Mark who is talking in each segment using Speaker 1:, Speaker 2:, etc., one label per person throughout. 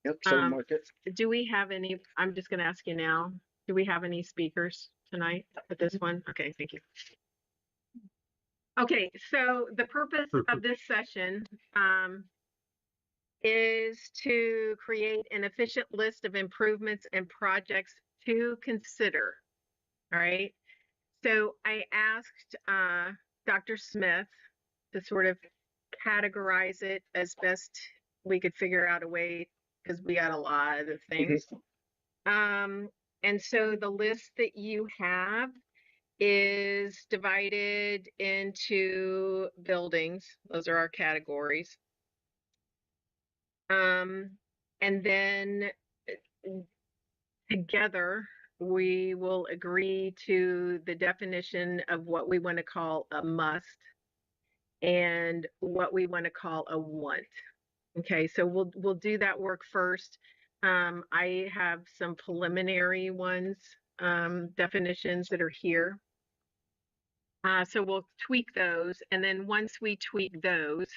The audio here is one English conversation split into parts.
Speaker 1: Yep. So
Speaker 2: Um,
Speaker 1: market.
Speaker 2: do we have any, I'm just going to ask you now, do we have any speakers tonight at this one? Okay, thank you. Okay, so the purpose of this session is to create an efficient list of improvements and projects to consider. All right. So I asked Dr. Smith to sort of categorize it as best we could figure out a way because we got a lot of things. And so the list that you have is divided into buildings. Those are our categories. And then together we will agree to the definition of what we want to call a must and what we want to call a want. Okay, so we'll do that work first. I have some preliminary ones, definitions that are here. So we'll tweak those, and then once we tweak those,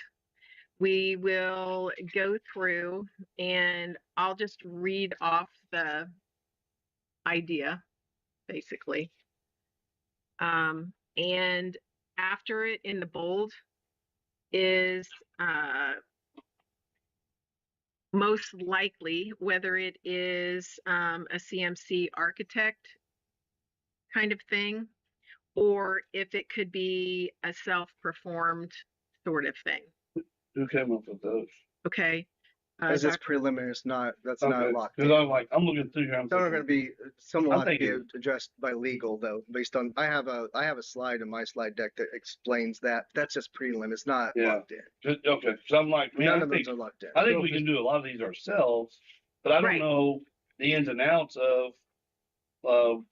Speaker 2: we will go through and I'll just read off the idea, basically. And after it in the bold is most likely, whether it is a CMC architect kind of thing, or if it could be a self-performed sort of thing.
Speaker 3: Who came up with those?
Speaker 2: Okay.
Speaker 1: As it's preliminary, that's not locked in.
Speaker 3: Because I'm looking through here.
Speaker 1: Some are going to be, some will have to be
Speaker 3: thinking-
Speaker 1: addressed by legal though, based on, I have a slide in my slide deck that explains that. That's just prelim. It's not
Speaker 3: Yeah.
Speaker 1: locked in.
Speaker 3: Okay, because I'm like, man,
Speaker 1: None
Speaker 3: I
Speaker 1: of
Speaker 3: think,
Speaker 1: those are locked in.
Speaker 3: I think we can do a lot of these ourselves, but I don't
Speaker 2: Right.
Speaker 3: know the ins and outs of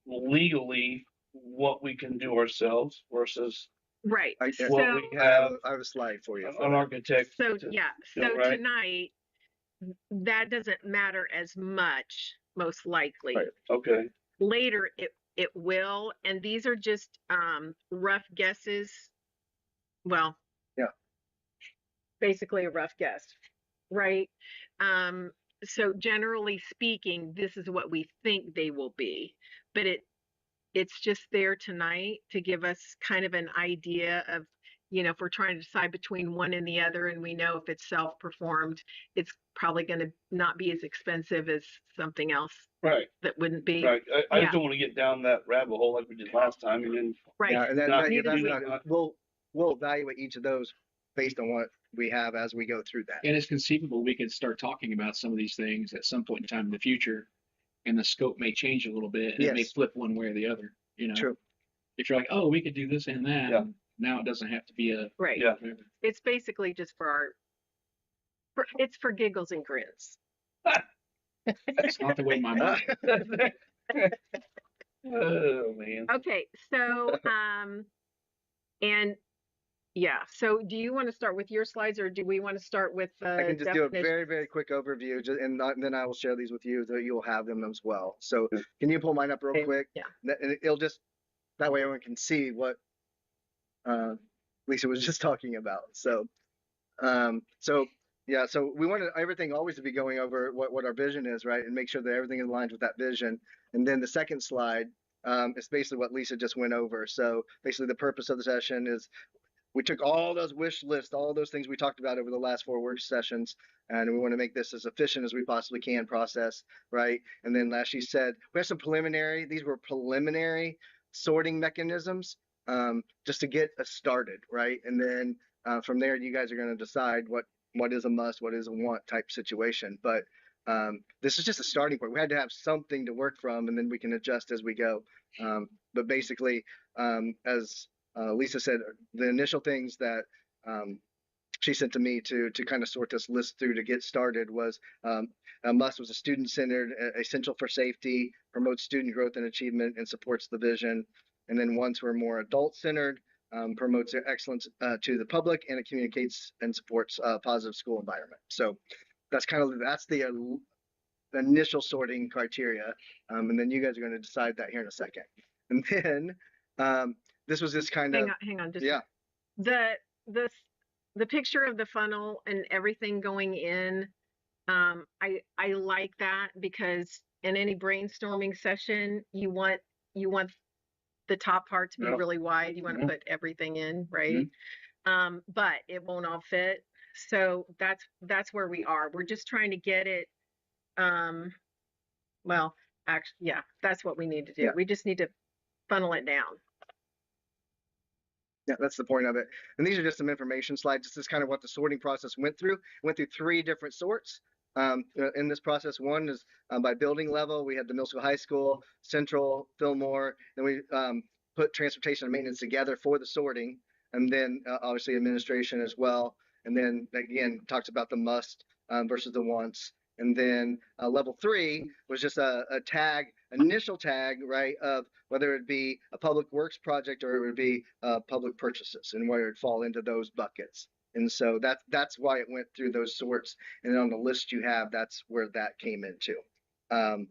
Speaker 3: legally what we can do ourselves versus
Speaker 2: Right.
Speaker 3: what we have.
Speaker 1: I have a slide for you.
Speaker 3: An architect.
Speaker 2: So yeah, so
Speaker 3: right?
Speaker 2: tonight that doesn't matter as much, most likely.
Speaker 3: Right. Okay.
Speaker 2: Later it will, and these are just rough guesses. Well,
Speaker 1: yeah,
Speaker 2: basically a rough guess, right? So generally speaking, this is what we think they will be, but it's just there tonight to give us kind of an idea of, if we're trying to decide between one and the other, and we know if it's self-performed, it's probably going to not be as expensive as something else.
Speaker 3: Right.
Speaker 2: That wouldn't be.
Speaker 3: Right. I just don't want to get down that rabbit hole like we did last time, and then.
Speaker 2: Right.
Speaker 1: Yeah, and then we'll evaluate each of those based on what we have as we go through that.
Speaker 4: And it's conceivable we could start talking about some of these things at some point in time in the future, and the scope may change a little bit, and it may flip one way or the other.
Speaker 1: True.
Speaker 4: If you're like, oh, we could do this and that.
Speaker 3: Yeah.
Speaker 4: Now it doesn't have to be a
Speaker 2: right.
Speaker 3: Yeah.
Speaker 2: It's basically just it's for giggles and grins.
Speaker 4: That's not the way my mind.
Speaker 3: Oh man.
Speaker 2: Okay, so and yeah, so do you want to start with your slides, or do we want to start with
Speaker 1: I can just do a very, very quick overview, and then I will share these with you, so you'll have them as well. So can you pull mine up real quick?
Speaker 2: Yeah.
Speaker 1: And it'll just, that way everyone can see what Lisa was just talking about. So yeah, so we wanted everything always to be going over what our vision is, right? And make sure that everything aligns with that vision. And then the second slide is basically what Lisa just went over. So basically the purpose of the session is we took all those wish lists, all those things we talked about over the last 4 work sessions, and we want to make this as efficient as we possibly can process, right? And then as she said, we have some these were preliminary sorting mechanisms just to get us started, right? And then from there, you guys are going to decide what is a must, what is a want type situation. But this is just a starting point. We had to have something to work from, and then we can adjust as we go. But basically, as Lisa said, the initial things that she sent to me to kind of sort this list through to get started was a must was a student-centered, essential for safety, promotes student growth and achievement, and supports the vision. And then ones were more adult-centered, promotes excellence to the public, and it communicates and supports a positive school environment. So that's the initial sorting criteria, and then you guys are going to decide that here in a second. And then this was just kind of
Speaker 2: hang on, just
Speaker 1: yeah.
Speaker 2: The picture of the funnel and everything going in I like that because in any brainstorming session, you want the top part to be
Speaker 3: Yeah.
Speaker 2: really wide. You want to
Speaker 3: Mhm.
Speaker 2: put everything in, right?
Speaker 3: Mhm.
Speaker 2: But it won't all fit. So that's where we are. We're just trying to get it. Um, well, actually, yeah, that's what we need to do.
Speaker 1: Yeah.
Speaker 2: We just need to funnel it down.
Speaker 1: Yeah, that's the point of it. And these are just some information slides. This is kind of what the sorting process went through. Went through three different sorts. In this process, one is by building level. We had the middle school, high school, Central, Fillmore. Then we put transportation and maintenance together for the sorting, and then obviously administration as well. And then again, talks about the must versus the wants. And then level three was just a tag, initial tag, right, of whether it be a public works project or it would be public purchases, and where it'd fall into those buckets. And so that's why it went through those sorts. And on the list you have, that's where that came into. Um,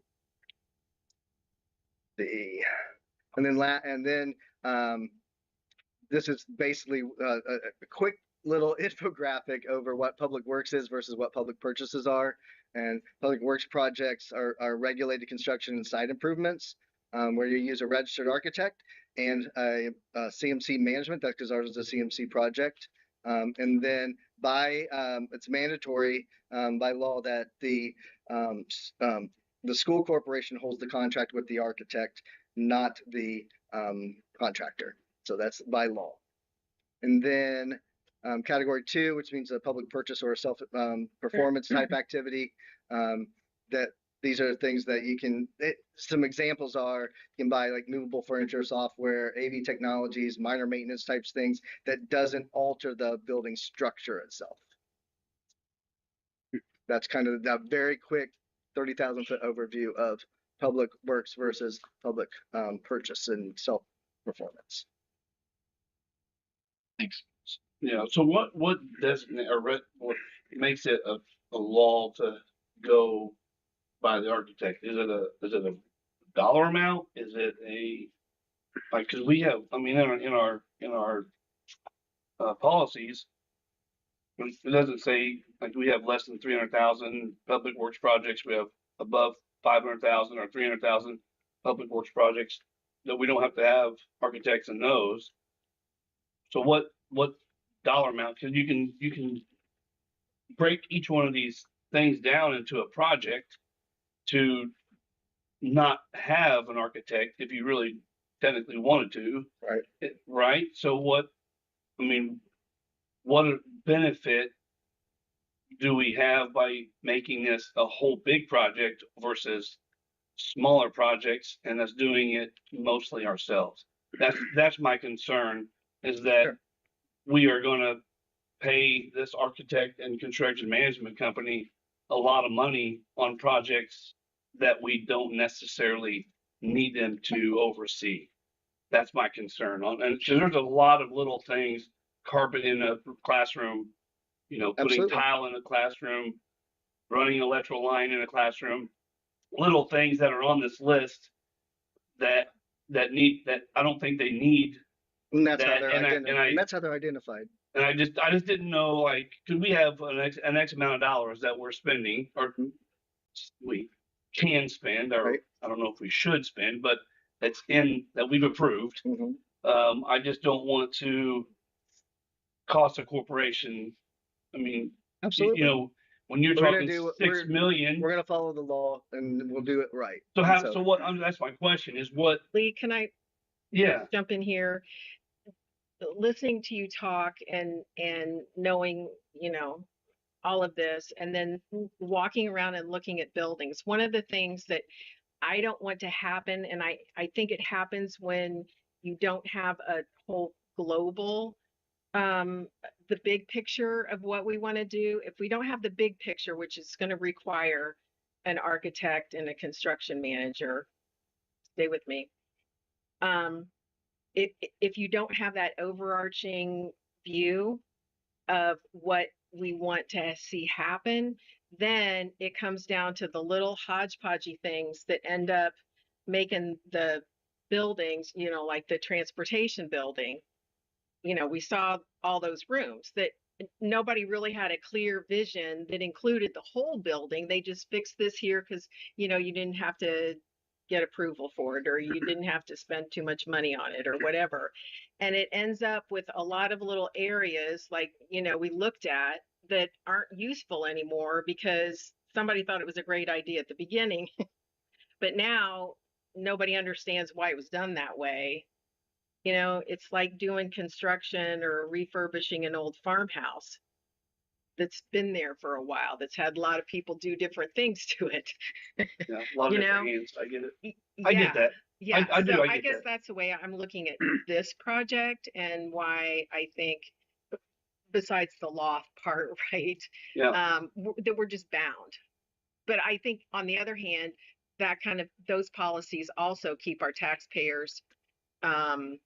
Speaker 1: the and then this is basically a quick little infographic over what public works is versus what public purchases are. And public works projects are regulated construction and site improvements, where you use a registered architect and a CMC management. That's because ours is a CMC project. And then it's mandatory by law that um, the school corporation holds the contract with the architect, not the contractor. So that's by law. And then category two, which means a public purchase or a self performance type activity. That these are things that you can, some examples are you can buy like movable furniture, software, AV technologies, minor maintenance types things that doesn't alter the building structure itself. That's kind of that very quick 30,000 foot overview of public works versus public purchase and self performance.
Speaker 4: Thanks.
Speaker 3: Yeah. So what designate or what makes it a law to go by the architect? Is it a dollar amount? Is it a like because we have I mean in our policies it doesn't say like we have less than 300,000 public works projects. We have above 500,000 or 300,000 public works projects that we don't have to have architects in those. So what dollar amount? Because you can break each one of these things down into a project to not have an architect if you really technically wanted to.
Speaker 1: Right.
Speaker 3: Right. So I mean, what benefit do we have by making this a whole big project versus smaller projects and us doing it mostly ourselves? That's my concern is that
Speaker 1: Sure.
Speaker 3: we are going to pay this architect and construction management company a lot of money on projects that we don't necessarily need them to oversee. That's my concern on, and because there's a lot of little things, carpet in a classroom, putting
Speaker 1: Absolutely.
Speaker 3: tile in a classroom, running an electrical line in a classroom, little things that are on this list that that I don't think they need
Speaker 1: And that's how
Speaker 3: that,
Speaker 1: they're and that's how they're identified.
Speaker 3: and I just didn't know like could we have an X amount of dollars that we're spending or we can spend or
Speaker 1: Right.
Speaker 3: I don't know if we should spend, but that's in that we've approved.
Speaker 1: Mm-hmm.
Speaker 3: I just don't want to cost a corporation. I mean,
Speaker 1: Absolutely.
Speaker 3: when you're
Speaker 1: We're gonna
Speaker 3: talking
Speaker 1: do
Speaker 3: 6 million.
Speaker 1: we're gonna follow the law and we'll do it right.
Speaker 3: So
Speaker 1: And
Speaker 3: how?
Speaker 1: so
Speaker 3: So what? That's my question. Is what?
Speaker 2: Lee, can I
Speaker 3: Yeah.
Speaker 2: jump in here? Listening to you talk and knowing, all of this, and then walking around and looking at buildings. One of the things that I don't want to happen, and I think it happens when you don't have a whole global the big picture of what we want to do. If we don't have the big picture, which is going to require an architect and a construction manager, stay with me. Um, if you don't have that overarching view of what we want to see happen, then it comes down to the little hodgepodgey things that end up making the buildings, like the transportation building. We saw all those rooms that nobody really had a clear vision that included the whole building. They just fixed this here because, you didn't have to get approval for it, or you didn't have to spend too much money on it, or whatever. And it ends up with a lot of little areas like, we looked at that aren't useful anymore because somebody thought it was a great idea at the beginning, but now nobody understands why it was done that way. It's like doing construction or refurbishing an old farmhouse that's been there for a while, that's had a lot of people do different things to it.
Speaker 3: Yeah, a lot of
Speaker 2: you
Speaker 3: different
Speaker 2: know?
Speaker 3: hands. I get it. I
Speaker 2: Yeah.
Speaker 3: get that.
Speaker 2: Yeah.
Speaker 3: I do.
Speaker 2: So
Speaker 3: I
Speaker 2: I
Speaker 3: get
Speaker 2: guess
Speaker 3: that.
Speaker 2: that's the way I'm looking at this project, and why I think, besides the loft part, right,
Speaker 3: Yeah.
Speaker 2: that we're just bound. But I think on the other hand, those policies also keep our taxpayers um,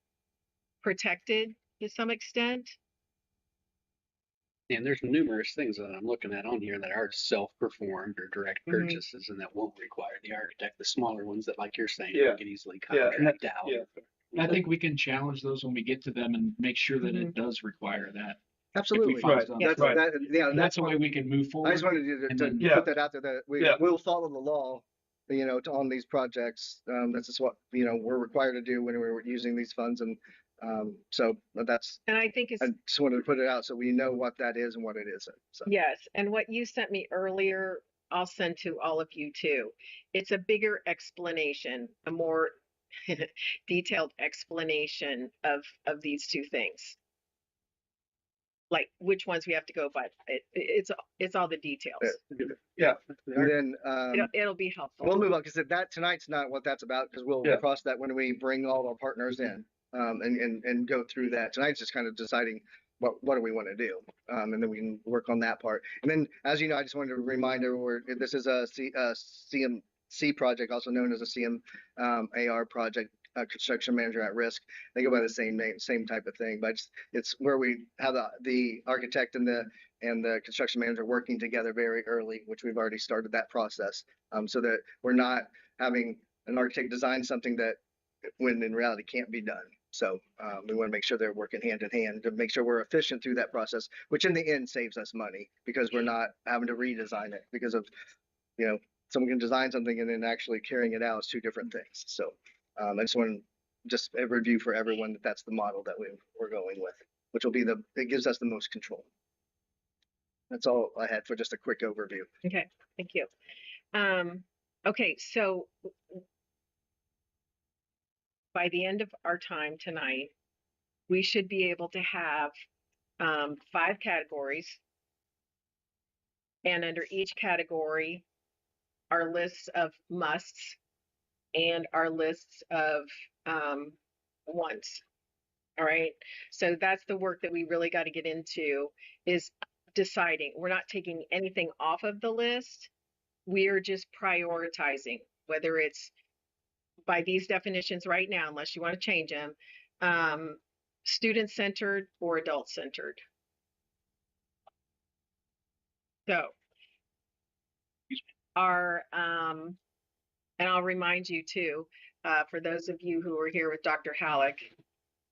Speaker 2: protected to some extent.
Speaker 5: And there's numerous things that I'm looking at on here that are self-performed or direct
Speaker 2: Mhm.
Speaker 5: purchases, and that won't require the architect. The smaller ones that, like you're saying,
Speaker 3: Yeah.
Speaker 5: we could easily
Speaker 3: Yeah, and
Speaker 5: contract out.
Speaker 3: yeah.
Speaker 4: And I think we can challenge those when we get to them and make sure that it does require that.
Speaker 1: Absolutely.
Speaker 4: If we find
Speaker 3: Right.
Speaker 4: something.
Speaker 1: That's
Speaker 3: Right.
Speaker 1: that. Yeah,
Speaker 4: And that's the way we can move
Speaker 1: I
Speaker 4: forward.
Speaker 1: just wanted you
Speaker 4: And
Speaker 1: to
Speaker 4: then-
Speaker 3: Yeah.
Speaker 1: put that out there, that
Speaker 3: Yeah.
Speaker 1: we'll follow the law, on these projects. That's just what, we're required to do when we're using these funds. And so that's,
Speaker 2: And I think
Speaker 1: I just wanted to put it out so we know what that is and what it isn't. So
Speaker 2: yes, and what you sent me earlier, I'll send to all of you too. It's a bigger explanation, a more detailed explanation of these two things. Like which ones we have to go by. It's all the details.
Speaker 3: Yeah.
Speaker 1: and then
Speaker 2: It'll be helpful.
Speaker 1: we'll move on, because that tonight's not what that's about, because we'll
Speaker 3: Yeah.
Speaker 1: cross that when we bring all our partners in, and go through that. Tonight's just kind of deciding what do we want to do, and then we can work on that part. And then, as you know, I just wanted to remind everyone, this is a CMC project, also known as a CMAR project, construction manager at risk. They go by the same name, same type of thing, but it's where we have the architect and the construction manager working together very early, which we've already started that process, so that we're not having an architect design something that, when in reality, can't be done. So we want to make sure they're working hand in hand to make sure we're efficient through that process, which in the end saves us money, because we're not having to redesign it because of, someone can design something and then actually carrying it out is two different things. So I just want just a review for everyone that that's the model that we're going with, which will be it gives us the most control. That's all I had for just a quick overview.
Speaker 2: Okay, thank you. Okay, so by the end of our time tonight, we should be able to have 5 categories, and under each category, our lists of musts and our lists of wants. All right, so that's the work that we really got to get into, is deciding. We're not taking anything off of the list. We're just prioritizing, whether it's by these definitions right now, unless you want to change them, student-centered or adult-centered. So and I'll remind you too, for those of you who were here with Dr. Halleck,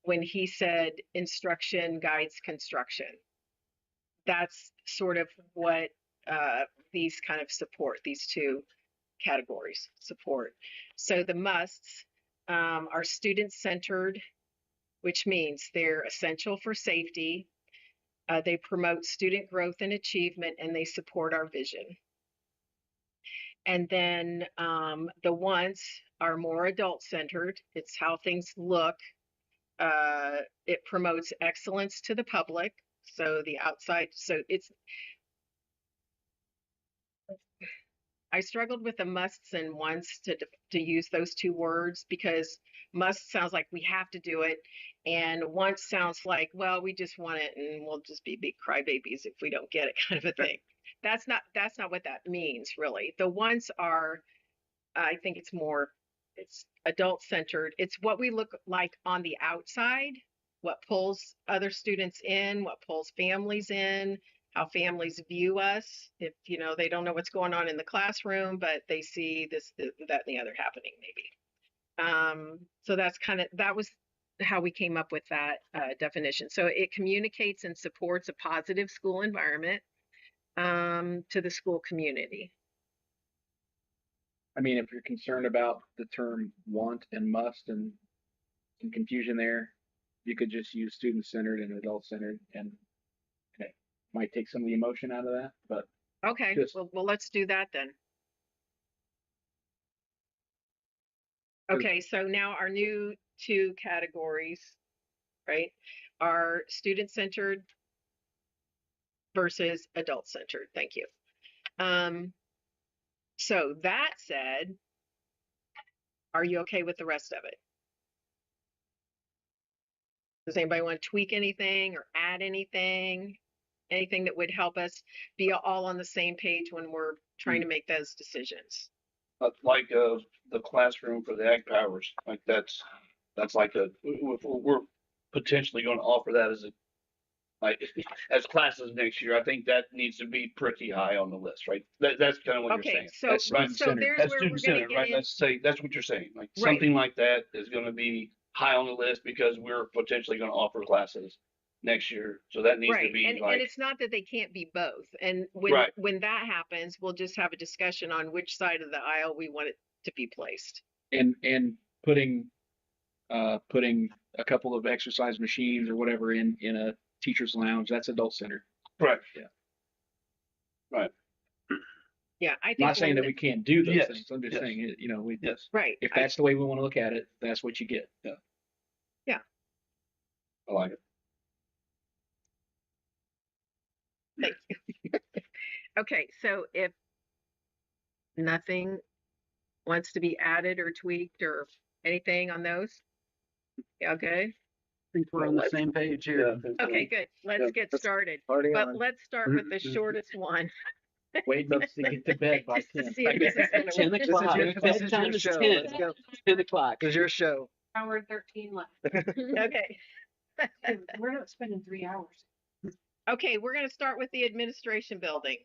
Speaker 2: when he said instruction guides construction, that's sort of what these kind of support, these two categories support. So the musts are student-centered, which means they're essential for safety. They promote student growth and achievement, and they support our vision. And then the wants are more adult-centered. It's how things look. It promotes excellence to the public. So the outside, I struggled with the musts and wants to use those two words, because must sounds like we have to do it, and wants sounds like, well, we just want it and we'll just be big crybabies if we don't get it, kind of a thing. That's not what that means, really. The wants are, I think it's adult centered. It's what we look like on the outside, what pulls other students in, what pulls families in, how families view us. If, they don't know what's going on in the classroom, but they see this, that, and the other happening maybe. So that was how we came up with that definition. So it communicates and supports a positive school environment to the school community.
Speaker 4: I mean, if you're concerned about the term want and must and some confusion there, you could just use student-centered and adult-centered, and it might take some of the emotion out of that. But
Speaker 2: Okay,
Speaker 4: just
Speaker 2: well, let's do that then. Okay, so now our new two categories, right, are student-centered versus adult-centered. Thank you. So that said, are you okay with the rest of it? Does anybody want to tweak anything or add anything? Anything that would help us be all on the same page when we're trying to make those decisions?
Speaker 3: Like the classroom for the ag powers, like that's like we're potentially going to offer that as a like as classes next year. I think that needs to be pretty high on the list, right? That's kind of what you're
Speaker 2: Okay,
Speaker 3: saying.
Speaker 2: so
Speaker 3: That's right.
Speaker 2: so there's
Speaker 3: That's
Speaker 2: where we're
Speaker 3: student
Speaker 2: going to
Speaker 3: centered,
Speaker 2: get
Speaker 3: right?
Speaker 2: in.
Speaker 3: Let's say that's what you're saying. Like
Speaker 2: Right.
Speaker 3: something like that is going to be high on the list because we're potentially going to offer classes next year. So that needs to
Speaker 2: Right,
Speaker 3: be
Speaker 2: and
Speaker 3: like
Speaker 2: it's not that they can't be both. And
Speaker 3: right.
Speaker 2: when that happens, we'll just have a discussion on which side of the aisle we want it to be placed.
Speaker 4: and putting putting a couple of exercise machines or whatever in a teacher's lounge, that's adult-centered.
Speaker 3: Right.
Speaker 4: Yeah.
Speaker 3: Right.
Speaker 2: Yeah, I think
Speaker 4: I'm not saying that we can't do those
Speaker 3: Yes,
Speaker 4: things. I'm just
Speaker 3: yes.
Speaker 4: saying, you know,
Speaker 3: Yes.
Speaker 2: right.
Speaker 4: if that's the way we want to look at it, that's what you get.
Speaker 3: I like it.
Speaker 2: Thank you. Okay, so if nothing wants to be added or tweaked or anything on those, yeah, good.
Speaker 5: I think we're on the same page here.
Speaker 3: Yeah.
Speaker 2: Okay, good. Let's get started.
Speaker 1: Party
Speaker 2: But
Speaker 1: on.
Speaker 2: let's start with the shortest one.
Speaker 4: Wait needs to get to bed by
Speaker 2: Just to
Speaker 4: 10.
Speaker 2: see if this is gonna
Speaker 5: 10
Speaker 2: work.
Speaker 5: o'clock.
Speaker 1: This is
Speaker 5: Bedtime
Speaker 1: your
Speaker 5: is
Speaker 1: show.
Speaker 5: 10.
Speaker 1: Let's go.
Speaker 5: 10 o'clock.
Speaker 1: This is your show.
Speaker 6: Hour 13 left.
Speaker 2: Okay.
Speaker 6: We're not spending 3 hours.
Speaker 2: Okay, we're going to start with the administration building.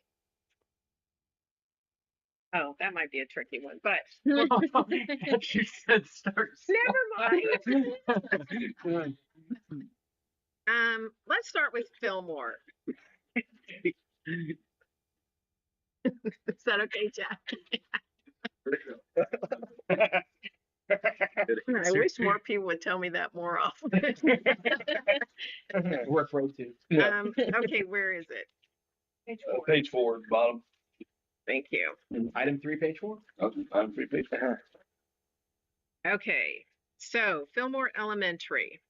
Speaker 2: Oh, that might be a tricky one, but
Speaker 5: You said start.
Speaker 2: never mind. Let's start with Fillmore. Is that okay, Jack? I wish more people would tell me that more often.
Speaker 4: We're afraid to.
Speaker 2: Okay, where is it?
Speaker 6: Page 4.
Speaker 3: Page 4, bottom.
Speaker 2: Thank you.
Speaker 4: Item 3, page 4.
Speaker 3: I'm free page 4.
Speaker 2: Okay, so Fillmore Elementary.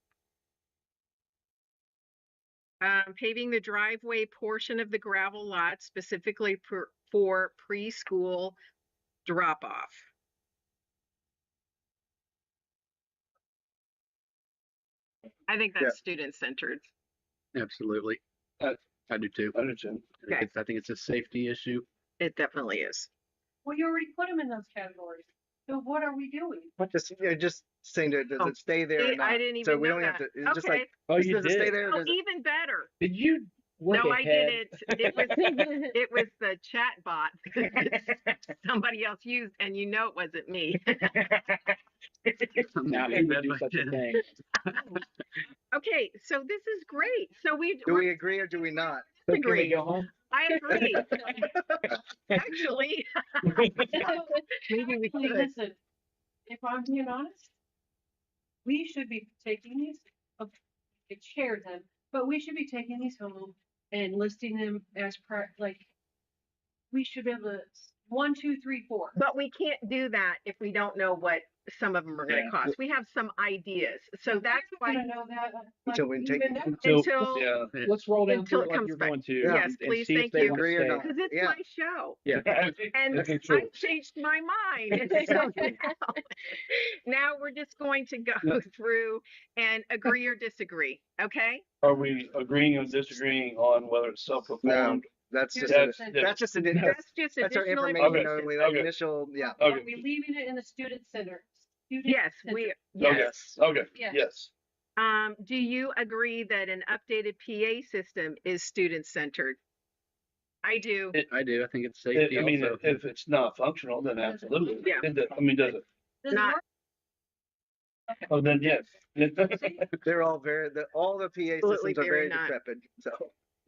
Speaker 2: Paving the driveway portion of the gravel lot specifically for preschool drop-off. I think that's student-centered.
Speaker 5: Absolutely.
Speaker 3: Uh,
Speaker 5: I do too.
Speaker 3: I understand.
Speaker 2: Okay.
Speaker 5: I think it's a safety issue.
Speaker 2: It definitely is.
Speaker 6: Well, you already put them in those categories. So what are we doing?
Speaker 1: Just saying, does
Speaker 2: Oh,
Speaker 1: it stay there or
Speaker 2: See,
Speaker 1: not?
Speaker 2: I didn't even
Speaker 1: So we
Speaker 2: know
Speaker 1: don't have
Speaker 2: that.
Speaker 1: to. It's just
Speaker 2: Okay.
Speaker 1: like,
Speaker 4: Oh,
Speaker 1: does
Speaker 4: you
Speaker 1: it stay
Speaker 4: did.
Speaker 1: there? Or
Speaker 2: Oh,
Speaker 1: does it,
Speaker 2: even better.
Speaker 4: Did you work
Speaker 2: No, I
Speaker 4: ahead?
Speaker 2: didn't. It was the chat bot that somebody else used, and you know it wasn't me.
Speaker 4: Now he would do such a thing.
Speaker 2: Okay, so this is great. So
Speaker 1: do we agree or do we not?
Speaker 4: So can we
Speaker 2: agree.
Speaker 4: go home?
Speaker 2: I agree. Actually, maybe we
Speaker 6: Hey,
Speaker 2: could.
Speaker 6: listen, if I'm being honest, we should be taking these, I share them, but we should be taking these home and listing them as like, we should be able to, 1, 2, 3, 4.
Speaker 2: But we can't do that if we don't know what some of them are going to
Speaker 4: Yeah.
Speaker 2: cost. We have some ideas. So that's
Speaker 6: I
Speaker 2: why
Speaker 6: don't know that.
Speaker 1: Until we take-
Speaker 6: even now.
Speaker 2: until
Speaker 3: Yeah.
Speaker 4: Let's roll down
Speaker 2: Until
Speaker 4: through
Speaker 2: it
Speaker 4: it like
Speaker 2: comes
Speaker 4: you're
Speaker 2: back.
Speaker 4: going to.
Speaker 1: Yes,
Speaker 4: and
Speaker 2: please,
Speaker 4: see
Speaker 2: thank
Speaker 4: if they
Speaker 2: you.
Speaker 4: want to
Speaker 1: Agree or
Speaker 4: stay.
Speaker 1: not?
Speaker 2: because it's
Speaker 1: Yeah.
Speaker 2: my show.
Speaker 4: Yeah.
Speaker 2: And
Speaker 3: Okay, true.
Speaker 2: I changed my mind. So now we're just going to go through and agree or disagree. Okay.
Speaker 3: Are we agreeing or disagreeing on whether it's self-performed?
Speaker 1: That's just
Speaker 3: That's
Speaker 1: that's just an,
Speaker 2: That's just
Speaker 1: that's our
Speaker 2: additional
Speaker 1: information
Speaker 2: information.
Speaker 1: only. That
Speaker 3: Okay.
Speaker 1: initial, yeah.
Speaker 6: Are
Speaker 3: Okay.
Speaker 6: we leaving it in the student center?
Speaker 2: Yes, we,
Speaker 3: Okay.
Speaker 2: yes.
Speaker 3: Okay.
Speaker 6: Yes.
Speaker 3: Yes.
Speaker 2: Do you agree that an updated PA system is student-centered? I do.
Speaker 5: I do. I think it's safety
Speaker 3: I mean,
Speaker 5: also.
Speaker 3: if it's not functional, then absolutely.
Speaker 2: Yeah.
Speaker 3: I mean, does it?
Speaker 6: Does it
Speaker 2: Not-
Speaker 6: work?
Speaker 3: Oh, then yes.
Speaker 1: They're all all the PA
Speaker 2: Absolutely
Speaker 1: systems are
Speaker 2: very
Speaker 1: very
Speaker 2: not.
Speaker 1: decrepit. So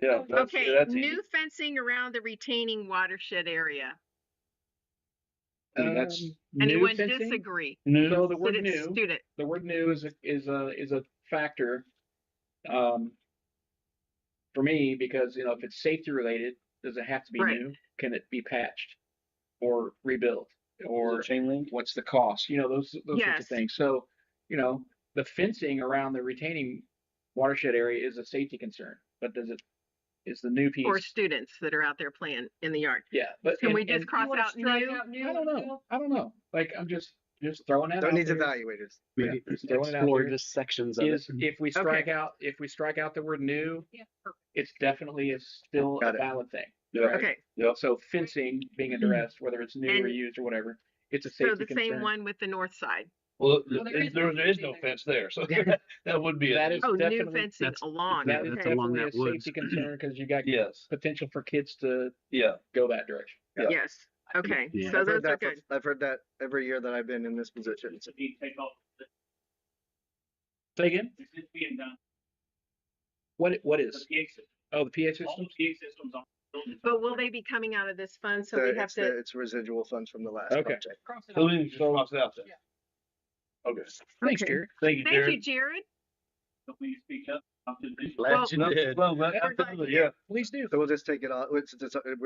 Speaker 3: Yeah,
Speaker 2: Okay,
Speaker 3: that's
Speaker 2: new
Speaker 3: easy.
Speaker 2: fencing around the retaining watershed area.
Speaker 3: I mean, that's
Speaker 4: New
Speaker 2: Anyone
Speaker 4: fencing.
Speaker 2: disagree?
Speaker 3: new.
Speaker 4: So the word
Speaker 2: Student,
Speaker 4: new,
Speaker 2: student.
Speaker 4: the word new is a factor um, for me because if it's safety related, does it have to be
Speaker 2: Right.
Speaker 4: new? Can it be patched or rebuilt or
Speaker 3: chain link.
Speaker 4: what's the cost? Those sorts
Speaker 2: Yes.
Speaker 4: of things. So the fencing around the retaining watershed area is a safety concern, but is the new piece
Speaker 2: Or students that are out there playing in the yard.
Speaker 4: Yeah, but
Speaker 2: Can we just
Speaker 6: You
Speaker 2: cross
Speaker 6: wanna
Speaker 2: out
Speaker 6: strike
Speaker 2: new?
Speaker 6: out new
Speaker 4: I don't
Speaker 6: and
Speaker 4: know.
Speaker 6: fill?
Speaker 4: I don't know. Like I'm just throwing that
Speaker 1: that
Speaker 4: out
Speaker 1: needs
Speaker 4: there.
Speaker 1: evaluators.
Speaker 5: Maybe
Speaker 4: just throwing it out
Speaker 5: explore
Speaker 4: there.
Speaker 5: just sections of
Speaker 4: Is
Speaker 5: it.
Speaker 4: if we strike out the word new,
Speaker 6: Yeah, perfect.
Speaker 4: it's definitely still
Speaker 1: Got
Speaker 4: a
Speaker 1: it.
Speaker 4: valid thing.
Speaker 3: Yeah.
Speaker 4: Right?
Speaker 2: Okay.
Speaker 3: Yep.
Speaker 4: So fencing being addressed, whether it's new or
Speaker 2: And
Speaker 4: used or whatever, it's a
Speaker 2: so
Speaker 4: safety
Speaker 2: the
Speaker 4: concern.
Speaker 2: same one with the north side.
Speaker 3: Well,
Speaker 6: Well, there is no
Speaker 3: there is
Speaker 6: fencing
Speaker 3: no
Speaker 6: there.
Speaker 3: fence there, so that would be
Speaker 4: That
Speaker 3: a
Speaker 4: is
Speaker 2: Oh, new
Speaker 4: definitely
Speaker 2: fencing
Speaker 5: That's
Speaker 2: along.
Speaker 4: that is
Speaker 5: that's
Speaker 2: Okay.
Speaker 5: along
Speaker 4: definitely
Speaker 5: that
Speaker 4: a
Speaker 5: woods.
Speaker 4: safety concern because you got
Speaker 3: yes.
Speaker 4: potential for kids to
Speaker 3: Yeah.
Speaker 4: go that direction.
Speaker 3: Yeah.
Speaker 2: Yes. Okay.
Speaker 5: Yeah.
Speaker 2: So
Speaker 1: I've heard
Speaker 2: those are
Speaker 1: that.
Speaker 2: good.
Speaker 1: I've heard that every year that I've been in this position. So
Speaker 4: Say again.
Speaker 7: It's being done.
Speaker 4: What is?
Speaker 7: The PA system.
Speaker 4: Oh, the PA
Speaker 7: All
Speaker 4: system.
Speaker 7: the PA systems on the building.
Speaker 2: But will they be coming out of this fund? So we have to.
Speaker 1: it's residual funds from the last
Speaker 4: Okay.
Speaker 1: project.
Speaker 6: Cross it
Speaker 3: So
Speaker 6: out.
Speaker 3: we can just cross it out then.
Speaker 6: Yeah.
Speaker 3: Okay.
Speaker 4: Thanks,
Speaker 2: Okay.
Speaker 4: Jared.
Speaker 3: Thank you,
Speaker 2: Thank
Speaker 3: Jared.
Speaker 2: you, Jared.
Speaker 7: So please speak up. I'm to the
Speaker 5: Glad
Speaker 2: Well,
Speaker 5: you
Speaker 3: No,
Speaker 5: did.
Speaker 3: well,
Speaker 2: We're glad
Speaker 3: absolutely,
Speaker 2: you're
Speaker 3: yeah.
Speaker 4: Please do.
Speaker 1: So we'll just take it off. We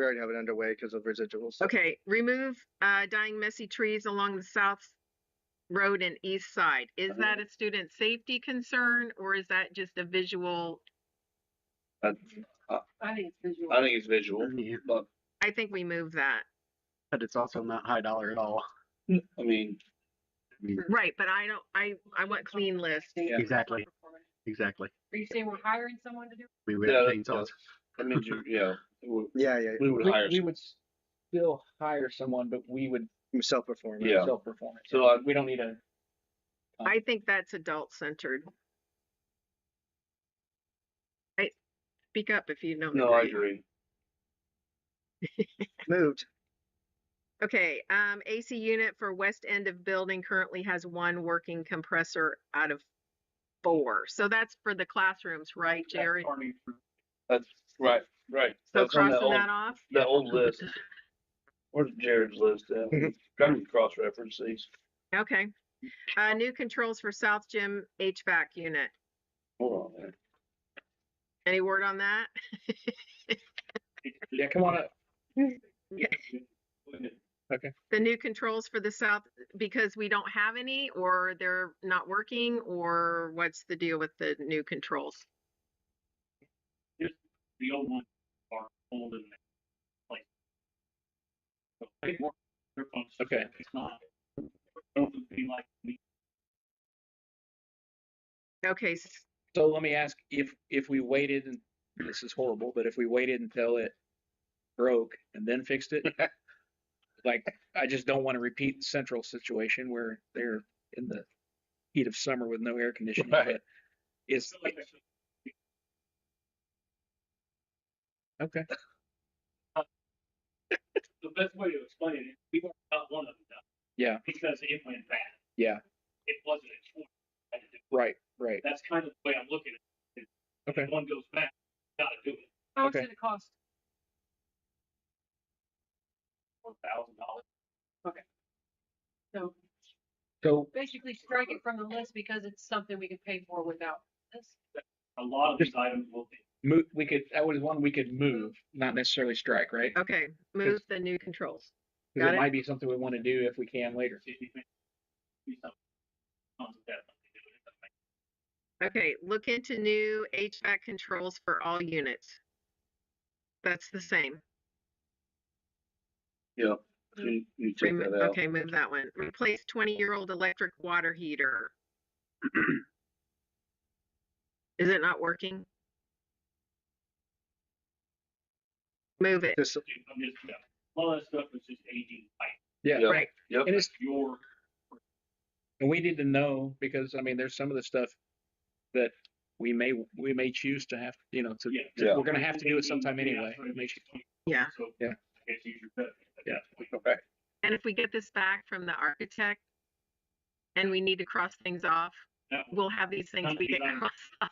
Speaker 1: already have it underway because of residuals. So.
Speaker 2: Okay. Remove dying messy trees along the south road and east side. Is that a student safety concern or is that just a visual?
Speaker 3: I,
Speaker 6: I think it's visual.
Speaker 3: I think it's visual,
Speaker 5: Yeah.
Speaker 3: but
Speaker 2: I think we move that.
Speaker 5: But it's also not high dollar at all.
Speaker 3: I mean,
Speaker 2: Right, but I don't. I want clean list.
Speaker 4: Yeah.
Speaker 5: Exactly. Exactly.
Speaker 6: Are you saying we're hiring someone to do it?
Speaker 5: We would
Speaker 3: yeah,
Speaker 5: have
Speaker 3: that,
Speaker 5: chainsaws.
Speaker 3: that means yeah,
Speaker 1: Yeah,
Speaker 3: we would hire.
Speaker 4: We would still hire someone, but we would
Speaker 1: self-perform.
Speaker 3: Yeah.
Speaker 4: self-perform it.
Speaker 3: So,
Speaker 4: we don't need a.
Speaker 2: I think that's adult centered. Speak up if you don't
Speaker 3: No, I
Speaker 2: agree.
Speaker 3: agree.
Speaker 1: Moved.
Speaker 2: Okay, AC unit for west end of building currently has one working compressor out of 4. So that's for the classrooms, right, Jerry?
Speaker 3: That's right, right.
Speaker 2: So
Speaker 3: That's on
Speaker 2: crossing that off?
Speaker 3: that old list. Where's Jared's list at? Trying to cross-reference these.
Speaker 2: Okay. New controls for South Gym HVAC unit.
Speaker 3: Hold on there.
Speaker 2: Any word on that?
Speaker 4: Yeah, come on up. Okay.
Speaker 2: The new controls for the South, because we don't have any, or they're not working, or what's the deal with the new controls?
Speaker 7: The old ones are old and like. So they work. Their phones.
Speaker 4: Okay.
Speaker 7: It's not. Don't be like me.
Speaker 2: Okay,
Speaker 4: So let me ask if we waited, and this is horrible, but if we waited until it broke and then fixed it, like I just don't want to repeat the central situation where they're in the heat of summer with no air conditioning.
Speaker 3: Right.
Speaker 4: But is okay.
Speaker 7: The best way to explain it is we weren't got one of them done.
Speaker 4: Yeah.
Speaker 7: Because it went bad.
Speaker 4: Yeah.
Speaker 7: It wasn't a choice. I had to do it.
Speaker 4: Right. Right.
Speaker 7: That's kind of the way I'm looking at it.
Speaker 4: Okay.
Speaker 7: If one goes back, gotta do it.
Speaker 6: How much
Speaker 4: Okay.
Speaker 6: did it cost?
Speaker 7: $1,000.
Speaker 6: Okay. So
Speaker 4: So
Speaker 6: basically strike it from the list because it's something we can pay for without this.
Speaker 7: A lot of these items will be.
Speaker 4: move. We could. That was one we could move, not necessarily strike. Right.
Speaker 2: okay, move the new controls.
Speaker 4: Because
Speaker 2: Got
Speaker 4: it
Speaker 2: it?
Speaker 4: might be something we want to do if we can later.
Speaker 2: Okay, look into new HVAC controls for all units. That's the same.
Speaker 3: Yeah. You take that out.
Speaker 2: Okay, move that one. Replace 20-year-old electric water heater. Is it not working? Move it.
Speaker 1: Just,
Speaker 7: A lot of that stuff is just aging pipe.
Speaker 4: Yeah.
Speaker 3: Yep.
Speaker 2: Right.
Speaker 3: Yep.
Speaker 4: And it's
Speaker 7: Your
Speaker 4: and we need to know because I mean there's some of the stuff that we may choose to have to
Speaker 3: Yeah.
Speaker 4: we're gonna have to do it sometime anyway.
Speaker 2: Yeah.
Speaker 7: So
Speaker 4: Yeah.
Speaker 7: I guess use your cut.
Speaker 4: Yeah.
Speaker 7: Okay.
Speaker 2: And if we get this back from the architect, and we need to cross things off,
Speaker 7: No,
Speaker 2: we'll have these things
Speaker 7: none of
Speaker 2: we
Speaker 7: these
Speaker 2: get
Speaker 7: items-
Speaker 2: crossed off.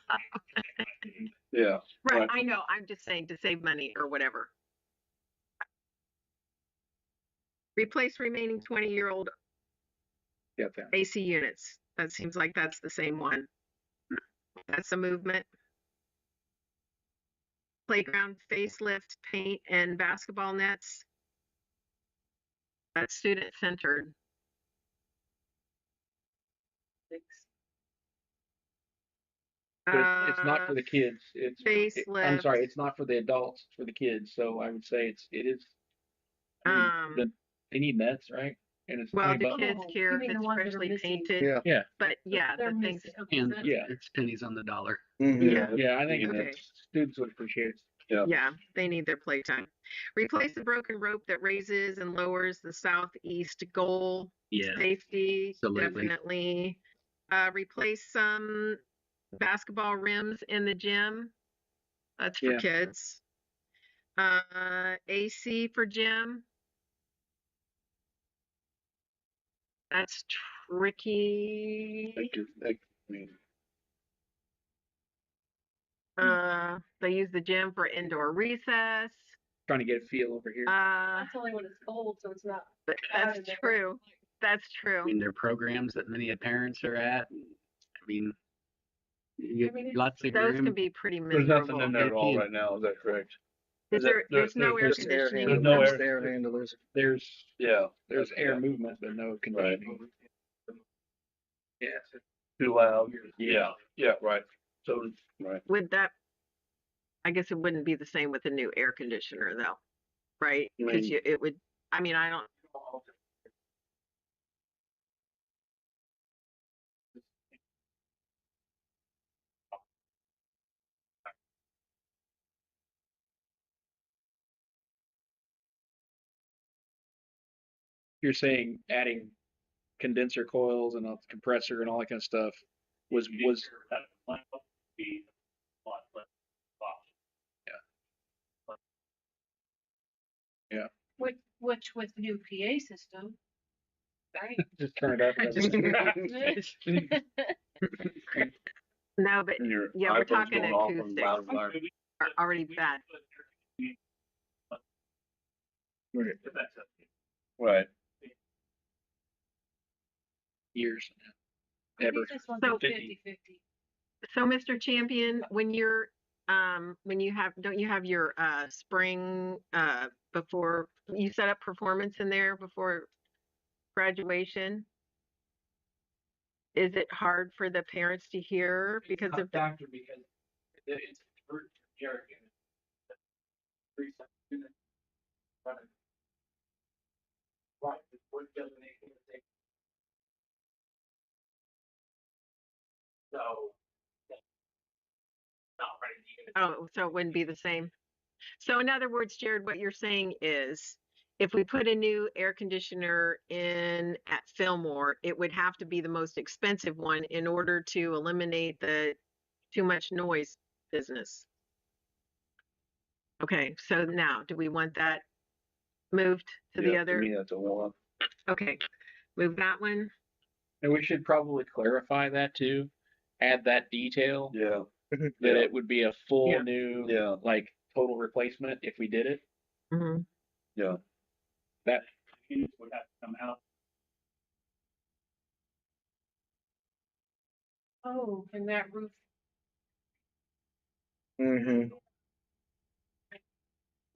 Speaker 3: Yeah.
Speaker 2: Right,
Speaker 3: Right.
Speaker 2: I know. I'm just saying to save money or whatever. Replace remaining 20-year-old
Speaker 4: Got that.
Speaker 2: AC units. That seems like that's the same one. That's a movement. Playground facelift, paint, and basketball nets. That's student centered.
Speaker 4: But it's not for the kids. I'm sorry,
Speaker 2: Facelift.
Speaker 4: it's not for the adults. It's for the kids. So I would say it is. I mean, they need nets, right? And it's
Speaker 2: Well,
Speaker 4: 20
Speaker 2: do
Speaker 4: bucks.
Speaker 2: kids
Speaker 6: Oh,
Speaker 2: care
Speaker 6: you
Speaker 2: if
Speaker 6: mean the
Speaker 2: it's
Speaker 6: ones that are
Speaker 2: freshly
Speaker 6: missing?
Speaker 2: painted?
Speaker 1: Yeah.
Speaker 4: Yeah,
Speaker 2: But yeah,
Speaker 6: They're
Speaker 2: the things.
Speaker 6: missing. Okay,
Speaker 5: And
Speaker 6: that's-
Speaker 4: yeah.
Speaker 5: it's pennies on the dollar.
Speaker 1: Mhm.
Speaker 2: Yeah.
Speaker 4: Yeah, I think
Speaker 2: Okay.
Speaker 4: students would appreciate it.
Speaker 3: Yeah.
Speaker 2: Yeah, they need their playtime. Replace the broken rope that raises and lowers the southeast goal.
Speaker 5: Yeah.
Speaker 2: Safety,
Speaker 5: Absolutely.
Speaker 2: definitely. Replace some basketball rims in the gym. That's for
Speaker 4: Yeah.
Speaker 2: kids. AC for gym. That's tricky.
Speaker 3: I mean,
Speaker 2: They use the gym for indoor recess.
Speaker 4: Trying to get a feel over here.
Speaker 6: That's only when it's cold, so it's not.
Speaker 2: But
Speaker 6: bad
Speaker 2: that's
Speaker 6: in there.
Speaker 2: true. That's
Speaker 5: I
Speaker 2: true.
Speaker 5: mean, there are programs that many parents are at. I mean, you
Speaker 6: I mean,
Speaker 5: get lots of
Speaker 2: Those
Speaker 5: room.
Speaker 2: can be pretty
Speaker 3: there's
Speaker 2: miserable.
Speaker 3: nothing in there at all right now. Is that correct?
Speaker 2: Is there, there's no air
Speaker 1: Just air
Speaker 2: conditioning.
Speaker 3: There's
Speaker 1: handlers.
Speaker 3: no
Speaker 1: Just
Speaker 3: air-
Speaker 1: air handlers.
Speaker 4: There's
Speaker 3: Yeah.
Speaker 4: air
Speaker 3: Yeah.
Speaker 4: movement, but no conditioning. Yeah.
Speaker 3: Too loud. Yeah. Yeah. Right. So right.
Speaker 2: Would that, I guess it wouldn't be the same with a new air conditioner though, right?
Speaker 3: I
Speaker 2: Because
Speaker 3: mean-
Speaker 2: it would, I mean, I don't,
Speaker 4: You're saying adding condenser coils and a compressor and all that kind of stuff was
Speaker 7: That might be a lot less cost.
Speaker 6: Which with the new PA system. Right.
Speaker 4: just turn it up.
Speaker 2: no, but
Speaker 3: And your
Speaker 2: yeah, we're
Speaker 3: iPhone's
Speaker 2: talking
Speaker 3: going off on
Speaker 2: acoustics
Speaker 3: loud wire.
Speaker 2: are already bad.
Speaker 3: Right.
Speaker 4: years.
Speaker 6: I think
Speaker 4: Ever.
Speaker 6: this one's
Speaker 2: So-
Speaker 6: 50-50.
Speaker 2: So Mr. Champion, when you're, when you have, don't you have your, spring, before, you set up performance in there before graduation? Is it hard for the parents to hear because of the,
Speaker 8: factor because it's for Jared. Right, the board doesn't make any mistake. So. Not ready to even.
Speaker 2: oh, so it wouldn't be the same? So in other words, Jared, what you're saying is if we put a new air conditioner in at Fillmore, it would have to be the most expensive one in order to eliminate the too much noise business. Okay, so now do we want that moved to the
Speaker 3: Yeah,
Speaker 2: other?
Speaker 3: To me, that's a one.
Speaker 2: Okay, move that one.
Speaker 4: And we should probably clarify that too. Add that detail
Speaker 3: Yeah.
Speaker 4: that
Speaker 3: Yeah.
Speaker 4: it would be a full
Speaker 2: Yeah.
Speaker 4: new,
Speaker 3: Yeah.
Speaker 4: like total replacement if we did it.
Speaker 2: Mm-hmm.
Speaker 3: Yeah.
Speaker 4: That
Speaker 7: Units would have to come out.
Speaker 6: Oh, and that roof.
Speaker 1: Mm-hmm.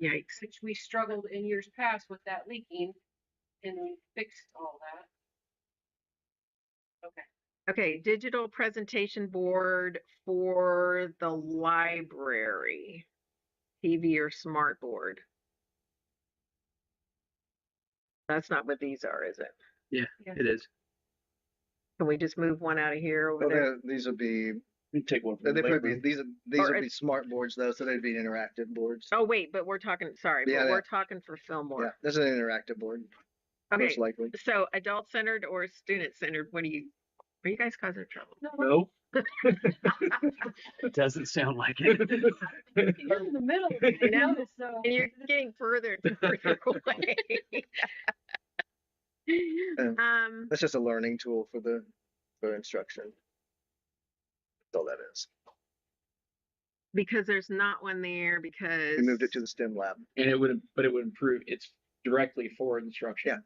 Speaker 2: Yikes.
Speaker 6: Which we struggled in years past with that leaking, and we fixed all that. Okay.
Speaker 2: Okay, digital presentation board for the library, TV or smart board. That's not what these are, is it?
Speaker 5: Yeah,
Speaker 6: Yeah.
Speaker 5: it is.
Speaker 2: Can we just move one out of here over there?
Speaker 1: Well, these would be,
Speaker 3: You take one from
Speaker 1: they
Speaker 3: the
Speaker 1: would be,
Speaker 3: labor.
Speaker 1: these
Speaker 2: Or
Speaker 1: would be smart boards though, so they'd be interactive boards.
Speaker 2: Oh, wait, but we're talking, sorry,
Speaker 1: Yeah,
Speaker 2: but
Speaker 1: yeah.
Speaker 2: we're talking for
Speaker 1: Yeah,
Speaker 2: Fillmore.
Speaker 1: this is an interactive board,
Speaker 2: Okay,
Speaker 1: most likely.
Speaker 2: so adult centered or student centered, are you guys causing trouble?
Speaker 3: No.
Speaker 5: It doesn't sound like it.
Speaker 6: You're in the middle of
Speaker 2: I know.
Speaker 6: it, so.
Speaker 2: And you're getting further and further away.
Speaker 1: That's just a learning tool for instruction. That's all that is.
Speaker 2: Because there's not one there
Speaker 1: We
Speaker 2: because
Speaker 1: moved it to the STEM lab.
Speaker 4: And it would, but it would improve. It's directly for instruction.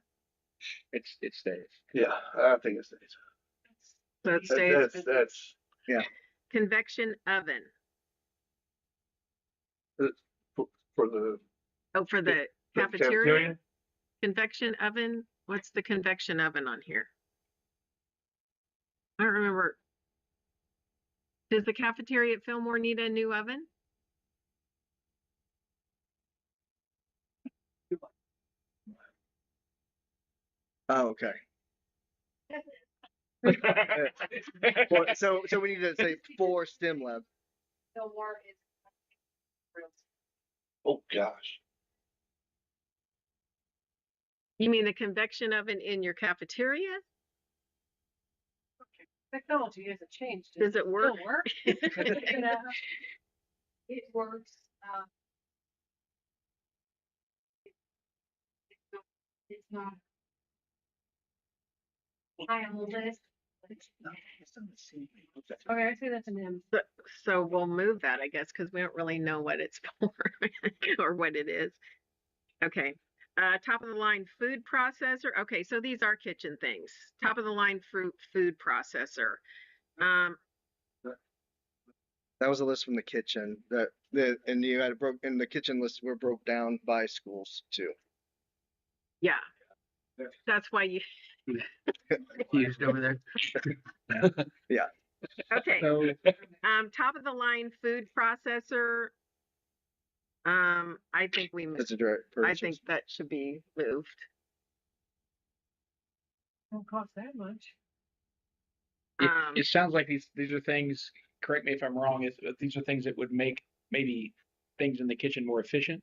Speaker 1: Yeah.
Speaker 4: It stays.
Speaker 3: Yeah, I think it stays.
Speaker 2: so it stays.
Speaker 3: That's
Speaker 2: Convection oven.
Speaker 3: for the
Speaker 2: Oh, for the
Speaker 3: the
Speaker 2: cafeteria? Convection oven? What's the convection oven on here? I don't remember. Does the cafeteria at Fillmore need a new oven?
Speaker 1: Oh, okay. So we need to say for STEM lab.
Speaker 6: Fillmore is real.
Speaker 3: Oh gosh.
Speaker 2: You mean the convection oven in your cafeteria?
Speaker 6: Technology hasn't changed.
Speaker 2: Does it work?
Speaker 6: Still work. You know, it works. It's not high on the list. Okay, I say that's an M.
Speaker 2: So we'll move that, I guess, because we don't really know what it's for or what it is. Okay. Top of the line food processor. Okay, so these are kitchen things. Top of the line food processor.
Speaker 1: That was a list from the kitchen. And you had in the kitchen list were broke down by schools too.
Speaker 2: Yeah. That's why you
Speaker 5: Used over there.
Speaker 1: Yeah.
Speaker 2: okay.
Speaker 4: So
Speaker 2: Top of the line food processor. I think we
Speaker 1: That's a direct purchase.
Speaker 2: I think that should be moved.
Speaker 6: Don't cost that much.
Speaker 4: it sounds like these are things. Correct me if I'm wrong. These are things that would make maybe things in the kitchen more efficient,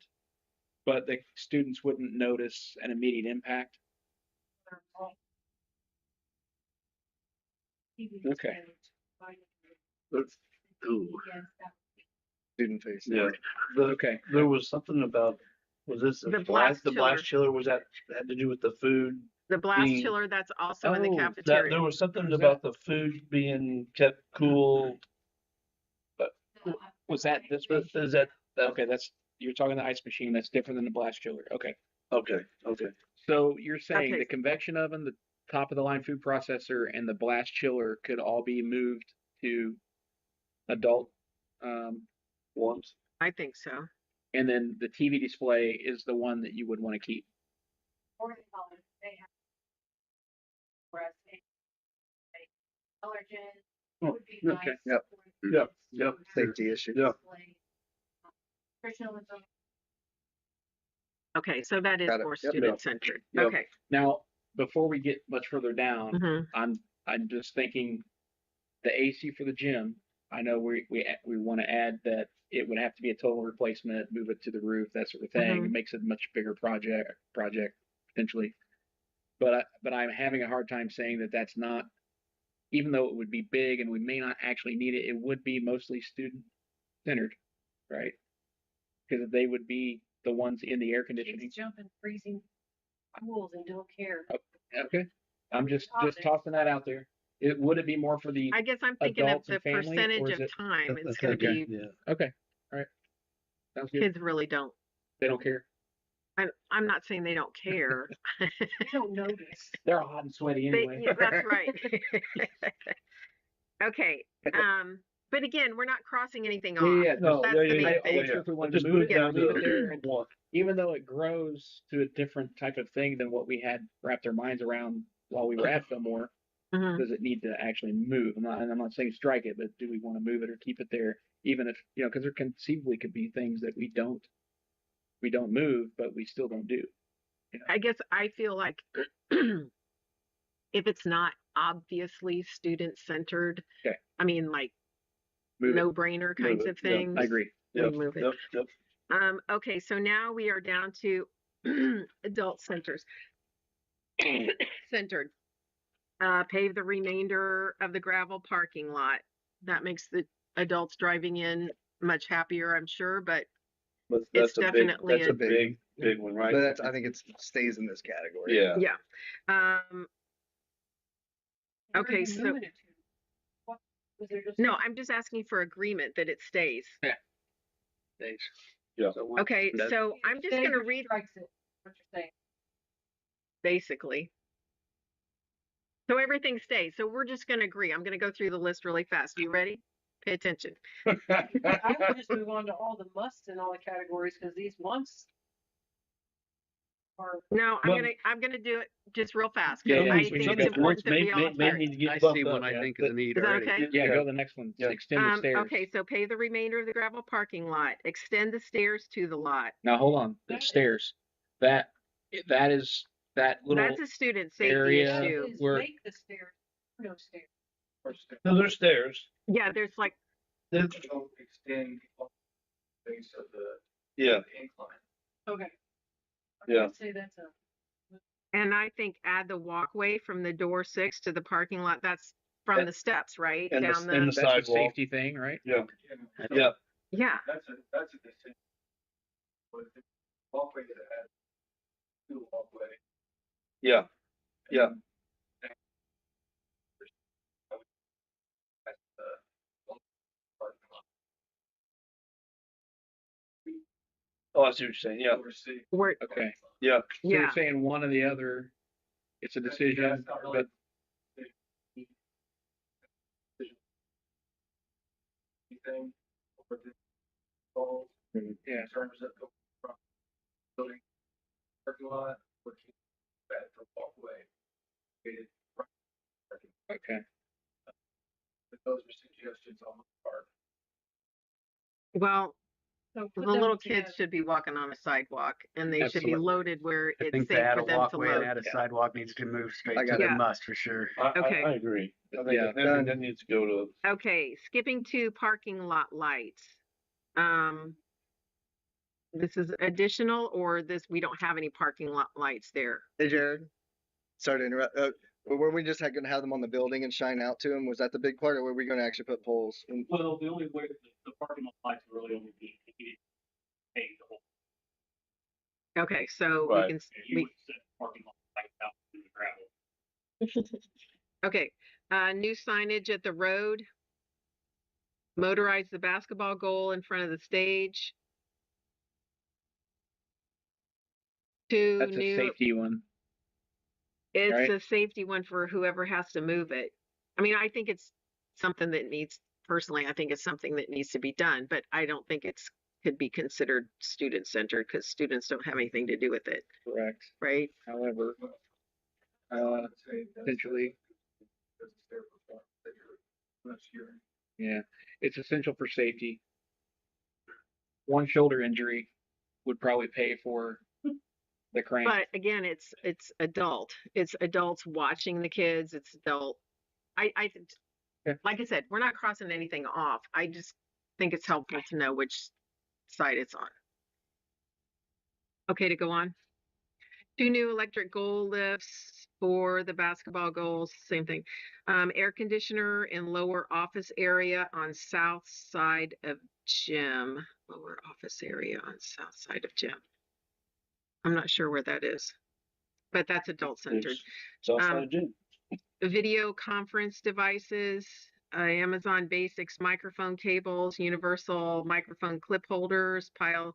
Speaker 4: but the students wouldn't notice an immediate impact. Okay.
Speaker 3: Ooh.
Speaker 1: Student facing.
Speaker 3: Yeah.
Speaker 4: Okay.
Speaker 3: There was something about this
Speaker 2: The blast
Speaker 3: the blast chiller was that had to do with the food.
Speaker 2: The blast
Speaker 3: being-
Speaker 2: chiller that's also in the
Speaker 3: Oh,
Speaker 2: cafeteria.
Speaker 3: there was something
Speaker 4: Was
Speaker 3: about the food being kept cool.
Speaker 4: Was that this?
Speaker 3: Is that
Speaker 4: Okay, you're talking the ice machine. That's different than the blast chiller. Okay.
Speaker 3: okay? Okay.
Speaker 4: So you're saying
Speaker 2: Okay.
Speaker 4: the convection oven, the top of the line food processor, and the blast chiller could all be moved to adult
Speaker 3: Ones.
Speaker 2: I think so.
Speaker 4: and then the TV display is the one that you would want to keep.
Speaker 6: Or they have, whereas allergen would be nice.
Speaker 4: Okay.
Speaker 1: Yep.
Speaker 6: for
Speaker 3: Yep.
Speaker 6: kids
Speaker 3: Yep.
Speaker 6: to
Speaker 1: Safety issue.
Speaker 3: Yeah.
Speaker 6: display, nutritionalism.
Speaker 2: Okay, so that is
Speaker 1: Got it.
Speaker 2: more
Speaker 1: Yep.
Speaker 2: student centered.
Speaker 3: Yep.
Speaker 2: Okay.
Speaker 4: Now, before we get much further down,
Speaker 2: Mhm.
Speaker 4: I'm just thinking the AC for the gym. I know we want to add that it would have to be a total replacement, move it to the roof, that sort of thing.
Speaker 2: Mhm.
Speaker 4: It makes it a much bigger project potentially. But I'm having a hard time saying that that's not, even though it would be big and we may not actually need it, it would be mostly student centered, right? Because they would be the ones in the air conditioning.
Speaker 6: Kids jump in freezing pools and don't care.
Speaker 4: Okay, I'm just tossing that out there. Would it be more for the
Speaker 2: I guess I'm thinking of
Speaker 4: adults
Speaker 2: the
Speaker 4: and family, or
Speaker 2: percentage
Speaker 4: is
Speaker 2: of
Speaker 4: it-
Speaker 2: time it's going to
Speaker 4: Okay.
Speaker 2: be.
Speaker 3: Yeah.
Speaker 4: Okay, all right, sounds good.
Speaker 2: Kids really don't.
Speaker 4: They don't care.
Speaker 2: I'm not saying they don't care.
Speaker 6: They don't notice.
Speaker 4: They're all hot and sweaty anyway.
Speaker 2: Yeah, that's right. Okay. But again, we're not crossing anything off.
Speaker 4: Yeah,
Speaker 3: No,
Speaker 2: That's
Speaker 3: yeah,
Speaker 2: the main
Speaker 3: yeah,
Speaker 2: thing.
Speaker 4: I wasn't sure if we wanted
Speaker 3: Just
Speaker 4: to move
Speaker 3: move
Speaker 4: it,
Speaker 3: down
Speaker 4: leave
Speaker 3: to
Speaker 4: it there, and
Speaker 3: one.
Speaker 4: even though it grows to a different type of thing than what we had wrapped our minds around while we were at Fillmore,
Speaker 2: Mhm.
Speaker 4: does it need to actually move? I'm not saying strike it, but do we want to move it or keep it there? Even if, because there conceivably could be things that we don't move, but we still don't do.
Speaker 2: I guess I feel like if it's not obviously student centered,
Speaker 4: Okay.
Speaker 2: I mean, like
Speaker 4: Move it.
Speaker 2: no brainer kinds
Speaker 3: it.
Speaker 2: of
Speaker 3: Yeah,
Speaker 2: things.
Speaker 4: I agree.
Speaker 2: We
Speaker 3: Yep.
Speaker 2: move it.
Speaker 3: Yep.
Speaker 2: Okay, so now we are down to adult centers. Centered. Pave the remainder of the gravel parking lot. That makes the adults driving in much happier, I'm sure, but
Speaker 3: But
Speaker 2: It's
Speaker 3: that's a
Speaker 2: definitely
Speaker 3: big, that's a big one, right?
Speaker 1: But I think it stays in this category.
Speaker 3: Yeah.
Speaker 2: yeah.
Speaker 6: Where are
Speaker 2: Okay,
Speaker 6: you
Speaker 2: so
Speaker 6: moving it to? What, was there just?
Speaker 2: no, I'm just asking for agreement that it stays.
Speaker 5: Days.
Speaker 3: Yeah.
Speaker 5: So one
Speaker 2: Okay,
Speaker 5: does-
Speaker 2: so I'm just
Speaker 6: Say
Speaker 2: gonna
Speaker 6: or
Speaker 2: read
Speaker 6: strikes it, what you're saying.
Speaker 2: basically. So everything stays. So we're just gonna agree. I'm gonna go through the list really fast. You ready? Pay attention.
Speaker 6: I would just move on to all the musts in all the categories, because these wants are,
Speaker 2: No,
Speaker 3: Well-
Speaker 2: I'm gonna do it just real fast
Speaker 4: Yeah,
Speaker 2: because
Speaker 4: yeah,
Speaker 2: I
Speaker 4: we
Speaker 2: think
Speaker 4: need
Speaker 2: it's
Speaker 4: to-
Speaker 2: important that we all hear it.
Speaker 3: need to get
Speaker 5: I
Speaker 3: bumped
Speaker 5: see
Speaker 3: up,
Speaker 5: one I
Speaker 3: yeah.
Speaker 5: think is a need
Speaker 2: Is that
Speaker 5: already.
Speaker 2: okay?
Speaker 4: Yeah, go to the next one.
Speaker 3: Yeah.
Speaker 4: Extended stairs.
Speaker 2: Okay, so pay the remainder of the gravel parking lot. Extend the stairs to the lot.
Speaker 4: Now hold on. The
Speaker 6: That is-
Speaker 4: stairs. That is that little
Speaker 2: That's a student safety
Speaker 4: area
Speaker 6: that
Speaker 2: issue.
Speaker 6: is
Speaker 4: where-
Speaker 6: make the stairs, no stairs.
Speaker 3: So there's stairs.
Speaker 2: Yeah, there's like,
Speaker 3: There's,
Speaker 8: Don't extend the base of the
Speaker 3: yeah.
Speaker 8: incline.
Speaker 6: Okay.
Speaker 3: Yeah.
Speaker 6: I'd say that's a,
Speaker 2: and I think add the walkway from the door 6 to the parking lot. That's from
Speaker 3: And-
Speaker 2: the steps, right?
Speaker 3: and the-
Speaker 2: Down
Speaker 3: and the
Speaker 4: that's a
Speaker 3: sidewalk.
Speaker 4: safety thing, right?
Speaker 3: Yeah.
Speaker 8: Yeah,
Speaker 3: Yeah.
Speaker 2: yeah.
Speaker 8: that's a decision. But the walkway that has two walkway.
Speaker 3: Yeah. Yeah.
Speaker 8: That's the parking lot.
Speaker 3: Oh, I see what you're saying. Yeah.
Speaker 8: Or C.
Speaker 2: We're
Speaker 4: Okay.
Speaker 3: Yeah.
Speaker 4: So you're
Speaker 2: yeah.
Speaker 4: saying one or the other. It's a decision,
Speaker 8: That's not really
Speaker 4: but
Speaker 8: anything over the goals
Speaker 4: yeah.
Speaker 8: in terms of the front building parking lot, looking at the walkway. Created front parking lot.
Speaker 4: Okay.
Speaker 8: But those are suggestions on the part.
Speaker 2: Well,
Speaker 6: so
Speaker 2: the
Speaker 6: put them
Speaker 2: little
Speaker 6: together.
Speaker 2: kids should be walking on a sidewalk and they should be
Speaker 4: Absolutely.
Speaker 2: loaded where
Speaker 5: I
Speaker 2: it's
Speaker 5: think to
Speaker 2: safe
Speaker 5: add
Speaker 2: for
Speaker 5: a
Speaker 2: them to
Speaker 5: walkway and
Speaker 2: load.
Speaker 5: add a
Speaker 4: Yeah.
Speaker 5: sidewalk needs to move straight
Speaker 1: I
Speaker 5: to
Speaker 1: got
Speaker 5: the
Speaker 2: it.
Speaker 5: must for sure.
Speaker 2: Okay.
Speaker 3: I agree. I think,
Speaker 4: Yeah.
Speaker 3: I think that needs to go to.
Speaker 2: Okay, skipping to parking lot lights. This is additional or this, we don't have any parking lot lights there?
Speaker 1: Hey, Jared. Sorry to interrupt. Were we just going to have them on the building and shine out to them? Was that the big part, or were we going to actually put poles?
Speaker 7: Well, the only way the parking lot lights will really only be paid the whole.
Speaker 2: Okay, so
Speaker 3: Right.
Speaker 2: we can,
Speaker 7: You would set parking lot lights out in the gravel.
Speaker 2: okay, new signage at the road. Motorize the basketball goal in front of the stage. Two
Speaker 4: That's a
Speaker 2: new,
Speaker 4: safety one.
Speaker 2: it's
Speaker 4: right?
Speaker 2: a safety one for whoever has to move it. I mean, I think it's something that needs, personally, I think it's something that needs to be done, but I don't think it's could be considered student centered because students don't have anything to do with it,
Speaker 4: Correct.
Speaker 2: right?
Speaker 4: However, essentially, yeah, it's essential for safety. One shoulder injury would probably pay for the crank.
Speaker 2: But again, it's adults watching the kids. It's adult.
Speaker 4: Okay.
Speaker 2: Like I said, we're not crossing anything off. I just think it's helpful to know which side it's on. Okay, to go on. 2 new electric goal lifts for the basketball goals. Same thing. Air conditioner in lower office area on south side of gym. Lower office area on south side of gym. I'm not sure where that is, but that's adult centered.
Speaker 3: Southside Gym.
Speaker 2: Video conference devices, Amazon Basics microphone cables, universal microphone clip holders, Pile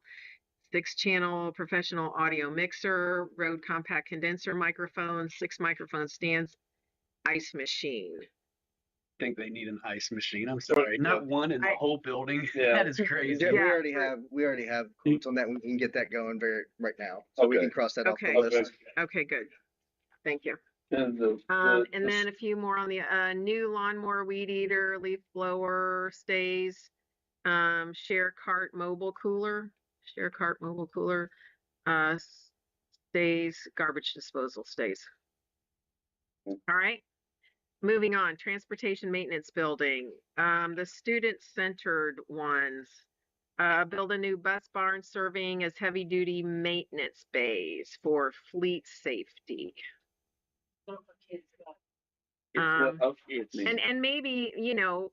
Speaker 2: 6-channel professional audio mixer, Rode compact condenser microphone, 6 microphone stands, ice machine.
Speaker 5: I think they need an ice machine. I'm sorry, not one in the whole building.
Speaker 3: Yeah.
Speaker 5: That is crazy.
Speaker 1: Yeah,
Speaker 2: Yeah,
Speaker 1: we already have quotes on that. We can get that going right now, so we
Speaker 3: Okay.
Speaker 1: can cross that off the
Speaker 2: Okay.
Speaker 1: list.
Speaker 2: Okay, good. Thank you.
Speaker 3: And
Speaker 2: And then a few more on the new lawnmower, weed eater, leaf blower stays, share cart mobile cooler, stays, garbage disposal stays. All right. Moving on, transportation maintenance building, the student-centered ones. Build a new bus barn serving as heavy-duty maintenance bays for fleet safety.
Speaker 6: Not for kids, but
Speaker 2: And maybe, you know,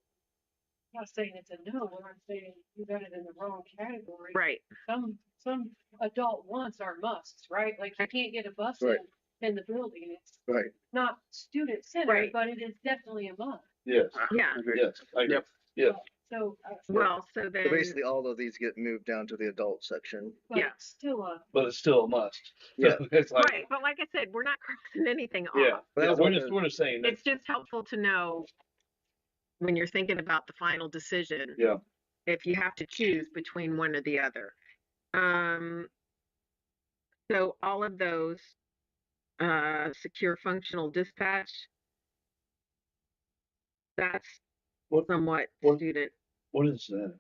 Speaker 6: I'm not saying it's a no, but I'm saying you got it in the wrong category.
Speaker 2: right.
Speaker 6: Some adult wants are musts, right? Like you can't get a bus
Speaker 3: Right.
Speaker 6: in in the building. It's
Speaker 1: Right.
Speaker 6: not student centered,
Speaker 2: Right.
Speaker 6: but it is definitely a must.
Speaker 3: Yes,
Speaker 2: Yeah.
Speaker 3: yes, I agree.
Speaker 5: Yep.
Speaker 3: Yes.
Speaker 6: So,
Speaker 2: Well, so
Speaker 1: So
Speaker 2: then,
Speaker 1: basically, all of these get moved down to the adult section.
Speaker 6: but
Speaker 2: yeah.
Speaker 6: it's still a,
Speaker 3: But it's still a must.
Speaker 1: Yeah.
Speaker 3: So it's like,
Speaker 2: right. But like I said, we're not crossing anything
Speaker 3: yeah,
Speaker 2: off.
Speaker 1: But
Speaker 3: yeah,
Speaker 1: that's
Speaker 3: we're
Speaker 1: what
Speaker 3: just,
Speaker 1: the-
Speaker 3: we're just saying that,
Speaker 2: It's just helpful to know when you're thinking about the final decision,
Speaker 3: yeah.
Speaker 2: if you have to choose between one or the other. So all of those, secure functional dispatch, that's
Speaker 3: What,
Speaker 2: somewhat
Speaker 3: what-
Speaker 2: student,
Speaker 3: what is that?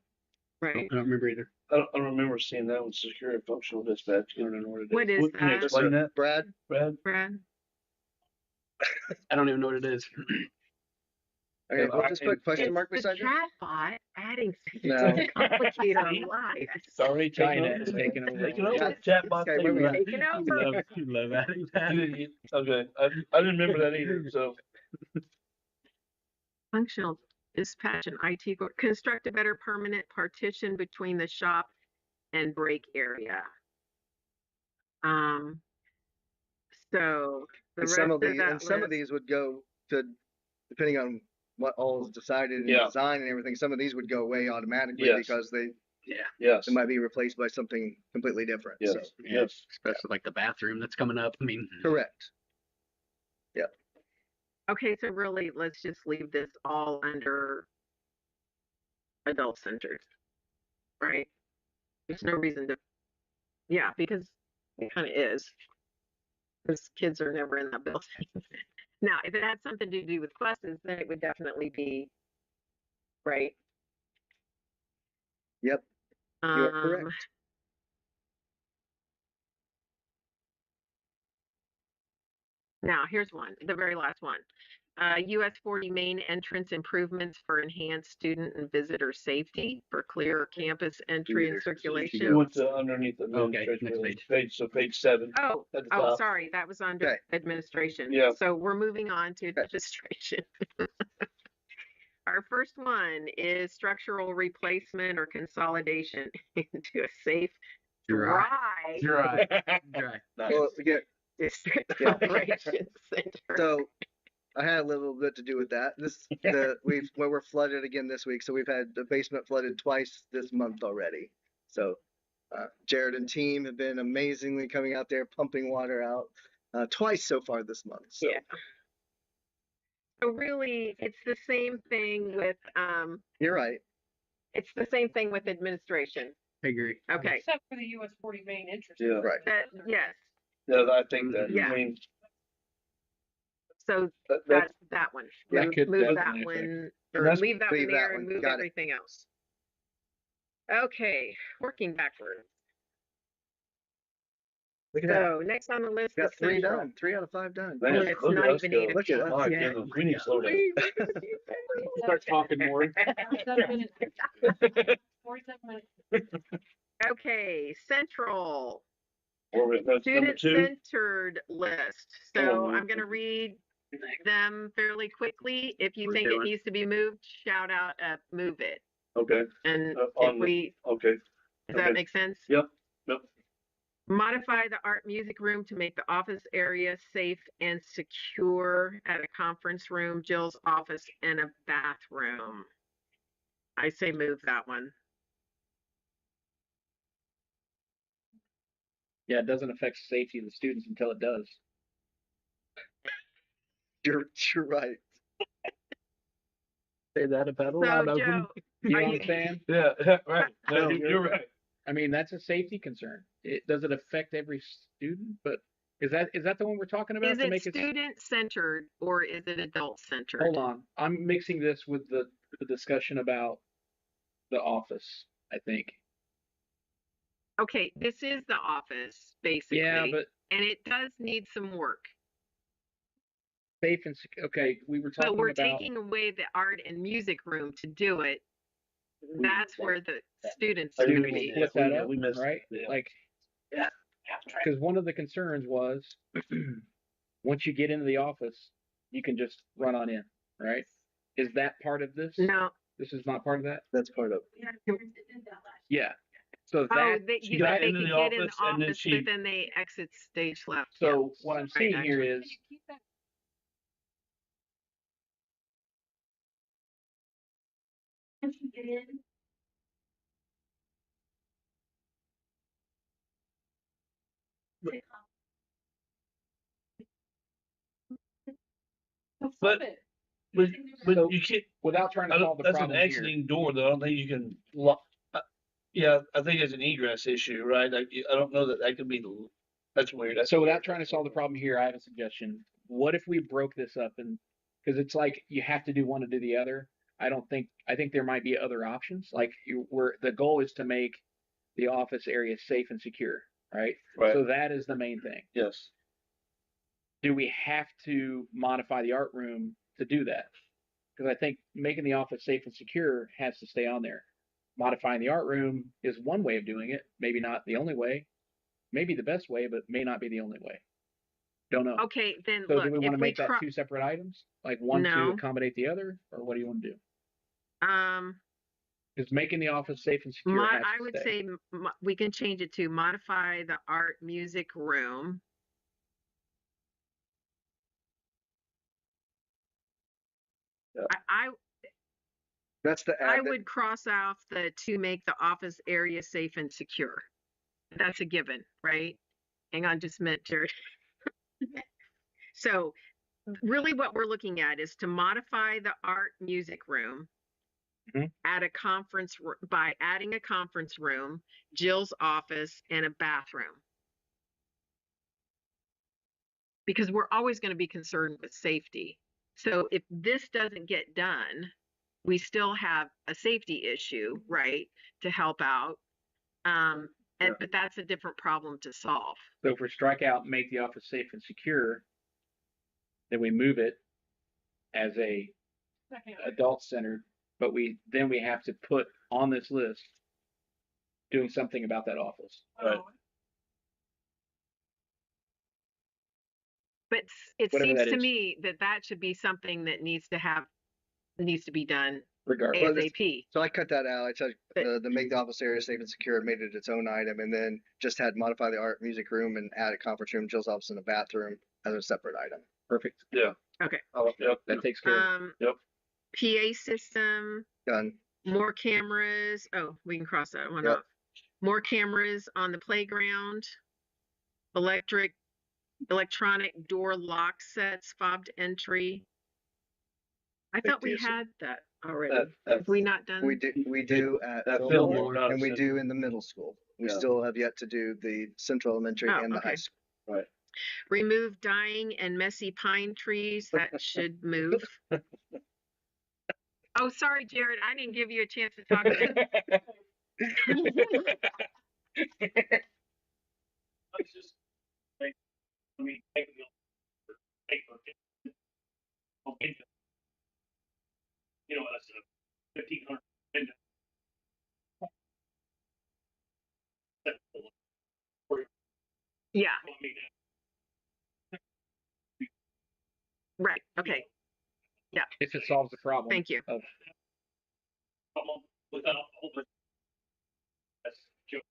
Speaker 2: right?
Speaker 5: I don't remember either.
Speaker 3: I don't remember seeing that with secure and functional dispatch. I don't know what it is.
Speaker 2: What is
Speaker 3: Can you
Speaker 2: that?
Speaker 3: explain that,
Speaker 1: Brad,
Speaker 3: Brad?
Speaker 2: Brad?
Speaker 5: I don't even know what it is.
Speaker 1: okay,
Speaker 3: Yeah,
Speaker 1: we'll just put question
Speaker 2: It's
Speaker 1: mark
Speaker 2: the
Speaker 1: beside it.
Speaker 2: chat bot adding things
Speaker 1: No.
Speaker 2: to complicate our lives.
Speaker 3: Sorry,
Speaker 4: China is taking over.
Speaker 3: Taking over.
Speaker 2: Yes.
Speaker 3: Chat bot
Speaker 1: Okay,
Speaker 3: taking
Speaker 1: where we
Speaker 3: over.
Speaker 1: at?
Speaker 2: Taking over.
Speaker 5: You love adding that.
Speaker 3: Okay, I didn't remember that either, so.
Speaker 2: Functional dispatch and IT, construct a better permanent partition between the shop and break area. So the
Speaker 1: And
Speaker 2: rest
Speaker 1: some
Speaker 2: of
Speaker 1: of
Speaker 2: that
Speaker 1: some of
Speaker 2: list,
Speaker 1: these would go to, depending on what all is decided in
Speaker 3: Yeah.
Speaker 1: design and everything. Some of these would go away automatically
Speaker 3: Yes.
Speaker 1: because they
Speaker 3: Yes,
Speaker 1: might be replaced by something completely different.
Speaker 3: yes,
Speaker 1: So
Speaker 3: yes.
Speaker 5: Especially like the bathroom that's coming up. I mean,
Speaker 1: correct.
Speaker 2: okay, so really let's just leave this all under adult centered, right? There's no reason to, yeah, because it kind of is. Because kids are never in that building. Now, if it had something to do with buses, then it would definitely be right.
Speaker 1: Yep. You are correct.
Speaker 2: Now, here's one, the very last one. US 40 main entrance improvements for enhanced student and visitor safety for clear campus entry and circulation.
Speaker 3: You went to underneath the
Speaker 5: Okay,
Speaker 3: administration
Speaker 5: next
Speaker 3: page, so page 7.
Speaker 2: Oh,
Speaker 3: At the
Speaker 2: oh,
Speaker 3: top.
Speaker 2: sorry, that was under
Speaker 1: Okay.
Speaker 2: administration.
Speaker 3: Yeah.
Speaker 2: So we're moving on to administration. Our first one is structural replacement or consolidation into a safe, dry
Speaker 5: dry.
Speaker 3: Nice.
Speaker 1: Well, again,
Speaker 2: district
Speaker 1: Yeah.
Speaker 2: operations center.
Speaker 1: so I had a little bit to do with that. We're flooded again this week, so we've had the basement flooded twice this month already. So Jared and team have been amazingly coming out there pumping water out twice so far this month. So
Speaker 2: Yeah. So really, it's the same thing with
Speaker 1: you're right.
Speaker 2: it's the same thing with administration.
Speaker 5: I agree.
Speaker 2: Okay.
Speaker 6: except for the US 40 main interest.
Speaker 3: Yeah.
Speaker 1: Right.
Speaker 2: That, yes.
Speaker 3: Yeah, I think that,
Speaker 2: Yeah.
Speaker 3: I mean,
Speaker 2: So
Speaker 3: that,
Speaker 2: that's that one.
Speaker 4: That
Speaker 2: Move,
Speaker 4: could
Speaker 2: move that
Speaker 4: definitely
Speaker 2: one,
Speaker 3: And
Speaker 2: or
Speaker 3: that's-
Speaker 2: leave that one
Speaker 1: leave that
Speaker 2: there
Speaker 1: one.
Speaker 2: and move
Speaker 1: Got it.
Speaker 2: everything else. Okay, working backwards.
Speaker 1: Look at that.
Speaker 2: So next on the list
Speaker 1: Got
Speaker 2: is
Speaker 1: 3
Speaker 2: central.
Speaker 1: done. 3 out of 5 done.
Speaker 3: man,
Speaker 2: It's
Speaker 3: look
Speaker 2: not
Speaker 3: at us
Speaker 2: even
Speaker 3: go.
Speaker 2: 8
Speaker 1: Look at
Speaker 2: o'clock
Speaker 1: us.
Speaker 3: My
Speaker 2: yet.
Speaker 3: goodness, we need to slow down.
Speaker 4: Start talking more.
Speaker 6: 47 minutes. 47 minutes.
Speaker 2: Okay, central.
Speaker 3: That's number 2.
Speaker 2: Student-centered list. So
Speaker 3: Oh,
Speaker 2: I'm going to read them fairly quickly. If you
Speaker 5: We're
Speaker 2: think it
Speaker 5: doing.
Speaker 2: needs to be moved, shout out, move it.
Speaker 3: Okay,
Speaker 2: And
Speaker 3: on
Speaker 2: if
Speaker 3: the-
Speaker 2: we,
Speaker 3: okay.
Speaker 2: does that
Speaker 3: Okay.
Speaker 2: make sense?
Speaker 3: Yep, yep.
Speaker 2: Modify the art music room to make the office area safe and secure at a conference room, Jill's office, and a bathroom. I say move that one.
Speaker 4: Yeah, it doesn't affect safety of the students until it does.
Speaker 1: You're right.
Speaker 5: Say that about a
Speaker 2: So
Speaker 5: lot of them.
Speaker 2: Joe,
Speaker 4: You
Speaker 2: Are
Speaker 4: know
Speaker 2: you-
Speaker 4: what I'm saying?
Speaker 3: Yeah, right. No,
Speaker 1: No,
Speaker 3: you're right.
Speaker 4: I mean, that's a safety concern. Does it affect every student? But is that the one we're talking about?
Speaker 2: is
Speaker 4: to
Speaker 2: it
Speaker 4: make it
Speaker 2: student-centered or is it adult-centered?
Speaker 4: Hold on. I'm mixing this with the discussion about the office, I think.
Speaker 2: Okay, this is the office, basically.
Speaker 4: Yeah, but
Speaker 2: and it does need some work.
Speaker 4: safe and secure. Okay, we were
Speaker 2: But
Speaker 4: talking
Speaker 2: we're
Speaker 4: about
Speaker 2: taking away the art and music room to do it. That's where the students
Speaker 3: I
Speaker 2: are going
Speaker 3: didn't
Speaker 2: to
Speaker 3: even
Speaker 2: be.
Speaker 4: split that
Speaker 3: Yeah,
Speaker 4: up,
Speaker 3: we missed-
Speaker 4: right?
Speaker 3: yeah.
Speaker 4: Like, because one of the concerns was once you get into the office, you can just run on in, right? Is that part of this?
Speaker 2: No,
Speaker 4: This is not part of that?
Speaker 1: That's part of
Speaker 4: Yeah. So
Speaker 2: Oh,
Speaker 4: that
Speaker 2: they,
Speaker 3: She
Speaker 2: that
Speaker 3: got
Speaker 2: they
Speaker 3: into
Speaker 2: could
Speaker 3: the
Speaker 2: get in the
Speaker 3: office and then
Speaker 2: office, but then they exit stage left. Yeah.
Speaker 4: so what I'm
Speaker 2: Right,
Speaker 4: seeing here
Speaker 2: actually.
Speaker 4: is
Speaker 6: Keep that. Once you get in. So
Speaker 3: But-
Speaker 6: flip it.
Speaker 3: but, but
Speaker 4: So-
Speaker 3: you can't,
Speaker 4: without trying to solve the
Speaker 3: that's an
Speaker 4: problem here.
Speaker 3: exiting door though. I don't think you can lock. Yeah, I think it's an egress issue, right? Like, I don't know that that could be, that's weird. That's
Speaker 4: So without trying to solve the problem here, I have a suggestion. What if we broke this up and because it's like you have to do one to do the other. I think there might be other options. Like where the goal is to make the office area safe and secure, right?
Speaker 3: Right.
Speaker 4: So that is the main thing.
Speaker 3: Yes.
Speaker 4: Do we have to modify the art room to do that? Because I think making the office safe and secure has to stay on there. Modifying the art room is one way of doing it, maybe not the only way, maybe the best way, but may not be the only way. Don't know.
Speaker 2: Okay, then
Speaker 4: So
Speaker 2: look,
Speaker 4: do we want
Speaker 2: if
Speaker 4: to
Speaker 2: we
Speaker 4: make that two separate items, like one to
Speaker 2: No.
Speaker 4: accommodate the other, or what do you want to do?
Speaker 2: um,
Speaker 4: Because making the office safe and secure has
Speaker 2: I
Speaker 4: to
Speaker 2: would
Speaker 4: stay.
Speaker 2: say we can change it to modify the art music room.
Speaker 3: Yeah.
Speaker 1: That's the
Speaker 2: I
Speaker 1: add that,
Speaker 2: would cross off the to make the office area safe and secure. That's a given, right? Hang on just a minute, Jared. So really what we're looking at is to modify the art music room
Speaker 4: Mhm.
Speaker 2: at a by adding a conference room, Jill's office, and a bathroom. Because we're always going to be concerned with safety. So if this doesn't get done, we still have a safety issue, right, to help out. But that's a different problem to solve.
Speaker 4: So if we strike out and make the office safe and secure, then we move it as a adult centered, but we have to put on this list doing something about that office.
Speaker 3: Right.
Speaker 2: But it
Speaker 4: Whatever
Speaker 2: seems
Speaker 4: that
Speaker 2: to
Speaker 4: is.
Speaker 2: me that that should be something that needs to be done
Speaker 4: Regardless.
Speaker 1: Well, this-
Speaker 2: ASAP.
Speaker 1: so I cut that out. I took
Speaker 2: But-
Speaker 1: the make the office area safe and secure, made it its own item, and then just had modify the art music room and add a conference room, Jill's office, and a bathroom as a separate item.
Speaker 4: Perfect.
Speaker 3: Yeah.
Speaker 2: Okay.
Speaker 3: Yep.
Speaker 4: That takes care of it.
Speaker 3: Yep.
Speaker 2: PA system,
Speaker 1: Done.
Speaker 2: more cameras. Oh, we can cross that one
Speaker 1: Yep.
Speaker 2: off. More cameras on the playground. Electronic door lock sets, fobbed entry. I thought we
Speaker 1: Big deal.
Speaker 2: had that already.
Speaker 3: That-
Speaker 2: Have we not done?
Speaker 1: We do at
Speaker 3: That
Speaker 1: Fillmore,
Speaker 3: Fillmore,
Speaker 1: and we do in the middle school. We
Speaker 3: Yeah.
Speaker 1: still have yet to do the central elementary
Speaker 2: Oh,
Speaker 1: and the high
Speaker 2: okay.
Speaker 1: school.
Speaker 3: Right.
Speaker 2: Remove dying and messy pine trees. That should move. Oh, sorry, Jared. I didn't give you a chance to talk.
Speaker 7: Let's just make, I mean, take the, you know, that's a 1,500.
Speaker 2: Yeah.
Speaker 7: I mean,
Speaker 2: Right. Okay.
Speaker 4: If it solves the problem.
Speaker 2: Thank you.
Speaker 4: Of,
Speaker 7: without all the, that's just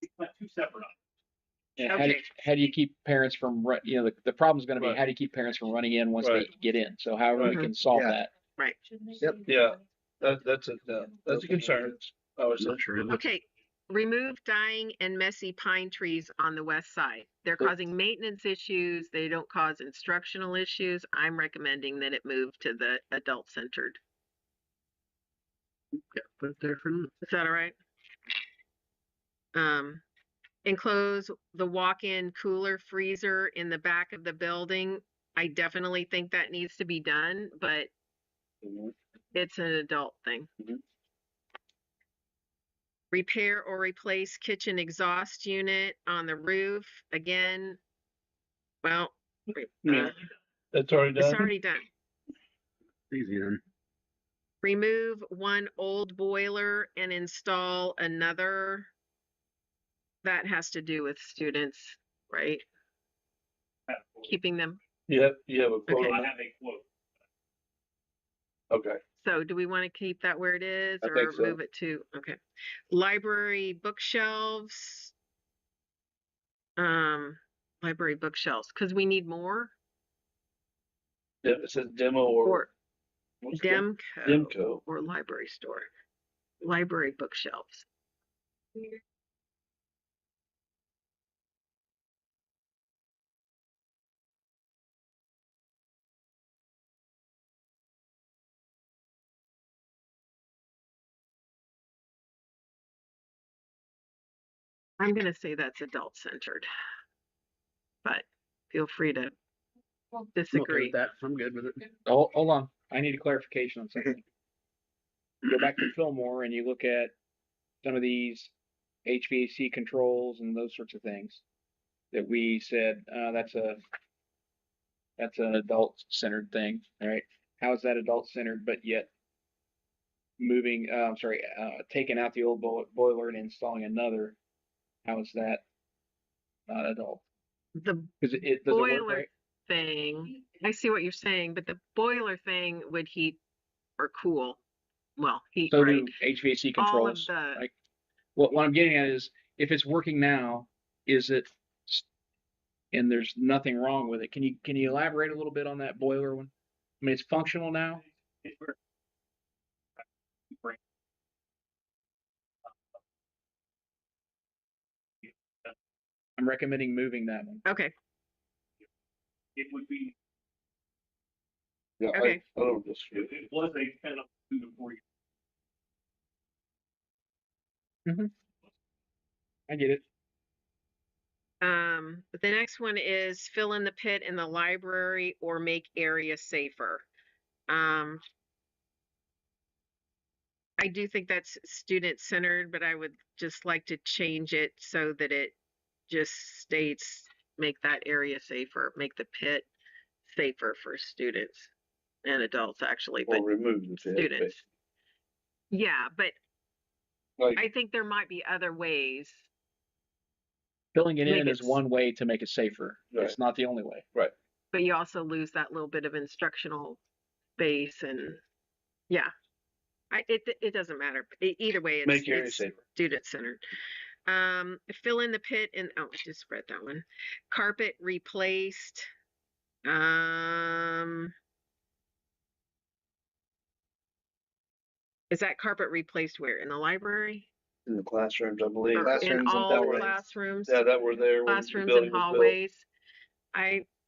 Speaker 7: two separate items.
Speaker 4: and
Speaker 2: Okay.
Speaker 4: how do you keep parents from the problem's going to be
Speaker 3: Right.
Speaker 4: how do you keep parents from running in once
Speaker 3: Right.
Speaker 4: they get in? So however we
Speaker 2: Mhm.
Speaker 4: can solve
Speaker 1: Yeah.
Speaker 4: that.
Speaker 2: Right.
Speaker 1: Yep.
Speaker 3: Yeah. That's a concern. I would say.
Speaker 2: Okay. Remove dying and messy pine trees on the west side. They're
Speaker 4: Cool.
Speaker 2: causing maintenance issues. They don't cause instructional issues. I'm recommending that it move to the adult centered.
Speaker 5: Put it there for now.
Speaker 2: Is that all right? Enclose the walk-in cooler freezer in the back of the building. I definitely think that needs to be done, but
Speaker 3: Mhm.
Speaker 2: it's an adult thing.
Speaker 3: Mhm.
Speaker 2: Repair or replace kitchen exhaust unit on the roof. Again, well,
Speaker 3: Yeah. That's already
Speaker 2: it's
Speaker 3: done.
Speaker 2: already done.
Speaker 5: Easy then.
Speaker 2: Remove one old boiler and install another. That has to do with students, right? Keeping them.
Speaker 3: You have a quote
Speaker 2: Okay.
Speaker 3: on
Speaker 7: I
Speaker 3: that?
Speaker 7: have a quote.
Speaker 3: Okay.
Speaker 2: So do we want to keep that where it is
Speaker 3: I
Speaker 2: or
Speaker 3: think so.
Speaker 2: move it to, okay. Library bookshelves. Um, library bookshelves, because we need more.
Speaker 3: It says demo or what's it called? Demco.
Speaker 2: Or library store. Library bookshelves. I'm going to say that's adult centered, but feel free to
Speaker 5: I'm okay
Speaker 2: disagree.
Speaker 5: with that. I'm good with it.
Speaker 4: Oh, hold on. I need a clarification on something. You go back to Fillmore and you look at some of these HVAC controls and those sorts of things that we said that's an adult centered thing, right? How is that adult centered, but yet taking out the old boiler and installing another? How is that not adult?
Speaker 2: The
Speaker 4: Because it doesn't work
Speaker 2: boiler
Speaker 4: right.
Speaker 2: thing, I see what you're saying, but the boiler thing would heat or cool. Well, heat,
Speaker 4: So
Speaker 2: right?
Speaker 4: do HVAC
Speaker 2: All of
Speaker 4: controls.
Speaker 2: the,
Speaker 4: Like what I'm getting at is if it's working now, is it and there's nothing wrong with it? Can you elaborate a little bit on that boiler one? I mean, it's functional now. I'm recommending moving that one.
Speaker 2: okay.
Speaker 7: It would be,
Speaker 3: Yeah,
Speaker 2: Okay.
Speaker 3: I don't disagree.
Speaker 7: it was a kind of 2 to 4 years.
Speaker 4: I get it.
Speaker 2: But the next one is fill in the pit in the library or make area safer. Um, I do think that's student centered, but I would just like to change it so that it just states make that area safer, make the pit safer for students and adults actually,
Speaker 3: Or
Speaker 2: but
Speaker 3: remove the pit,
Speaker 2: students. Yeah, but
Speaker 3: like
Speaker 2: I think there might be other ways.
Speaker 4: Filling it
Speaker 2: Make
Speaker 4: in
Speaker 2: it
Speaker 4: is one way to make it safer.
Speaker 3: Right.
Speaker 4: It's not the only way.
Speaker 3: right.
Speaker 2: But you also lose that little bit of instructional base and yeah. It doesn't matter. Either way,
Speaker 3: Make area
Speaker 2: it's
Speaker 3: safer.
Speaker 2: student centered. Fill in the pit and I just read that one. Carpet replaced. Is that carpet replaced where? In the library?
Speaker 3: In the classrooms, I believe.
Speaker 2: Or in
Speaker 1: Classrooms and
Speaker 2: all
Speaker 1: hallways.
Speaker 2: classrooms?
Speaker 3: Yeah, that were there when the
Speaker 2: Classrooms
Speaker 3: building
Speaker 2: and
Speaker 3: was built.
Speaker 2: hallways.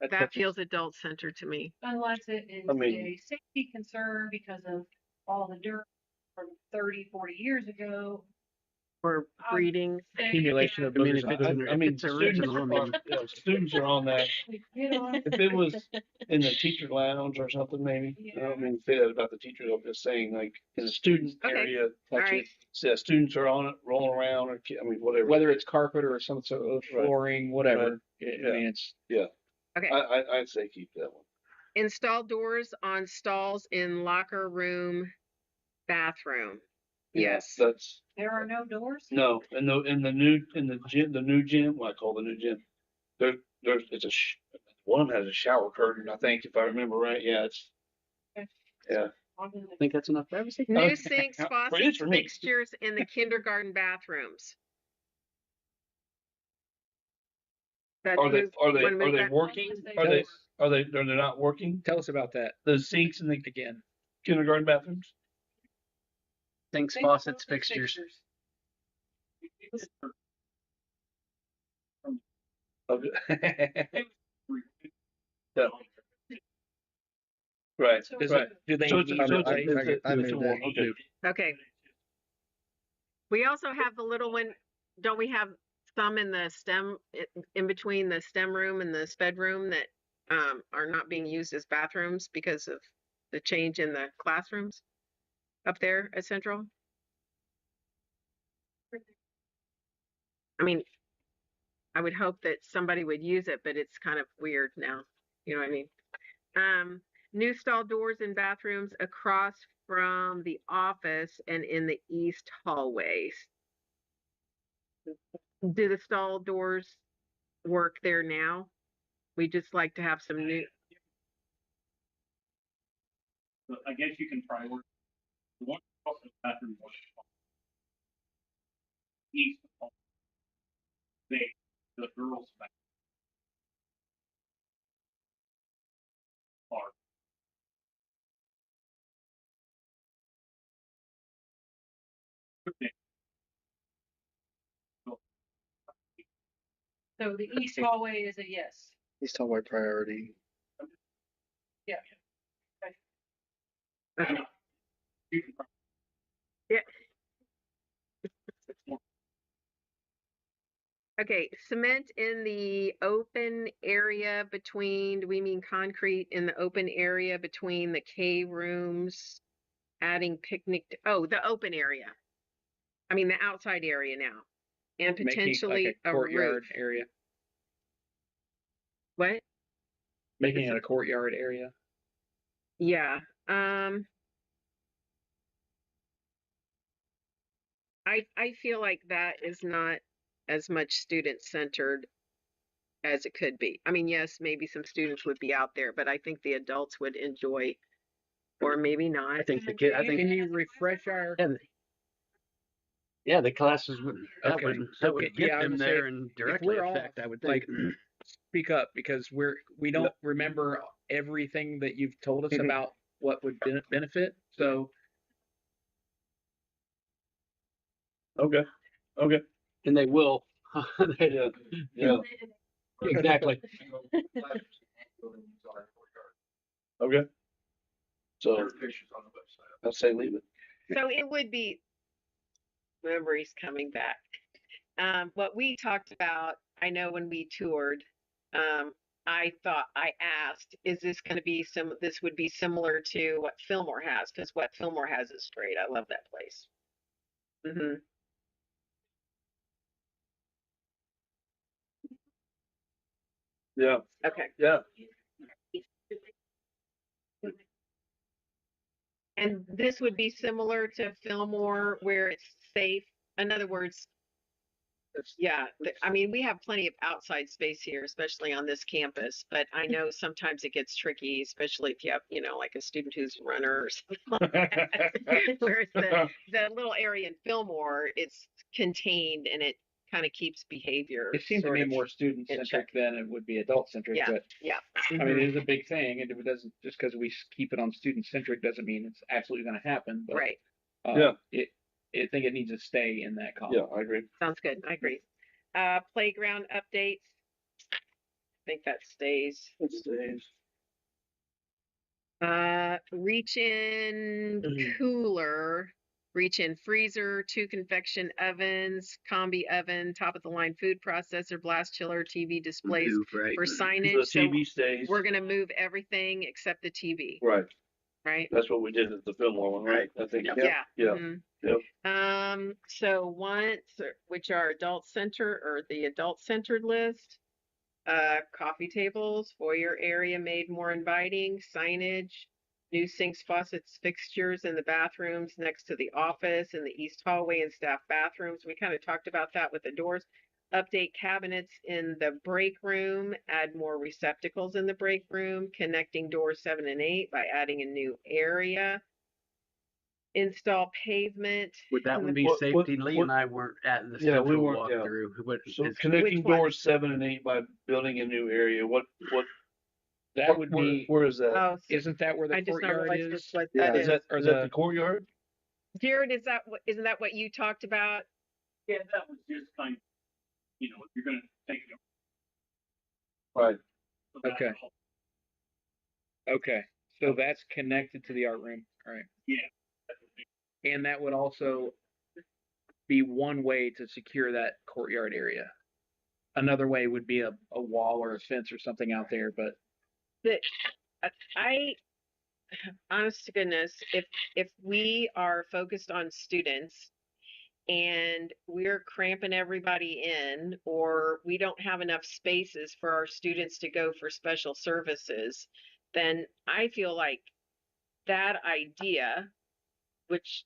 Speaker 4: That's
Speaker 2: That feels adult centered to me.
Speaker 6: Unless it is
Speaker 3: I mean-
Speaker 6: a safety concern because of all the dirt from 30, 40 years ago.
Speaker 2: Or breeding.
Speaker 4: accumulation of
Speaker 5: I mean,
Speaker 4: boogers.
Speaker 5: if it's,
Speaker 3: I mean,
Speaker 5: if it's
Speaker 3: students
Speaker 5: original, I
Speaker 3: are,
Speaker 5: mean,
Speaker 3: students are on that.
Speaker 6: You know,
Speaker 3: If it was in the teacher lounge or something, maybe. I don't mean to say that about the teachers. I'm just saying, like, in the student
Speaker 2: Okay.
Speaker 3: area, touch
Speaker 2: All right.
Speaker 3: it. Yeah, students are on it, rolling around, or I mean, whatever.
Speaker 4: Whether it's carpet or some sort of flooring, whatever.
Speaker 3: Right.
Speaker 4: I mean, it's
Speaker 2: Okay.
Speaker 3: I'd say keep that one.
Speaker 2: Install doors on stalls in locker room, bathroom.
Speaker 3: Yeah,
Speaker 2: Yes.
Speaker 3: That's
Speaker 6: there are no doors.
Speaker 3: no, in the new gym, what I call the new gym. There's it's one has a shower curtain, I think, if I remember right. Yeah, it's yeah.
Speaker 5: I think that's enough privacy.
Speaker 2: New sinks,
Speaker 3: For
Speaker 2: faucets,
Speaker 3: me.
Speaker 2: fixtures in the kindergarten bathrooms. That's
Speaker 3: Are they
Speaker 2: move that?
Speaker 3: working? Are they not working?
Speaker 4: tell us about that
Speaker 3: The sinks in the
Speaker 4: again.
Speaker 3: kindergarten bathrooms?
Speaker 5: Sinks, faucets, fixtures.
Speaker 3: Okay. Yeah. Right. Right.
Speaker 4: Do they
Speaker 3: So it's,
Speaker 4: need
Speaker 3: so
Speaker 4: to
Speaker 3: it's,
Speaker 4: replace?
Speaker 1: I
Speaker 3: it's a
Speaker 1: moved
Speaker 3: one.
Speaker 1: that.
Speaker 3: Okay.
Speaker 2: Okay. We also have the little one. Don't we have some in the in between the STEM room and the sped room that are not being used as bathrooms because of the change in the classrooms up there at Central? I mean, I would hope that somebody would use it, but it's kind of weird now. You know what I mean? New stall doors in bathrooms across from the office and in the east hallways. Do the stall doors work there now? We just like to have some new.
Speaker 7: But I guess you can prioritize The one across the bathroom was east of the girls' bathroom.
Speaker 6: So the east hallway is a yes.
Speaker 1: East hallway priority.
Speaker 6: Yeah.
Speaker 2: Okay. Yeah. Okay, cement in the open area between, do we mean concrete in the open area between the K rooms, adding oh, the open area. I mean, the outside area now. And
Speaker 4: Making like
Speaker 2: potentially
Speaker 4: a
Speaker 2: a
Speaker 4: courtyard
Speaker 2: roof.
Speaker 4: area.
Speaker 2: What?
Speaker 4: Making it a courtyard area.
Speaker 2: Yeah. I feel like that is not as much student centered as it could be. I mean, yes, maybe some students would be out there, but I think the adults would enjoy, or maybe not.
Speaker 5: I think the kid. I think.
Speaker 4: Can you refresh our?
Speaker 5: Yeah, the classes would. That
Speaker 4: Okay.
Speaker 5: would get
Speaker 4: Yeah, I was
Speaker 5: them
Speaker 4: gonna say,
Speaker 5: there and directly
Speaker 4: we're off,
Speaker 5: affect. I would think.
Speaker 4: like, speak up because we don't remember everything that you've told us about what would benefit. So
Speaker 3: Okay. Okay.
Speaker 5: And they will.
Speaker 3: Yeah. Yeah.
Speaker 5: Exactly.
Speaker 3: Okay. So
Speaker 8: There are pictures on the website.
Speaker 3: I'd say leave it.
Speaker 2: So it would be, memories coming back. What we talked about, I know when we toured, I asked, is this going to be this would be similar to what Fillmore has, because what Fillmore has is great. I love that place. Hmm.
Speaker 3: Yeah.
Speaker 2: Okay.
Speaker 3: Yeah.
Speaker 2: And this would be similar to Fillmore where it's safe. In other words, yeah, I mean, we have plenty of outside space here, especially on this campus, but I know sometimes it gets tricky, especially if you have, like a student who's a runner or something like that. Whereas the little area in Fillmore, it's contained and it kind of keeps behavior
Speaker 4: it seems to
Speaker 2: sort
Speaker 4: be
Speaker 2: of
Speaker 4: more student
Speaker 2: in check.
Speaker 4: centric than it would be adult centric.
Speaker 2: Yeah,
Speaker 4: But
Speaker 2: yeah.
Speaker 4: I mean, it is a big thing, and if it doesn't, just because we keep it on student centric doesn't mean it's absolutely going to happen. But
Speaker 2: Right.
Speaker 3: Yeah.
Speaker 4: I think it needs to stay in that column.
Speaker 3: Yeah, I agree.
Speaker 2: Sounds good. I agree. Playground updates. I think that stays.
Speaker 3: It stays.
Speaker 2: Reach in cooler, reach in freezer, 2 convection ovens, combi oven, top of the line food processor, blast chiller, TV displays
Speaker 5: Right.
Speaker 2: for
Speaker 3: The
Speaker 2: signage. So
Speaker 3: TV stays.
Speaker 2: we're gonna move everything except the TV,
Speaker 3: Right.
Speaker 2: right?
Speaker 3: That's what we did at the Fillmore one, right? I think.
Speaker 2: Yeah.
Speaker 3: Yeah.
Speaker 2: Mhm.
Speaker 3: Yep.
Speaker 2: So wants, which are adult center or the adult centered list, coffee tables, foyer area made more inviting, signage, new sinks, faucets, fixtures in the bathrooms next to the office and the east hallway and staff bathrooms. We kind of talked about that with the doors. Update cabinets in the break room, add more receptacles in the break room, connecting doors 7 and 8 by adding a new area. Install pavement.
Speaker 5: Would that one be safety? Lee and I weren't at the
Speaker 3: Yeah, we
Speaker 5: central
Speaker 3: weren't. Yeah.
Speaker 5: walkthrough.
Speaker 3: So connecting
Speaker 2: Which one?
Speaker 3: doors 7 and 8 by building a new area. What?
Speaker 4: That would be.
Speaker 3: Where is that?
Speaker 2: Oh,
Speaker 4: Isn't that where the
Speaker 2: I just not
Speaker 4: courtyard
Speaker 2: realized
Speaker 4: is?
Speaker 2: what
Speaker 1: Yeah.
Speaker 2: that is.
Speaker 3: Is that the courtyard?
Speaker 2: Jared, isn't that what you talked about?
Speaker 7: Yeah, that was just kind of, if you're gonna take it.
Speaker 3: Right.
Speaker 4: Okay. Okay. So that's connected to the art room. All right.
Speaker 7: Yeah.
Speaker 4: And that would also be one way to secure that courtyard area. Another way would be a wall or a fence or something out there, but
Speaker 2: I, honest to goodness, if we are focused on students and we're cramping everybody in, or we don't have enough spaces for our students to go for special services, then I feel like that idea, which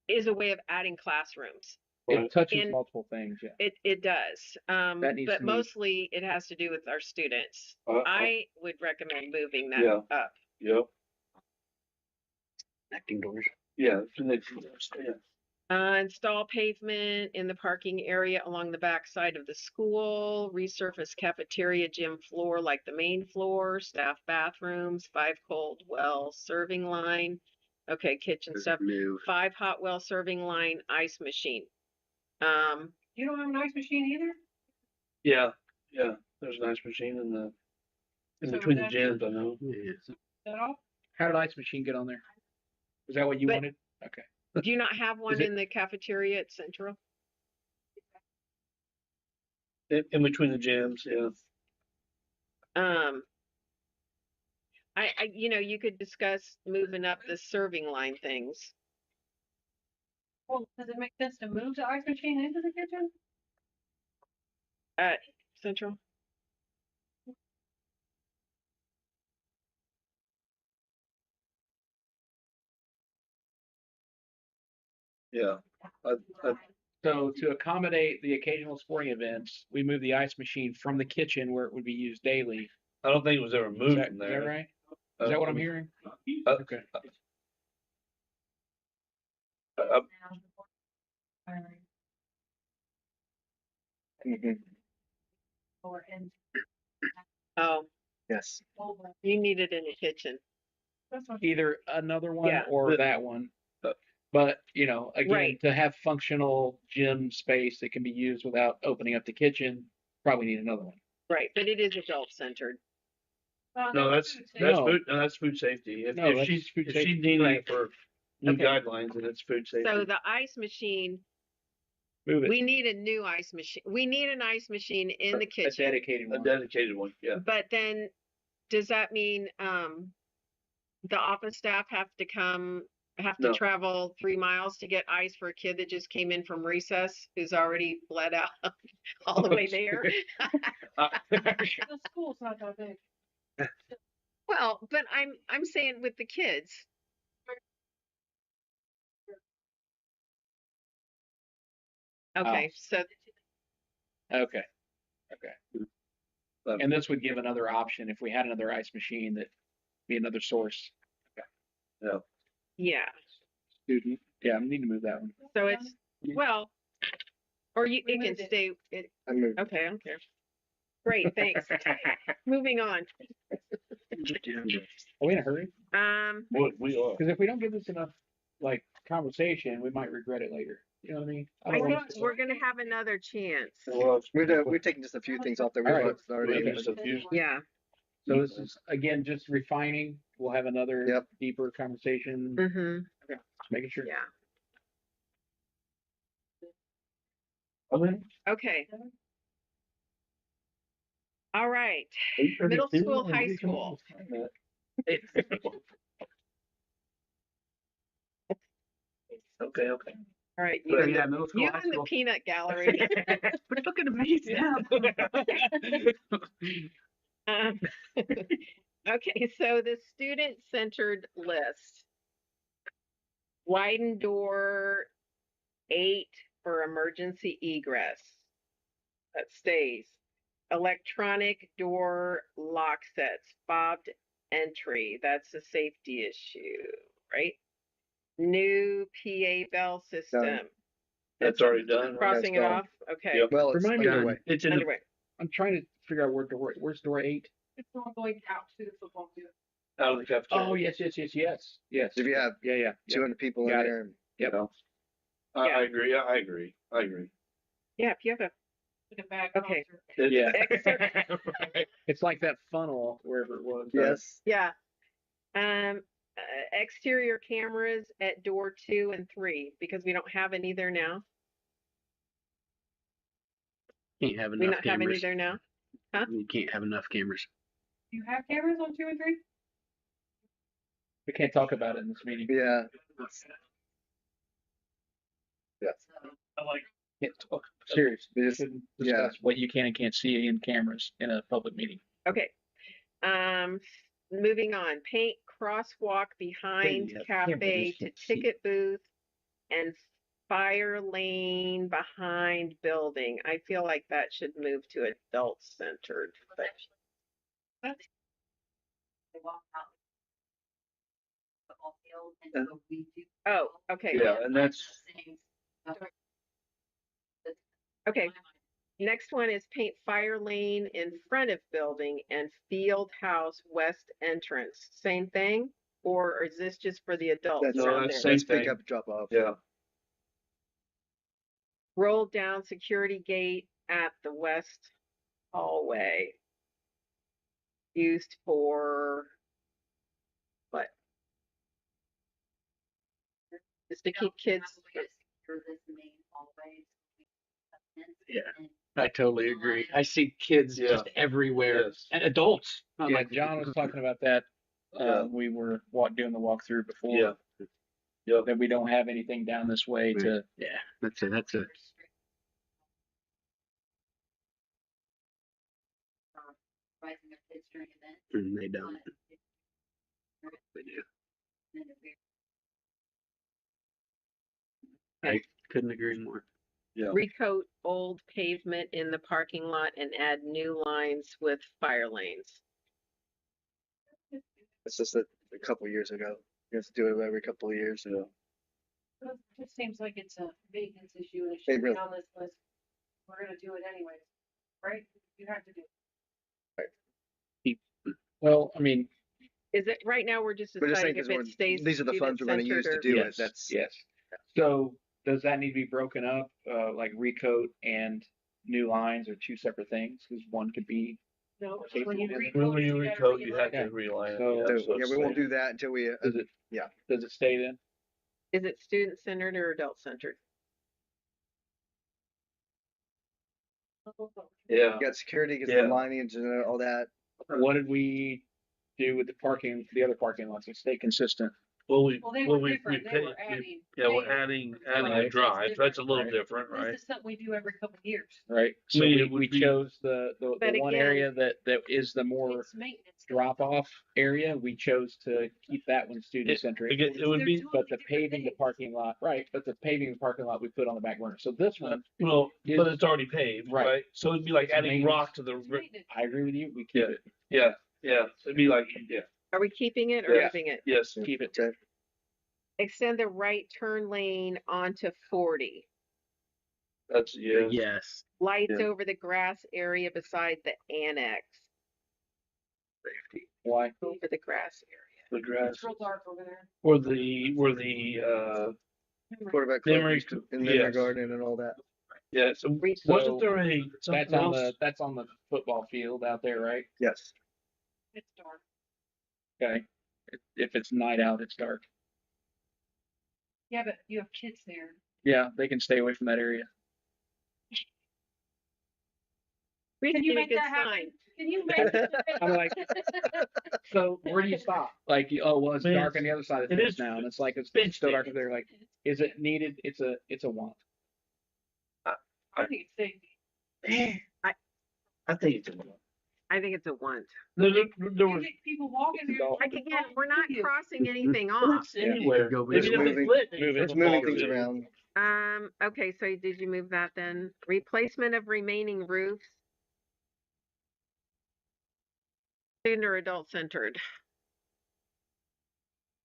Speaker 2: is a way of adding classrooms.
Speaker 4: it touches
Speaker 2: And
Speaker 4: multiple things. Yeah.
Speaker 2: It does.
Speaker 4: That needs
Speaker 2: But
Speaker 4: to be-
Speaker 2: mostly it has to do with our students. I would recommend moving that
Speaker 3: Yeah.
Speaker 2: up.
Speaker 3: Yep.
Speaker 5: Connecting doors.
Speaker 3: Yeah, yeah.
Speaker 2: Install pavement in the parking area along the back side of the school, resurface cafeteria gym floor like the main floor, staff bathrooms, 5 cold well serving line. Okay, kitchen stuff.
Speaker 5: Move.
Speaker 2: 5 hot well serving line, ice machine.
Speaker 6: You don't have an ice machine either?
Speaker 3: Yeah, yeah. There's an ice machine in
Speaker 6: So
Speaker 3: between the
Speaker 6: that's-
Speaker 3: gyms. I know.
Speaker 5: Yeah.
Speaker 6: Is that all?
Speaker 4: How did Ice Machine get on there? Is that what you
Speaker 2: But-
Speaker 4: wanted? Okay.
Speaker 2: Do you not have one
Speaker 4: it-
Speaker 2: in the cafeteria at Central?
Speaker 3: In between the gyms. Yeah.
Speaker 2: You could discuss moving up the serving line things.
Speaker 6: Well, does it make sense to move the ice machine into the kitchen?
Speaker 2: At Central?
Speaker 3: Yeah. I,
Speaker 4: So to accommodate the occasional sporting events, we move the ice machine from the kitchen where it would be used daily.
Speaker 3: I don't think it was ever
Speaker 4: Is
Speaker 3: moved
Speaker 4: that,
Speaker 3: from
Speaker 4: is
Speaker 3: there.
Speaker 4: that right? Is that what I'm hearing? Okay.
Speaker 3: Uh,
Speaker 1: Mhm.
Speaker 2: Oh,
Speaker 1: Yes.
Speaker 2: you need it in the kitchen.
Speaker 6: That's what
Speaker 4: Either another one
Speaker 2: Yeah.
Speaker 4: or
Speaker 3: The-
Speaker 4: that one.
Speaker 3: uh,
Speaker 4: But, you know, again,
Speaker 2: Right.
Speaker 4: to have functional gym space that can be used without opening up the kitchen, probably need another one.
Speaker 2: Right, but it is adult centered.
Speaker 3: No, that's
Speaker 6: food safety.
Speaker 3: that's
Speaker 4: No.
Speaker 3: food. No, that's food safety. If,
Speaker 4: No,
Speaker 3: if
Speaker 4: that's
Speaker 3: she's
Speaker 4: food
Speaker 3: if
Speaker 4: safety.
Speaker 3: she's needing
Speaker 2: Right.
Speaker 3: it for new
Speaker 2: Okay.
Speaker 3: guidelines, then it's food safety.
Speaker 2: So the ice machine,
Speaker 4: Move it.
Speaker 2: we need a new ice machine. We need an ice machine in the
Speaker 4: A
Speaker 2: kitchen.
Speaker 4: dedicated
Speaker 3: a
Speaker 4: one.
Speaker 3: dedicated one. Yeah.
Speaker 2: But then, does that mean the office staff have to
Speaker 3: No.
Speaker 2: travel 3 miles to get ice for a kid that just came in from recess who's already bled out all the way there?
Speaker 6: The school's not that big.
Speaker 2: Well, but I'm saying with the kids. Okay, so
Speaker 4: Okay. Okay. And this would give another option if we had another ice machine that be another source.
Speaker 2: yeah,
Speaker 4: Student. Yeah, I need to move that one.
Speaker 2: so it's well, or it can
Speaker 6: Removed it.
Speaker 2: stay.
Speaker 1: I moved.
Speaker 2: Okay, I don't care. Great, thanks. Moving on.
Speaker 4: Are we in a hurry?
Speaker 3: We are.
Speaker 4: Because if we don't give this enough like conversation, we might regret it later. You know what I mean? I don't want us to-
Speaker 2: We're gonna have another chance.
Speaker 3: Well,
Speaker 1: We've taken just a few things off there. We
Speaker 4: All right.
Speaker 1: looked already.
Speaker 3: maybe
Speaker 4: Okay.
Speaker 3: just a few.
Speaker 2: Yeah.
Speaker 4: So this is again just refining. We'll have another
Speaker 1: Yep.
Speaker 4: deeper conversation.
Speaker 2: Mm-hmm.
Speaker 4: Just making sure.
Speaker 2: Yeah.
Speaker 3: Okay.
Speaker 2: Okay. All right. Middle school, high school.
Speaker 3: Okay. Okay.
Speaker 2: All right.
Speaker 3: But
Speaker 2: You,
Speaker 3: yeah, middle school,
Speaker 2: you
Speaker 3: high
Speaker 2: in the
Speaker 3: school.
Speaker 2: peanut gallery.
Speaker 3: But look at me.
Speaker 2: Um, okay, so the student-centered list. Widen door 8 for emergency egress. That stays. Electronic door lock sets, fobbed entry. That's a safety issue, right? New PA bell system.
Speaker 3: That's already done.
Speaker 2: Crossing it
Speaker 1: gone.
Speaker 2: off. Okay.
Speaker 3: Yep.
Speaker 1: Well, it's
Speaker 4: Remind me
Speaker 1: underway.
Speaker 3: It's in the,
Speaker 2: Underway.
Speaker 4: I'm trying to figure out where's door 8.
Speaker 6: It's not going out to the football field.
Speaker 3: out of the cafeteria.
Speaker 4: Oh yes. Yes.
Speaker 1: If you have
Speaker 4: Yeah.
Speaker 1: 200 people in
Speaker 4: Got it.
Speaker 1: there,
Speaker 4: Yep.
Speaker 3: I
Speaker 2: Yeah.
Speaker 3: agree. I agree.
Speaker 2: Yeah, if you have a
Speaker 6: Like a bag
Speaker 2: Okay.
Speaker 6: concert.
Speaker 4: Yeah.
Speaker 2: extra,
Speaker 4: It's like that funnel wherever it was.
Speaker 1: yes.
Speaker 2: yeah. Exterior cameras at door 2 and 3 because we don't have any there now.
Speaker 5: Can't have
Speaker 2: We
Speaker 5: enough
Speaker 2: not have any
Speaker 5: cameras.
Speaker 2: there now.
Speaker 5: You can't have enough cameras.
Speaker 6: You have cameras on 2 and 3?
Speaker 4: We can't talk about it in this meeting.
Speaker 1: Yeah. Yes.
Speaker 7: I like
Speaker 4: Can't talk. Serious.
Speaker 1: We
Speaker 4: We
Speaker 1: just-
Speaker 4: shouldn't
Speaker 1: yeah.
Speaker 4: discuss what you can and can't see in cameras in a public meeting.
Speaker 2: Okay. Moving on. Paint crosswalk behind
Speaker 5: Yeah,
Speaker 2: cafe
Speaker 5: cameras,
Speaker 2: to
Speaker 5: you can't see.
Speaker 2: ticket booth and fire lane behind building. I feel like that should move to adult centered.
Speaker 9: football field, and so we do.
Speaker 2: Oh, okay.
Speaker 3: Yeah, and that's
Speaker 2: Okay. Next one is paint fire lane in front of building and field house west entrance. Same thing? Or is this just for the adults
Speaker 1: That's,
Speaker 3: No,
Speaker 2: around
Speaker 3: that's
Speaker 2: there?
Speaker 3: same
Speaker 1: that's pick
Speaker 3: thing.
Speaker 1: up, drop off.
Speaker 3: yeah.
Speaker 2: Roll down security gate at the west hallway. Used for what? Just to keep kids.
Speaker 9: Secure this main hallway.
Speaker 5: Yeah.
Speaker 9: And
Speaker 5: I totally agree. I see kids
Speaker 3: Yeah.
Speaker 5: just everywhere
Speaker 3: Yes.
Speaker 5: and adults. I'm
Speaker 4: Yeah,
Speaker 5: like,
Speaker 4: John was talking about that.
Speaker 3: Yeah.
Speaker 4: We were doing the walkthrough before.
Speaker 3: Yeah. Yeah.
Speaker 4: That we don't have anything down this way
Speaker 5: Right.
Speaker 4: to.
Speaker 5: yeah, that's it. That's it.
Speaker 9: Rising of kids during events.
Speaker 5: And they don't.
Speaker 9: but
Speaker 5: They do.
Speaker 9: then if we-
Speaker 5: I couldn't agree more.
Speaker 3: Yeah.
Speaker 2: Recoat old pavement in the parking lot and add new lines with fire lanes.
Speaker 1: It's just a couple years ago. You have to do it every couple of years.
Speaker 3: Yeah.
Speaker 6: It just seems like it's a maintenance issue and it
Speaker 1: It
Speaker 6: should be
Speaker 1: really-
Speaker 6: on this list. We're gonna do it anyways, right? You have to do it.
Speaker 4: Well, I mean,
Speaker 2: Is it right now? We're just
Speaker 1: We're just saying
Speaker 2: deciding if
Speaker 1: because
Speaker 2: it stays.
Speaker 1: these are the funds we're going to use to do
Speaker 4: yes,
Speaker 1: it. That's
Speaker 4: yes. So does that need to be broken up, like recoat and new lines are two separate things? Because one could be.
Speaker 6: No,
Speaker 4: Okay,
Speaker 6: when you
Speaker 4: so
Speaker 6: recoat,
Speaker 3: When you
Speaker 6: gotta
Speaker 3: recoat, you
Speaker 6: realign
Speaker 3: have to
Speaker 6: it.
Speaker 3: realign it.
Speaker 4: So-
Speaker 1: so,
Speaker 3: so
Speaker 1: yeah. We won't do that until we.
Speaker 4: Does it?
Speaker 1: Yeah.
Speaker 4: Does it stay then?
Speaker 2: Is it student centered or adult centered?
Speaker 3: Yeah.
Speaker 1: Got security, gets
Speaker 3: Yeah.
Speaker 1: the lineage and all that.
Speaker 4: What did we do with the other parking lots? It stay consistent.
Speaker 3: Well,
Speaker 6: Well, they were different. They were adding.
Speaker 3: yeah, we're
Speaker 6: pavement.
Speaker 3: adding a
Speaker 4: Right.
Speaker 3: drive. That's a little
Speaker 4: Right.
Speaker 3: different, right?
Speaker 6: This is something we do every couple of years.
Speaker 4: Right. So
Speaker 3: mean,
Speaker 4: we,
Speaker 3: it would
Speaker 4: we
Speaker 3: be-
Speaker 4: chose the
Speaker 2: But
Speaker 4: one
Speaker 2: again-
Speaker 4: area that is the more
Speaker 6: It's maintenance.
Speaker 4: drop off area. We chose to keep that one student centric.
Speaker 3: It would be,
Speaker 4: But the paving the parking lot, right? But the paving the parking lot we put on the back burner. So this one,
Speaker 3: well,
Speaker 4: Is-
Speaker 3: but it's already paved,
Speaker 4: Right.
Speaker 3: right? So it'd be like
Speaker 4: It's
Speaker 3: adding
Speaker 4: maintenance.
Speaker 3: rock to the,
Speaker 6: It's maintenance.
Speaker 4: I agree with you. We keep it.
Speaker 3: yeah. It'd be like, yeah,
Speaker 2: Are we keeping it or
Speaker 3: Yeah.
Speaker 2: moving it?
Speaker 3: yes.
Speaker 4: Keep it.
Speaker 1: Okay.
Speaker 2: Extend the right turn lane onto 40.
Speaker 3: That's, yes.
Speaker 5: Yes.
Speaker 2: Lights
Speaker 3: Yeah.
Speaker 2: over the grass area beside the annex.
Speaker 5: Safety.
Speaker 4: Why?
Speaker 2: Over the grass area.
Speaker 3: The grass,
Speaker 6: It's real dark over there.
Speaker 3: where the,
Speaker 1: Quarterback club
Speaker 3: Memory-
Speaker 1: used to- and then their
Speaker 3: yes.
Speaker 1: garden and all that.
Speaker 3: yeah, so
Speaker 2: So
Speaker 3: wasn't there
Speaker 4: That's
Speaker 3: something
Speaker 4: on
Speaker 3: else?
Speaker 4: that's on the football field out there, right?
Speaker 1: Yes.
Speaker 6: It's dark.
Speaker 4: Okay. If it's night out, it's dark.
Speaker 6: Yeah, but you have kids there.
Speaker 4: Yeah, they can stay away from that area.
Speaker 2: We
Speaker 6: Can
Speaker 2: need
Speaker 6: you
Speaker 2: a
Speaker 6: make
Speaker 2: good
Speaker 6: that happen?
Speaker 2: sign.
Speaker 6: Can you make it?
Speaker 4: I'm like, so where do you stop? Like, oh well, it's
Speaker 3: Man,
Speaker 4: dark on the other side of the
Speaker 3: it
Speaker 4: fence
Speaker 3: is
Speaker 4: now, and it's like it's
Speaker 3: fenced
Speaker 4: still
Speaker 3: in.
Speaker 4: dark there. Like, is it needed? It's a want.
Speaker 6: I think it's safety.
Speaker 3: I think it's,
Speaker 2: I think it's a want.
Speaker 3: there
Speaker 6: You
Speaker 3: was,
Speaker 6: get people walking there.
Speaker 4: Like,
Speaker 2: Like again, we're not
Speaker 6: You.
Speaker 2: crossing anything
Speaker 3: well,
Speaker 2: off.
Speaker 3: it's anywhere.
Speaker 5: Go
Speaker 3: Maybe
Speaker 1: It's
Speaker 3: it'll be
Speaker 1: moving-
Speaker 3: lit
Speaker 4: moving-
Speaker 3: for
Speaker 1: It's
Speaker 3: the
Speaker 1: moving
Speaker 3: ball
Speaker 1: things
Speaker 3: game.
Speaker 1: around.
Speaker 2: Okay, so did you move that then? Replacement of remaining roofs. Student or adult centered?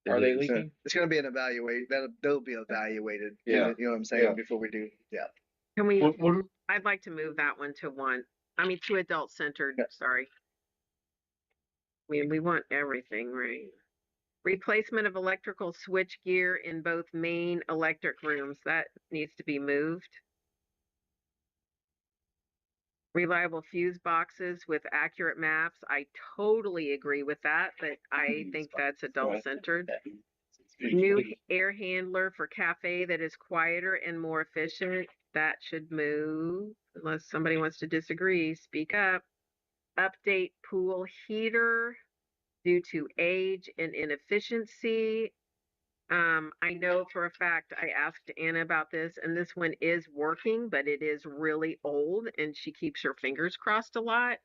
Speaker 4: Are they
Speaker 5: It is.
Speaker 1: So
Speaker 4: leaking?
Speaker 1: it's going to be an evaluate. They'll be evaluated.
Speaker 3: Yeah.
Speaker 1: You know what I'm saying?
Speaker 3: Yeah.
Speaker 1: Before we do. Yeah.
Speaker 2: Can we,
Speaker 3: What,
Speaker 2: I'd like to move that one to one. I mean, to adult centered,
Speaker 1: Yeah.
Speaker 2: sorry. I mean, we want everything, right? Replacement of electrical switch gear in both main electric rooms. That needs to be moved. Reliable fuse boxes with accurate maps. I totally agree with that, but I think that's adult centered. New air handler for cafe that is quieter and more efficient. That should move unless somebody wants to disagree. Speak up. Update pool heater due to age and inefficiency. I know for a fact I asked Anna about this, and this one is working, but it is really old, and she keeps her fingers crossed a lot.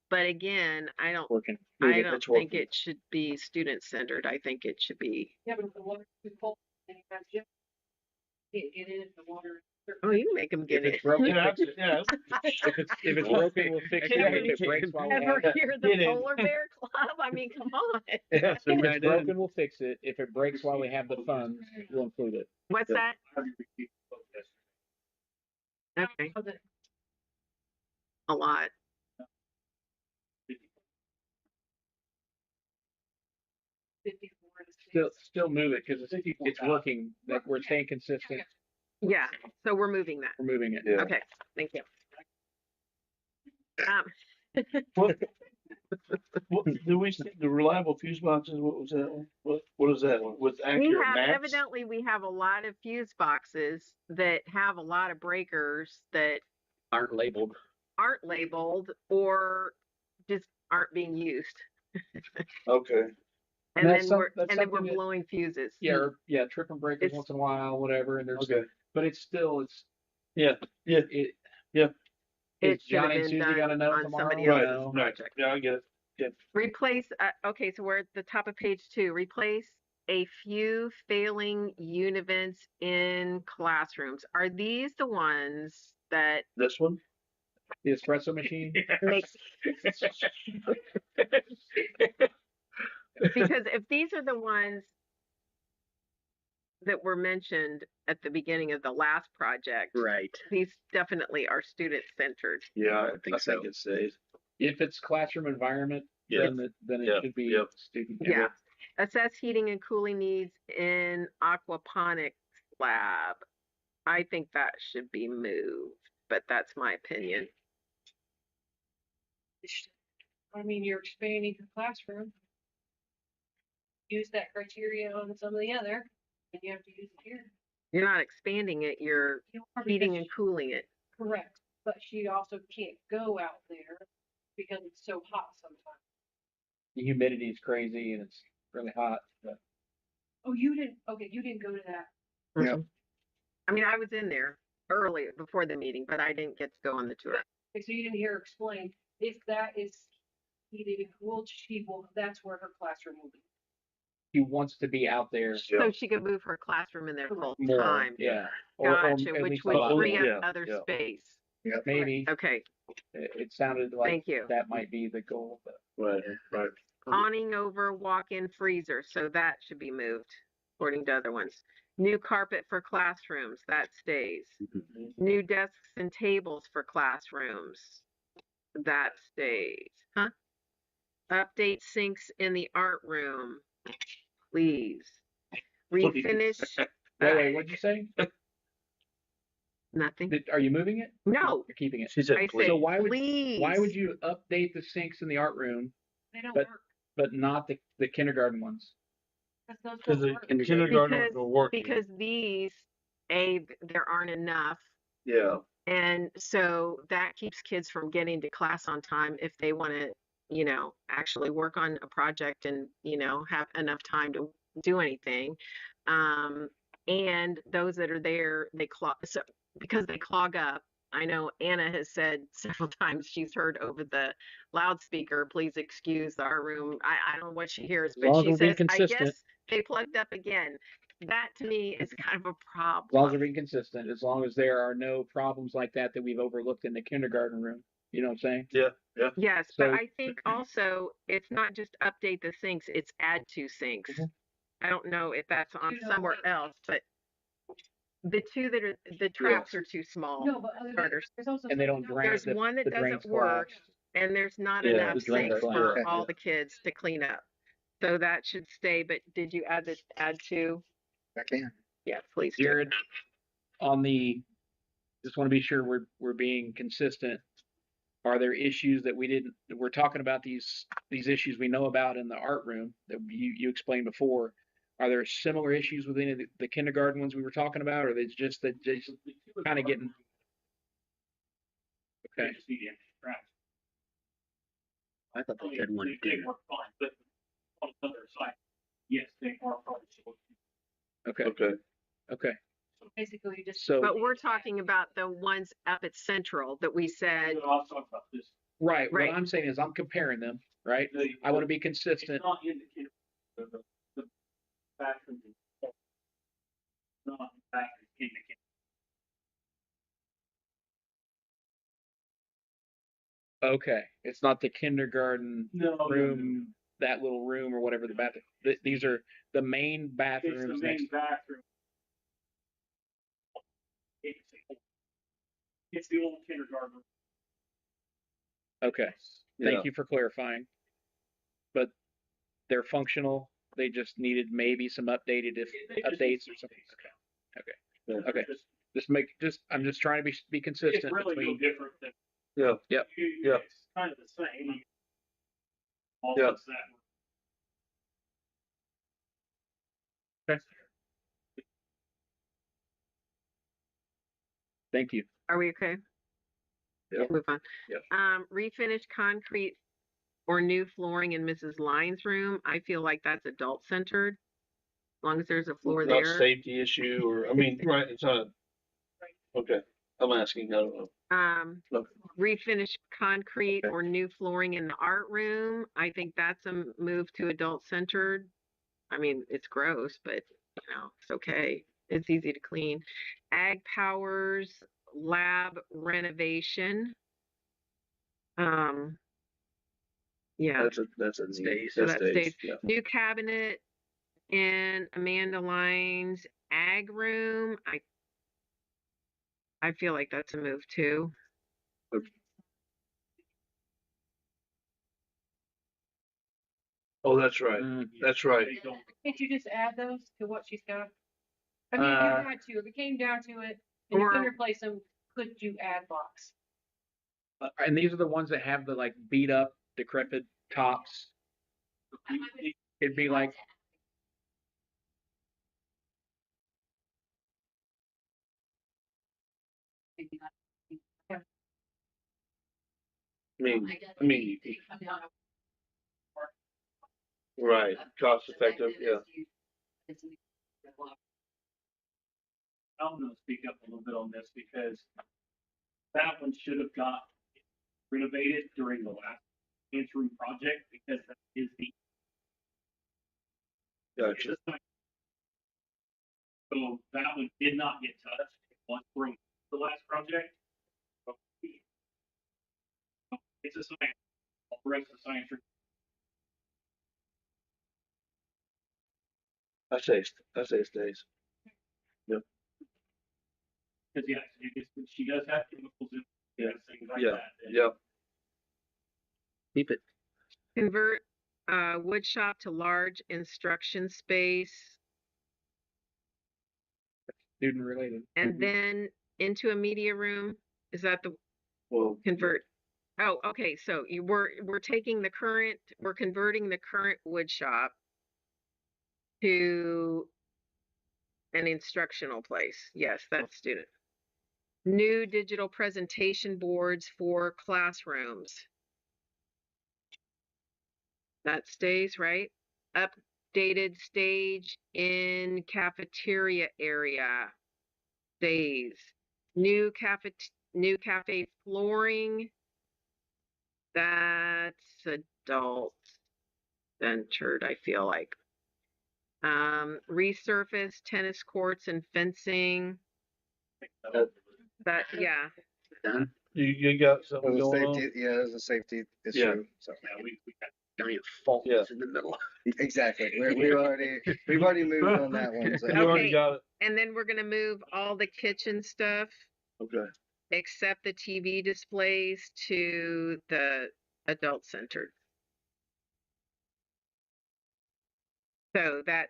Speaker 2: But again, I don't
Speaker 4: Working.
Speaker 2: I don't
Speaker 3: it's
Speaker 2: think
Speaker 3: working.
Speaker 2: it should be student centered. I think it should be
Speaker 6: Yeah, but if the water's too cold, then you have gym. Can't get in if the water.
Speaker 2: Oh, you can make them get
Speaker 4: If
Speaker 2: it.
Speaker 4: it's broken,
Speaker 3: Yeah,
Speaker 4: fix it.
Speaker 3: yeah.
Speaker 4: If it's broken, we'll fix it. If it breaks while we
Speaker 2: Ever
Speaker 4: have,
Speaker 2: hear the
Speaker 3: Get it.
Speaker 2: polar bear club? I mean, come on.
Speaker 3: Yeah, so
Speaker 4: if
Speaker 3: right
Speaker 4: it's broken, we'll fix it. If it breaks while we have the funds, we'll include it.
Speaker 2: What's that?
Speaker 7: How do you keep focus?
Speaker 2: Okay,
Speaker 6: Oh, the
Speaker 2: a lot.
Speaker 6: 54 is
Speaker 4: Still move it because it's working. Like we're staying consistent.
Speaker 2: Yeah, so we're moving that.
Speaker 4: We're moving it.
Speaker 3: Yeah.
Speaker 2: Okay, thank you.
Speaker 3: What, do we see the reliable fuse boxes? What was that one? What is that one? With accurate maps?
Speaker 2: Evidently, we have a lot of fuse boxes that have a lot of breakers that
Speaker 5: Aren't labeled.
Speaker 2: aren't labeled or just aren't being used.
Speaker 3: Okay.
Speaker 2: And
Speaker 4: that's
Speaker 2: then we're
Speaker 4: something that-
Speaker 2: blowing fuses.
Speaker 4: Yeah, tripping breakers
Speaker 2: It's-
Speaker 4: once in a while, whatever. And there's,
Speaker 3: Okay.
Speaker 4: but it's
Speaker 3: Yeah. Yeah.
Speaker 4: it.
Speaker 3: Yeah.
Speaker 2: It
Speaker 4: Is
Speaker 2: should have
Speaker 4: Johnny and
Speaker 2: been
Speaker 4: Susie
Speaker 2: done
Speaker 4: gonna know
Speaker 2: on
Speaker 4: tomorrow?
Speaker 2: somebody
Speaker 3: Right.
Speaker 2: else's
Speaker 3: Right.
Speaker 2: project.
Speaker 3: Yeah, I get it.
Speaker 2: Replace, okay, so we're at the top of page 2. Replace a few failing univents in classrooms. Are these the ones that
Speaker 3: This one?
Speaker 4: The espresso machine.
Speaker 2: make, because if these are the ones that were mentioned at the beginning of the last project,
Speaker 5: Right.
Speaker 2: these definitely are student centered.
Speaker 3: Yeah, I
Speaker 5: think so.
Speaker 3: it stays.
Speaker 4: If it's classroom environment,
Speaker 3: Yeah.
Speaker 4: then it
Speaker 3: Yeah.
Speaker 4: should be
Speaker 3: Yep.
Speaker 4: student.
Speaker 2: Yeah. Assess heating and cooling needs in aquaponics lab. I think that should be moved, but that's my opinion.
Speaker 6: I mean, you're expanding your classroom. Use that criteria on some of the other, and you have to use it here.
Speaker 2: You're not expanding it, you're
Speaker 6: You are
Speaker 2: heating
Speaker 6: because-
Speaker 2: and cooling it.
Speaker 6: Correct, but she also can't go out there because it's so hot sometimes.
Speaker 4: The humidity is crazy and it's really hot. But
Speaker 6: Oh, you didn't, okay, you didn't go to that.
Speaker 1: Yep.
Speaker 2: I mean, I was in there early before the meeting, but I didn't get to go on the tour.
Speaker 6: Okay, so you didn't hear her explain. If that is heated and cooled, she will, that's where her classroom will be.
Speaker 4: he wants to be out there
Speaker 3: Yeah.
Speaker 2: So she could move her classroom in there full
Speaker 4: more.
Speaker 2: time.
Speaker 4: Yeah.
Speaker 2: Gotcha,
Speaker 4: at
Speaker 2: which
Speaker 4: least
Speaker 2: would
Speaker 4: a
Speaker 2: free
Speaker 4: little.
Speaker 2: up other
Speaker 3: yeah.
Speaker 2: space.
Speaker 4: Maybe
Speaker 2: Okay,
Speaker 4: it sounded like
Speaker 2: thank you.
Speaker 4: that might be the goal. But
Speaker 3: Right. Right.
Speaker 2: Awning over walk-in freezer, so that should be moved, according to other ones. New carpet for classrooms, that stays. New desks and tables for classrooms, that stays. Huh? Update sinks in the art room, please. Refinish.
Speaker 4: wait, what'd you say?
Speaker 2: Nothing.
Speaker 4: Are you moving it?
Speaker 2: No,
Speaker 4: You're keeping it.
Speaker 3: She said,
Speaker 2: I
Speaker 3: please.
Speaker 2: said,
Speaker 4: So why
Speaker 2: please.
Speaker 4: would you update the sinks in the art room
Speaker 6: They don't
Speaker 4: But-
Speaker 6: work.
Speaker 4: but not the kindergarten ones?
Speaker 6: Those
Speaker 3: Because
Speaker 6: don't
Speaker 3: the
Speaker 6: work.
Speaker 3: kindergarten
Speaker 2: Because-
Speaker 3: were working.
Speaker 2: Because these, there aren't enough.
Speaker 3: Yeah.
Speaker 2: And so that keeps kids from getting to class on time if they want to, actually work on a project and, have enough time to do anything. And those that are there, because they clog up. I know Anna has said several times she's heard over the loudspeaker, please excuse our room. I don't know what she hears,
Speaker 4: As long
Speaker 2: but
Speaker 4: as
Speaker 2: she
Speaker 4: we're being
Speaker 2: says, I
Speaker 4: consistent.
Speaker 2: guess they plugged up again. That to me is kind of a problem.
Speaker 4: As long as they're being consistent, as long as there are no problems like that we've overlooked in the kindergarten room. You know what I'm saying?
Speaker 3: Yeah. Yeah.
Speaker 2: Yes,
Speaker 4: So-
Speaker 2: but I think also it's not just update the sinks, it's add 2 sinks.
Speaker 4: Mhm.
Speaker 2: I don't know if that's on
Speaker 6: You know
Speaker 2: somewhere
Speaker 6: what?
Speaker 2: else, but the 2 that are, the traps are too small.
Speaker 6: No, but other than,
Speaker 2: Starters.
Speaker 6: there's also.
Speaker 4: And they don't
Speaker 6: something
Speaker 4: drain.
Speaker 6: else.
Speaker 2: There's one that
Speaker 4: the drains
Speaker 2: doesn't work.
Speaker 4: collapsed.
Speaker 2: And there's not
Speaker 3: Yeah,
Speaker 2: enough
Speaker 4: the drains
Speaker 2: sinks
Speaker 4: are
Speaker 2: for
Speaker 1: collapsed.
Speaker 2: all the kids to clean up. So that should stay, but did you add 2?
Speaker 1: I can.
Speaker 2: Yeah, please do.
Speaker 4: Jared, just want to be sure we're being consistent. Are there issues that we're talking about these issues we know about in the art room that you explained before? Are there similar issues with any of the kindergarten ones we were talking about, or are they just kind of getting?
Speaker 7: They
Speaker 4: Okay.
Speaker 7: just need empty tracks.
Speaker 5: I thought
Speaker 7: I
Speaker 5: they
Speaker 7: mean,
Speaker 5: had one
Speaker 7: they
Speaker 5: too.
Speaker 7: work fine, but on the other side, yes, they are part of the solution.
Speaker 4: Okay.
Speaker 3: Okay.
Speaker 4: Okay.
Speaker 6: So basically, you just.
Speaker 4: So
Speaker 2: But we're talking about the ones up at Central that we said,
Speaker 7: But I'll talk about this.
Speaker 4: right,
Speaker 2: Right.
Speaker 4: what I'm saying is I'm comparing them, right? I want to be
Speaker 7: It's
Speaker 4: consistent.
Speaker 7: not in the kindergarten, the bathroom. Not in the bathroom in the kindergarten.
Speaker 4: Okay, it's not the kindergarten
Speaker 7: No, no, no.
Speaker 4: room, that little room or whatever the bathroom. These are the main
Speaker 7: It's the
Speaker 4: bathrooms
Speaker 7: main
Speaker 4: next.
Speaker 7: bathroom. It's the old kindergarten.
Speaker 4: Okay,
Speaker 3: Yeah.
Speaker 4: thank you for clarifying. But they're functional. They just needed maybe some updated updates or something. Okay.
Speaker 3: Yeah.
Speaker 4: Okay. I'm just trying to be
Speaker 7: It's
Speaker 4: consistent
Speaker 7: really no
Speaker 4: between.
Speaker 7: different than.
Speaker 3: Yeah.
Speaker 4: Yep.
Speaker 3: Yeah.
Speaker 7: It's kind of the same. All
Speaker 3: Yeah.
Speaker 7: it's that.
Speaker 4: Okay. Thank you.
Speaker 2: Are we okay?
Speaker 3: Yep.
Speaker 2: Move on.
Speaker 3: Yep.
Speaker 2: Refinish concrete or new flooring in Mrs. Lyons' room. I feel like that's adult centered. As long as there's a floor
Speaker 3: Not
Speaker 2: there.
Speaker 3: safety issue or, I mean, right, it's not, okay, I'm asking, I don't know. No.
Speaker 2: Refinish concrete
Speaker 3: Okay.
Speaker 2: or new flooring in the art room. I think that's a move to adult centered. I mean, it's gross, but it's okay. It's easy to clean. Ag Powers lab renovation. Yeah,
Speaker 3: That's a need.
Speaker 5: Stays.
Speaker 2: so
Speaker 3: That
Speaker 2: that stays.
Speaker 3: Yeah.
Speaker 2: New cabinet in Amanda Lyons' ag room. I feel like that's a move too.
Speaker 3: Oh, that's right. That's right.
Speaker 6: Can't you just add those to what she's got? I mean, if you had to, if it came down to it, and you couldn't replace them, could you add blocks?
Speaker 4: And these are the ones that have the like beat up, decrepit tops. It'd be like
Speaker 3: I mean, right, cost effective, yeah.
Speaker 7: I'm gonna speak up a little bit on this because that one should have got renovated during the last interim project because that is the.
Speaker 3: Gotcha.
Speaker 7: So that one did not get touched once from the last project. It's a science. All the rest of the science.
Speaker 3: I say it stays. Yep.
Speaker 7: Because yes, she does have chemicals in
Speaker 3: Yeah.
Speaker 7: things like
Speaker 3: Yeah.
Speaker 7: that.
Speaker 3: Yeah.
Speaker 4: keep it.
Speaker 2: Convert wood shop to large instruction space.
Speaker 4: Student related.
Speaker 2: And then into a media room. Is that the
Speaker 3: Well,
Speaker 2: convert? Oh, okay. So we're taking we're converting the current wood shop to an instructional place. Yes, that's student. New digital presentation boards for classrooms. That stays, right? Updated stage in cafeteria area stays. New cafe flooring. That's adult centered, I feel like. Resurface tennis courts and fencing. That yeah.
Speaker 5: Done.
Speaker 3: you got
Speaker 1: It
Speaker 3: something
Speaker 1: was
Speaker 3: going
Speaker 1: safety.
Speaker 3: on?
Speaker 1: Yeah, it was a safety issue.
Speaker 3: Yeah.
Speaker 1: So
Speaker 7: Yeah, we got
Speaker 5: Giant fault
Speaker 3: Yeah.
Speaker 5: in the middle.
Speaker 1: exactly. We've already moved on that one. So.
Speaker 3: You already
Speaker 2: Okay.
Speaker 3: got it.
Speaker 2: And then we're gonna move all the kitchen stuff
Speaker 3: Okay.
Speaker 2: except the TV displays to the adult centered. So that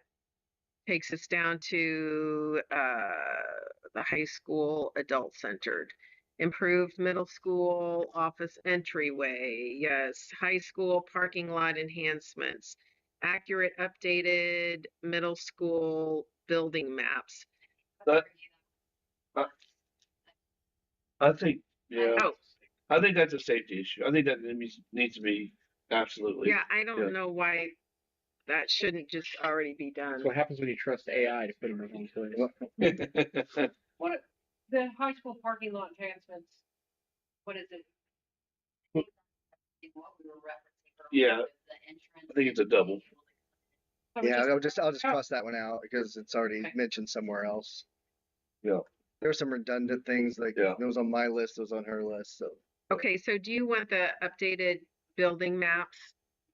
Speaker 2: takes us down to the high school adult centered. Improved middle school office entryway. Yes. High school parking lot enhancements. Accurate updated middle school building maps.
Speaker 3: That I think, yeah.
Speaker 2: Oh,
Speaker 3: I think that's a safety issue. I think that needs to be absolutely.
Speaker 2: yeah. I don't know why that shouldn't just already be done.
Speaker 4: That's what happens when you trust AI to put them in one place.
Speaker 6: What, the high school parking lot enhancements, what is it?
Speaker 9: What we were referencing
Speaker 3: Yeah.
Speaker 9: earlier with the entrance.
Speaker 3: I think it's a double.
Speaker 6: So
Speaker 1: Yeah,
Speaker 6: just-
Speaker 1: I'll just cross that one out because it's already mentioned somewhere else.
Speaker 3: Yeah.
Speaker 1: There were some redundant things like
Speaker 3: Yeah.
Speaker 1: it was on my list, it was on her list. So
Speaker 2: Okay, so do you want the updated building maps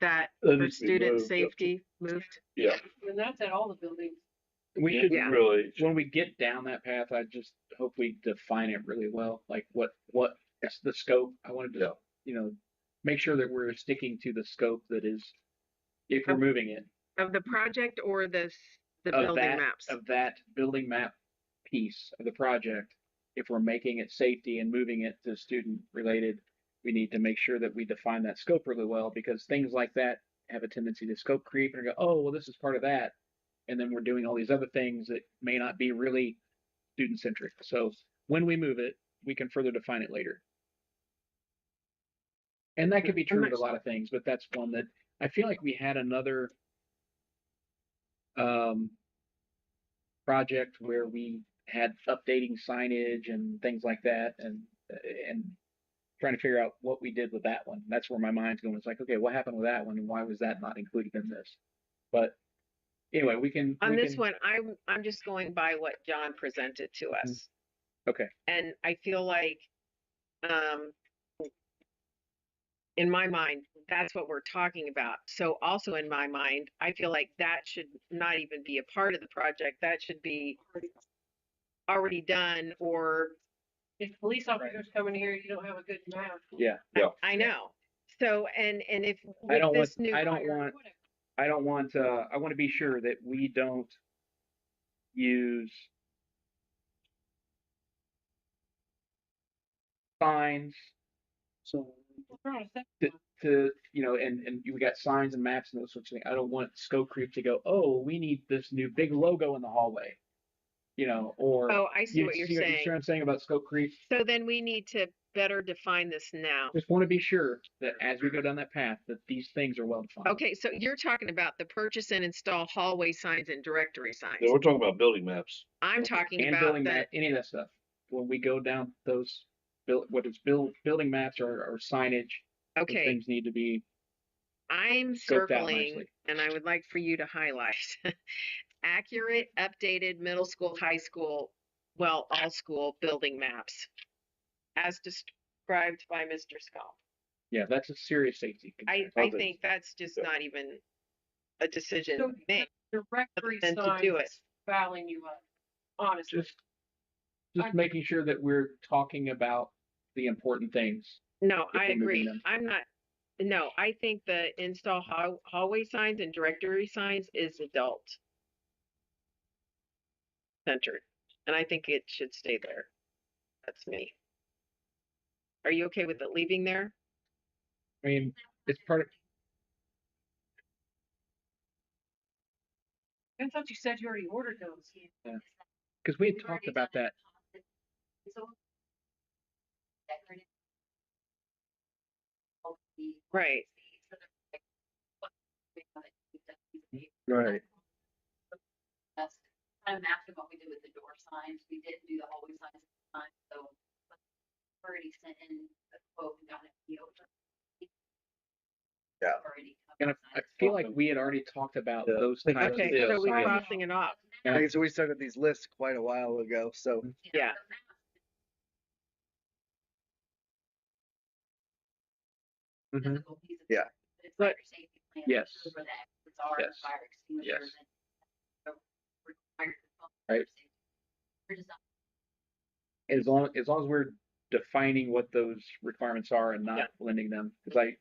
Speaker 2: that
Speaker 3: That
Speaker 2: for
Speaker 3: needs to be
Speaker 2: student
Speaker 3: moved.
Speaker 2: safety moved?
Speaker 3: Yeah,
Speaker 6: And that's at all the buildings.
Speaker 4: We should
Speaker 2: Yeah.
Speaker 3: really.
Speaker 4: when we get down that path, I just hope we define it really well. Like what is the scope? I wanted to, make sure that we're sticking to the scope that is, if we're
Speaker 2: Of,
Speaker 4: moving it,
Speaker 2: of the project or the
Speaker 4: of
Speaker 2: building
Speaker 4: that
Speaker 2: maps?
Speaker 4: of that building map piece of the project. If we're making it safety and moving it to student related, we need to make sure that we define that scope really well, because things like that have a tendency to scope creep and go, oh, well, this is part of that. And then we're doing all these other things that may not be really student centric. So when we move it, we can further define it later. And that could be true with a lot of things, but that's one that I feel like we had another um, project where we had updating signage and things like that, and trying to figure out what we did with that one. That's where my mind's going. It's like, okay, what happened with that one, and why was that not included in this? But anyway,
Speaker 2: On this one, I'm just going by what John presented to us.
Speaker 4: Okay.
Speaker 2: And I feel like, in my mind, that's what we're talking about. So also in my mind, I feel like that should not even be a part of the project. That should be already done, or
Speaker 6: If police officers come in here, you don't have a good map.
Speaker 4: Yeah.
Speaker 2: I know. So and if
Speaker 4: I
Speaker 2: with
Speaker 4: don't want.
Speaker 2: this new
Speaker 4: I don't
Speaker 6: Fire,
Speaker 4: want.
Speaker 6: whatever.
Speaker 4: I don't want. I want to be sure that we don't use signs
Speaker 6: We're on a second
Speaker 4: to,
Speaker 6: one.
Speaker 4: and we got signs and maps and those sorts of things. I don't want scope creep to go, oh, we need this new big logo in the hallway, or
Speaker 2: Oh, I see what you're
Speaker 4: you
Speaker 2: saying.
Speaker 4: see what I'm saying about scope creep?
Speaker 2: So then we need to better define this now.
Speaker 4: Just want to be sure that as we go down that path, that these things are well defined.
Speaker 2: Okay, so you're talking about the purchase and install hallway signs and directory signs.
Speaker 3: Yeah, we're talking about building maps.
Speaker 2: I'm talking
Speaker 4: And
Speaker 2: about
Speaker 4: building
Speaker 2: the
Speaker 4: map, any of that stuff. When we go down those, whether it's building maps or signage, those
Speaker 2: okay.
Speaker 4: things need to be
Speaker 2: I'm
Speaker 4: scoped out
Speaker 2: circling,
Speaker 4: nicely.
Speaker 2: and I would like for you to highlight accurate, updated middle school, high school, well, all school building maps as described by Mr. Scott.
Speaker 4: Yeah, that's a serious safety concern.
Speaker 2: I think that's just not even a decision
Speaker 6: So
Speaker 2: made.
Speaker 6: the directory
Speaker 2: than to
Speaker 6: signs
Speaker 2: do it.
Speaker 6: is fouling you up, honestly.
Speaker 4: Just making sure that we're talking about the important things.
Speaker 2: No,
Speaker 4: if
Speaker 2: I
Speaker 4: we're moving
Speaker 2: agree.
Speaker 4: them.
Speaker 2: I'm not. No, I think the install hallway signs and directory signs is adult centered, and I think it should stay there. That's me. Are you okay with it leaving there?
Speaker 4: I mean, it's part of.
Speaker 6: I thought you said you already ordered those.
Speaker 4: Yeah. Because we had talked about that.
Speaker 2: Right.
Speaker 1: Right.
Speaker 9: That's kind of after what we did with the door signs. We didn't do the hallway signs at the time, so already sent in a quote and got it PO.
Speaker 1: Yeah.
Speaker 4: And I feel like we had already talked about those types
Speaker 2: Okay,
Speaker 4: of
Speaker 2: so we're
Speaker 4: signs.
Speaker 2: crossing it off.
Speaker 4: Yeah.
Speaker 1: Okay, so we started these lists quite a while ago. So
Speaker 2: Yeah.
Speaker 4: Mhm.
Speaker 1: Yeah.
Speaker 9: It's
Speaker 2: But-
Speaker 9: like your safety plan.
Speaker 4: Yes.
Speaker 9: Where the exits are,
Speaker 4: Yes.
Speaker 9: fire extinguishers.
Speaker 4: Yes.
Speaker 9: And so required
Speaker 4: Right.
Speaker 9: safety. We're just not
Speaker 4: As long as we're defining what those requirements are and not blending them, because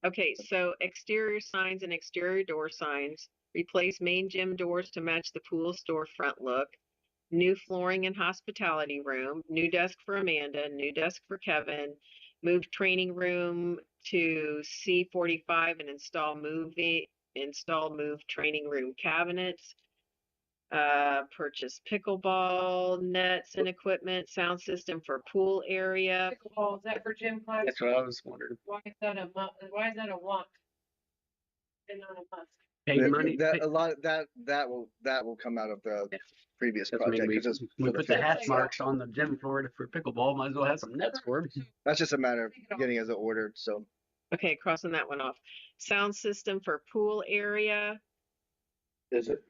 Speaker 2: Okay, so exterior signs and exterior door signs. Replace main gym doors to match the pool storefront look. New flooring in hospitality room. New desk for Amanda. New desk for Kevin. Move training room to C45 and install move training room cabinets. Purchase pickleball nets and equipment. Sound system for pool area.
Speaker 6: Pickleball, is that for gym class?
Speaker 5: That's what I was wondering.
Speaker 6: Why is that a want and not a must?
Speaker 5: Pay money.
Speaker 1: a lot of that will come out of the previous
Speaker 5: That's, I mean,
Speaker 1: project. 'Cause it's
Speaker 5: we
Speaker 1: for
Speaker 5: put the
Speaker 1: field.
Speaker 5: hash marks on the gym floor for pickleball. Might as well have some nets for it.
Speaker 1: That's just a matter of getting it ordered. So
Speaker 2: Okay, crossing that one off. Sound system for pool area.
Speaker 3: Is it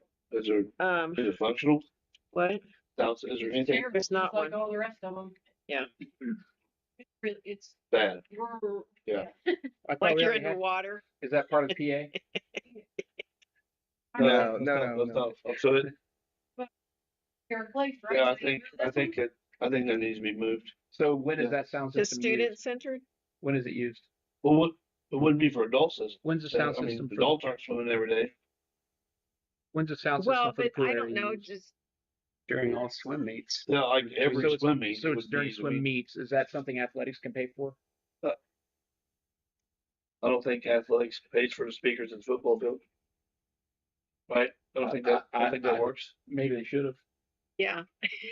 Speaker 3: functional?
Speaker 2: What?
Speaker 3: Is there anything?
Speaker 6: Terrible,
Speaker 2: There's not
Speaker 6: just like
Speaker 2: one.
Speaker 6: all the rest of them.
Speaker 2: Yeah.
Speaker 6: It's
Speaker 3: bad.
Speaker 6: you're,
Speaker 3: Yeah.
Speaker 4: I thought
Speaker 2: Like
Speaker 4: we
Speaker 2: you're
Speaker 4: already had,
Speaker 2: underwater.
Speaker 4: is that part of the PA?
Speaker 1: No,
Speaker 3: That's
Speaker 1: no,
Speaker 3: not-
Speaker 1: no,
Speaker 3: that's
Speaker 1: no.
Speaker 3: not- So it,
Speaker 6: Your place, right?
Speaker 3: yeah,
Speaker 6: So you're this one?
Speaker 3: I think that needs to be moved.
Speaker 4: So when is
Speaker 3: Yeah.
Speaker 4: that sound
Speaker 2: The
Speaker 4: system
Speaker 2: student
Speaker 4: used?
Speaker 2: centered.
Speaker 4: When is it used?
Speaker 3: Well, what, it wouldn't be for adults.
Speaker 4: When's the sound
Speaker 3: I mean,
Speaker 4: system for,
Speaker 3: adults aren't swimming every day.
Speaker 4: when's the sound
Speaker 2: Well,
Speaker 4: system for the
Speaker 2: but
Speaker 4: pool
Speaker 2: I
Speaker 4: area
Speaker 2: don't know.
Speaker 4: used?
Speaker 2: Just
Speaker 5: During all swim meets.
Speaker 3: Yeah, like every
Speaker 4: So it's,
Speaker 3: swim meet.
Speaker 4: so it's
Speaker 3: would
Speaker 4: during
Speaker 3: need to
Speaker 4: swim
Speaker 3: be-
Speaker 4: meets. Is that something athletics can pay for?
Speaker 3: I don't think athletics pays for the speakers in football field. Right? I don't think that, I think that works.
Speaker 4: Maybe they should have.
Speaker 2: yeah.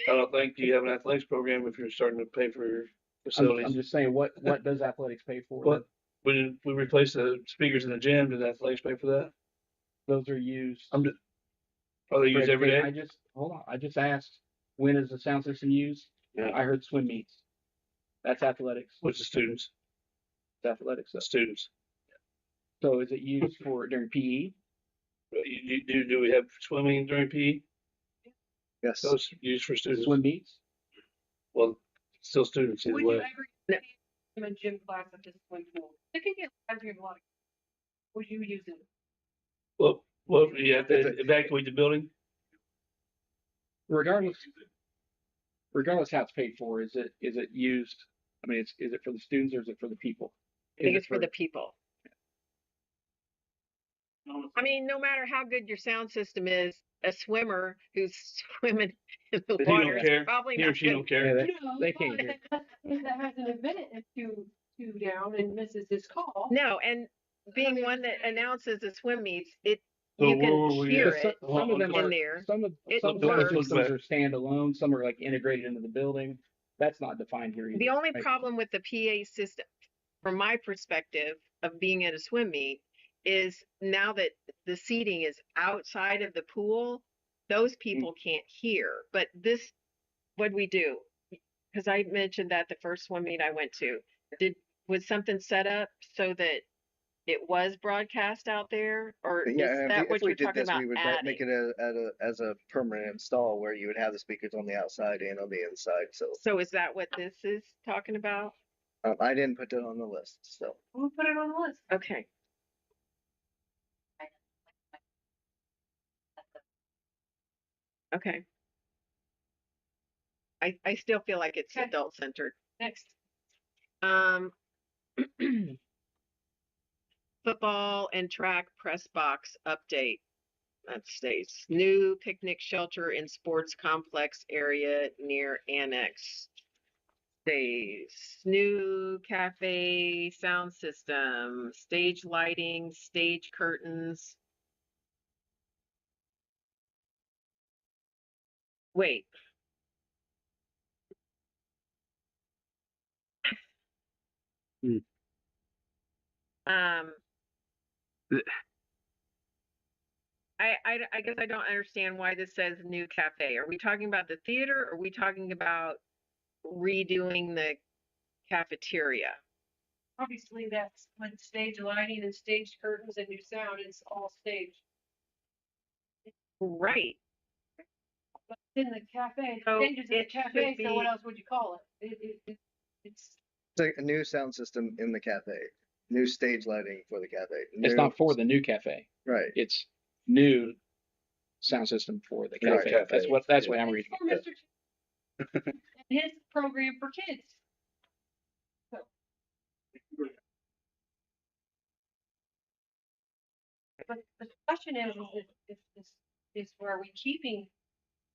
Speaker 3: I don't think you have an athletics program if you're starting to pay for your
Speaker 4: I'm
Speaker 3: facilities.
Speaker 4: just saying, what does athletics pay for?
Speaker 3: What? When we replace the speakers in the gym, did athletics pay for that?
Speaker 4: Those are used.
Speaker 3: Are they
Speaker 4: for
Speaker 3: used every
Speaker 4: education.
Speaker 3: day?
Speaker 4: Hold on. I just asked, when is the sound system used?
Speaker 3: Yeah.
Speaker 4: I heard swim meets. That's athletics.
Speaker 3: With the students.
Speaker 4: It's athletics.
Speaker 3: The students.
Speaker 4: So is it used for during PE?
Speaker 3: Do we have swimming during PE?
Speaker 1: Yes.
Speaker 3: Those used for students.
Speaker 4: Swim meets?
Speaker 3: Well, still students either
Speaker 6: Would you
Speaker 3: way.
Speaker 6: ever use them in gym class at the swim pool? They can get larger a lot. Would you use it?
Speaker 3: Well, you have to evacuate the building.
Speaker 4: Regardless how it's paid for, is it used? I mean, is it for the students or is it for the people?
Speaker 2: I think it's for the people. I mean, no matter how good your sound system is, a swimmer who's swimming in the
Speaker 3: But he
Speaker 2: water
Speaker 3: don't
Speaker 2: is
Speaker 3: care.
Speaker 2: probably
Speaker 3: He or
Speaker 2: not
Speaker 3: she
Speaker 2: good.
Speaker 3: don't care.
Speaker 4: Yeah,
Speaker 6: No,
Speaker 4: they can't
Speaker 6: but
Speaker 4: hear.
Speaker 6: if that has an event and two down and misses his call.
Speaker 2: No, and being one that announces the swim meets,
Speaker 3: So
Speaker 2: you
Speaker 3: where
Speaker 2: can
Speaker 3: were we
Speaker 2: hear
Speaker 3: at?
Speaker 2: it
Speaker 4: Some of them
Speaker 2: in
Speaker 4: are
Speaker 2: there.
Speaker 4: some of
Speaker 2: It
Speaker 4: sound
Speaker 2: works.
Speaker 4: systems are standalone. Some are like integrated into the building. That's not defined here either.
Speaker 2: The only
Speaker 4: right?
Speaker 2: problem with the PA system, from my perspective of being at a swim meet, is now that the seating is outside of the pool, those people can't hear. But this, what we do, because I mentioned that the first swim meet I went to, was something set up so that it was broadcast out there, or
Speaker 1: Yeah,
Speaker 2: is
Speaker 1: and
Speaker 2: that
Speaker 1: if
Speaker 2: what
Speaker 1: we
Speaker 2: you're
Speaker 1: did
Speaker 2: talking
Speaker 1: this,
Speaker 2: about
Speaker 1: we would make
Speaker 2: adding?
Speaker 1: it as a permanent install where you would have the speakers on the outside and on the inside.
Speaker 2: So is that what this is talking about?
Speaker 1: I didn't put that on the list. So
Speaker 6: We'll put it on the list.
Speaker 2: Okay. Okay. I still feel like it's
Speaker 6: Okay.
Speaker 2: adult centered.
Speaker 6: Next.
Speaker 2: Football and track press box update. That states new picnic shelter in sports complex area near annex. Stays new cafe sound system, stage lighting, stage curtains. Wait. Um, I guess I don't understand why this says new cafe. Are we talking about the theater or are we talking about redoing the cafeteria?
Speaker 6: Obviously, that's with stage lighting and stage curtains and new sound. It's all stage.
Speaker 2: Right.
Speaker 6: But it's in the cafe.
Speaker 2: So
Speaker 6: Stages in the
Speaker 2: it should
Speaker 6: cafe. So what
Speaker 2: be-
Speaker 6: else would you call it? It's
Speaker 1: it's like a new sound system in the cafe, new stage lighting for the cafe.
Speaker 4: It's not for the new cafe.
Speaker 1: Right.
Speaker 4: It's new sound system for the
Speaker 1: Right.
Speaker 4: cafe.
Speaker 3: Cafe.
Speaker 4: That's what I'm
Speaker 6: it's
Speaker 4: reading.
Speaker 6: for Mr. and his program for kids. But the question is are we keeping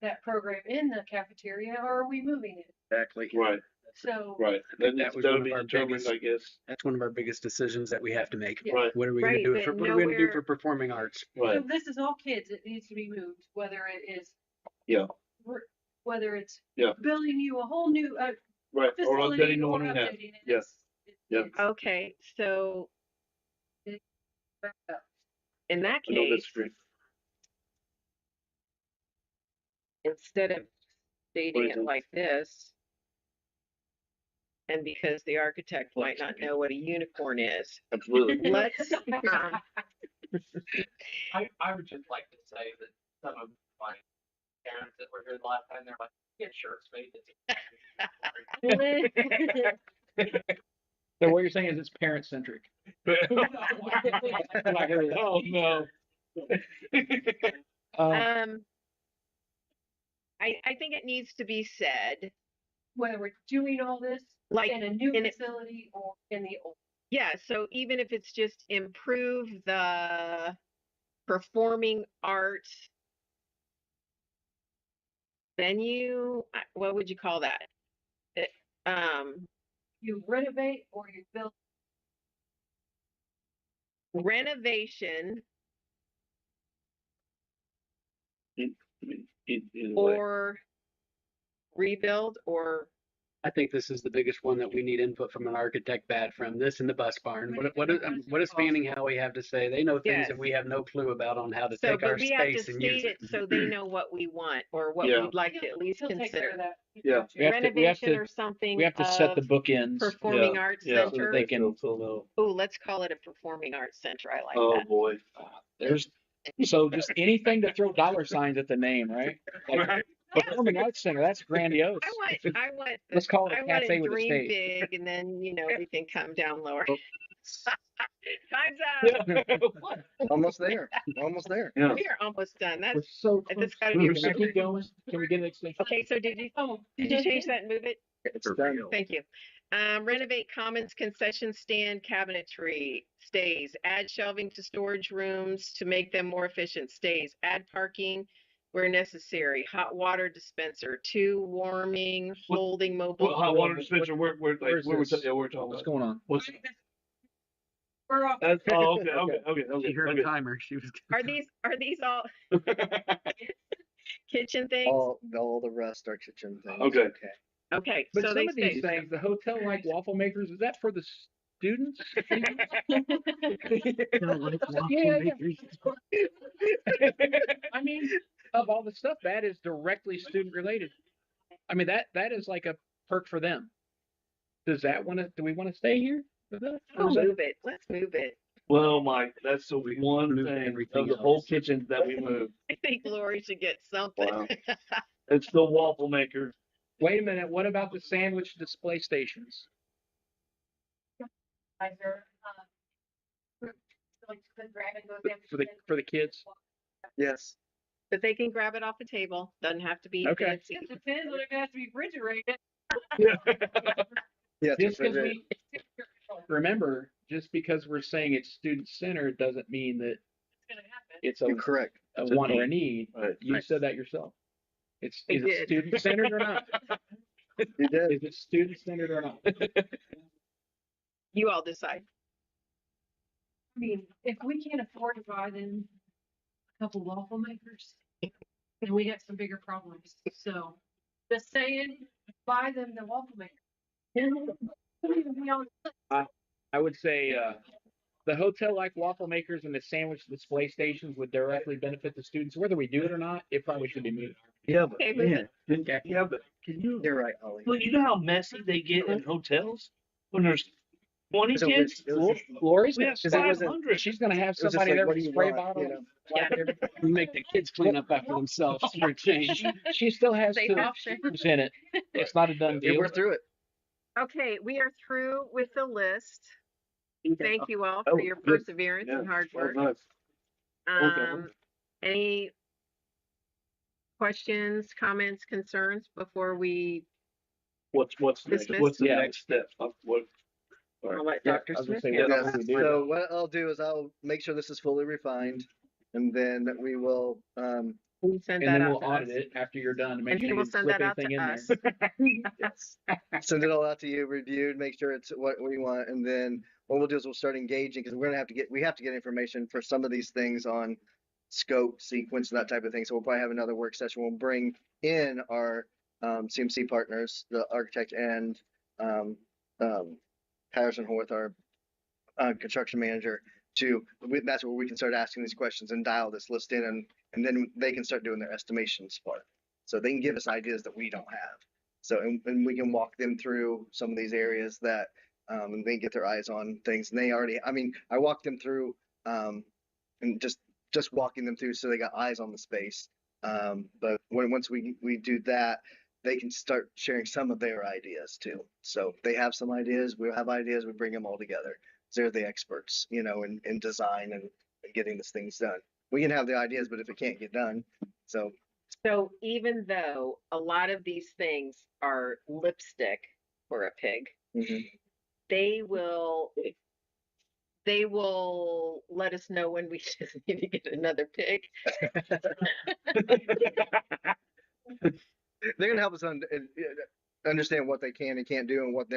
Speaker 6: that program in the cafeteria or are we moving it?
Speaker 5: Exactly.
Speaker 3: Right,
Speaker 6: So
Speaker 3: right. Then
Speaker 5: That was
Speaker 3: that
Speaker 5: one
Speaker 3: would
Speaker 5: of
Speaker 3: be
Speaker 5: our
Speaker 3: determined,
Speaker 5: biggest-
Speaker 3: I guess.
Speaker 5: That's one of our biggest decisions that we have to make.
Speaker 6: Yeah.
Speaker 3: Right,
Speaker 5: What are we going
Speaker 2: Right,
Speaker 5: to do
Speaker 2: but
Speaker 5: for, what are we going to do
Speaker 2: nowhere-
Speaker 5: for performing arts?
Speaker 3: right.
Speaker 6: So this is all kids. It needs to be moved, whether it is
Speaker 3: Yeah.
Speaker 6: whether it's
Speaker 3: Yeah.
Speaker 6: building you a whole new
Speaker 3: Right. Or
Speaker 6: facility
Speaker 3: updating the
Speaker 6: or
Speaker 3: one we have.
Speaker 6: updating it.
Speaker 3: Yeah. Yeah.
Speaker 2: Okay, so
Speaker 6: Back up.
Speaker 2: in that
Speaker 3: I don't
Speaker 2: case,
Speaker 3: disagree.
Speaker 2: instead of
Speaker 3: What do
Speaker 2: stating
Speaker 3: you
Speaker 2: it
Speaker 3: think?
Speaker 2: like this, and because the architect might not know what a unicorn is,
Speaker 3: Absolutely.
Speaker 2: let's
Speaker 8: I would just like to say that some of my parents that were here the last time, they're like, get shirts made.
Speaker 4: saying is it's parent centric.
Speaker 3: Oh, no.
Speaker 2: Um, I think it needs to be said,
Speaker 6: Whether we're doing all this
Speaker 2: like,
Speaker 6: in a new
Speaker 2: in it,
Speaker 6: facility or in the old.
Speaker 2: yeah, so even if it's just improve the performing arts venue, what would you call that? It,
Speaker 6: You renovate or you build.
Speaker 2: renovation
Speaker 3: Either way.
Speaker 2: or rebuild or
Speaker 5: I think this is the biggest one that we need input from an architect bad from this and the bus barn. What does Fanning Howie have to say? They know things
Speaker 2: yes.
Speaker 5: that we have no clue about on how to
Speaker 2: So,
Speaker 5: take our
Speaker 2: but we have to
Speaker 5: space and use
Speaker 2: state
Speaker 5: it.
Speaker 2: it so they know what we want or what
Speaker 3: Yeah.
Speaker 2: we'd like to at least
Speaker 6: He'll take care of
Speaker 2: consider.
Speaker 6: that.
Speaker 3: Yeah.
Speaker 2: Renovation or something
Speaker 4: We have to set the
Speaker 2: of
Speaker 4: bookends.
Speaker 2: performing arts
Speaker 3: Yeah.
Speaker 2: center.
Speaker 4: they can-
Speaker 3: So,
Speaker 2: Oh, let's call it a performing arts center. I like
Speaker 3: oh
Speaker 2: that.
Speaker 3: boy.
Speaker 4: There's so just anything to throw dollar signs at the name, right? Like, Performing Arts Center, that's grandiose.
Speaker 2: I want,
Speaker 4: Let's call it a
Speaker 2: I want
Speaker 4: cafe
Speaker 2: to
Speaker 4: with a
Speaker 2: dream
Speaker 4: stage.
Speaker 2: big, and then we can come down lower.
Speaker 3: Oh.
Speaker 2: Time's up.
Speaker 1: Almost there. Almost there.
Speaker 3: Yeah.
Speaker 2: We are almost done.
Speaker 4: We're
Speaker 2: That's
Speaker 4: so close.
Speaker 2: this got to be.
Speaker 4: Can I keep going? Can we get an extension?
Speaker 2: Okay, so did you change that and move it?
Speaker 1: It's done.
Speaker 2: Thank you. Renovate commons concession stand cabinetry stays. Add shelving to storage rooms to make them more efficient stays. Add parking where necessary. Hot water dispenser. 2 warming
Speaker 3: What-
Speaker 2: holding mobile.
Speaker 3: Well, hot water dispenser, we're
Speaker 4: Where's
Speaker 3: we're
Speaker 4: this?
Speaker 3: talking about.
Speaker 4: What's going on?
Speaker 3: What's,
Speaker 6: We're off.
Speaker 3: that's, oh, okay.
Speaker 5: She heard
Speaker 3: Okay.
Speaker 5: a timer. She was.
Speaker 2: Are these all kitchen things?
Speaker 1: All the rest are kitchen things.
Speaker 3: Okay.
Speaker 2: Okay,
Speaker 4: But
Speaker 2: so
Speaker 4: some
Speaker 2: they
Speaker 4: of these
Speaker 2: stay.
Speaker 4: things, the hotel like waffle makers, is that for the students? Yeah. I mean, of all the stuff, that is directly student related. I mean, that is like a perk for them. Do we want to stay here for that? Or is that-
Speaker 2: Move it. Let's move it.
Speaker 3: Well, Mike, that's the one
Speaker 5: Move
Speaker 3: thing
Speaker 5: everything
Speaker 3: of the whole
Speaker 5: else.
Speaker 3: kitchen that we moved.
Speaker 2: I think Lori should get something.
Speaker 3: Wow. It's the waffle maker.
Speaker 4: Wait a minute, what about the sandwich display stations? For the kids?
Speaker 1: Yes.
Speaker 2: But they can grab it off the table. Doesn't have to be
Speaker 4: Okay.
Speaker 2: fancy.
Speaker 6: It depends on if it has to be refrigerated.
Speaker 1: Yeah.
Speaker 4: Just because remember, just because we're saying it's student centered doesn't mean that
Speaker 6: It's gonna happen.
Speaker 4: it's
Speaker 1: You're correct.
Speaker 4: a
Speaker 3: It's a
Speaker 4: want or a
Speaker 3: need.
Speaker 4: need.
Speaker 3: Right.
Speaker 4: You said that yourself.
Speaker 2: I
Speaker 4: Is it
Speaker 2: did.
Speaker 4: student centered or not?
Speaker 1: You did.
Speaker 4: Is it student centered or not?
Speaker 2: You all decide.
Speaker 6: I mean, if we can't afford to buy them a couple waffle makers, then we have some bigger problems. So, just saying, buy them the waffle maker.
Speaker 4: I would say the hotel like waffle makers and the sandwich display stations would directly benefit the students. Whether we do it or not, it probably should be moved.
Speaker 3: Yeah, but
Speaker 2: Okay, move
Speaker 3: man, yeah, but can you?
Speaker 1: You're right, Ollie.
Speaker 3: Well, you know how messy they get in hotels when there's 20
Speaker 1: So
Speaker 3: kids.
Speaker 1: it was just-
Speaker 4: Lori's
Speaker 3: We have
Speaker 1: Because it wasn't-
Speaker 3: 500.
Speaker 4: she's gonna have
Speaker 1: It was just
Speaker 4: somebody
Speaker 1: like,
Speaker 4: there
Speaker 1: what
Speaker 4: with
Speaker 1: do
Speaker 4: a
Speaker 1: you
Speaker 4: spray
Speaker 1: want,
Speaker 4: bottle.
Speaker 1: you know?
Speaker 4: wipe everything.
Speaker 5: We make the kids clean up after themselves for a change.
Speaker 4: She still has
Speaker 2: Safe
Speaker 4: to
Speaker 2: option.
Speaker 4: present it. It's not a done
Speaker 1: Yeah,
Speaker 4: deal.
Speaker 1: we're through it.
Speaker 2: Okay, we are through with the list. Thank you all
Speaker 3: Oh,
Speaker 2: for your
Speaker 3: good.
Speaker 2: perseverance
Speaker 3: Yeah,
Speaker 2: and hard
Speaker 3: that was
Speaker 2: work.
Speaker 3: nice. Okay.
Speaker 2: Any questions, comments, concerns before we
Speaker 3: What's next?
Speaker 2: Dismiss?
Speaker 3: What's the
Speaker 4: Yeah.
Speaker 3: next step? What?
Speaker 2: I'll let
Speaker 1: Yeah,
Speaker 2: Dr.
Speaker 4: I was gonna
Speaker 2: Smith
Speaker 4: say,
Speaker 2: handle
Speaker 1: Yes.
Speaker 4: what
Speaker 2: that.
Speaker 4: do we do?
Speaker 1: So what I'll do is I'll make sure this is fully refined, and then we will
Speaker 2: We send
Speaker 4: And
Speaker 2: that
Speaker 4: then
Speaker 2: out
Speaker 4: we'll
Speaker 2: to
Speaker 4: audit
Speaker 2: us.
Speaker 4: it after you're done to make
Speaker 2: And
Speaker 4: sure
Speaker 2: he
Speaker 4: you
Speaker 2: will
Speaker 4: didn't
Speaker 2: send
Speaker 4: slip
Speaker 2: that out
Speaker 4: anything
Speaker 2: to
Speaker 4: in
Speaker 2: us.
Speaker 4: there.
Speaker 1: yes, send it all out to you, reviewed, make sure it's what we want, and then what we'll do is we'll start engaging because we're gonna have to get information for some of these things on scope, sequence, and that type of thing. So we'll probably have another work session. We'll bring in our CMC partners, the architect and Patterson Horth, our construction manager. That's where we can start asking these questions and dial this list in, and then they can start doing their estimations part. So they can give us ideas that we don't have. So and we can walk them through some of these areas that and they get their eyes on things. And they already, I mean, I walked them through and just walking them through so they got eyes on the space. But once we do that, they can start sharing some of their ideas too. So they have some ideas, we have ideas, we bring them all together. They're the experts, in design and getting these things done. We can have the ideas, but if it can't get done, so.
Speaker 2: So even though a lot of these things are lipstick for a pig,
Speaker 1: Mhm.
Speaker 2: they will let us know when we just need to get another pig.
Speaker 1: They're gonna help us understand what they can and can't do and what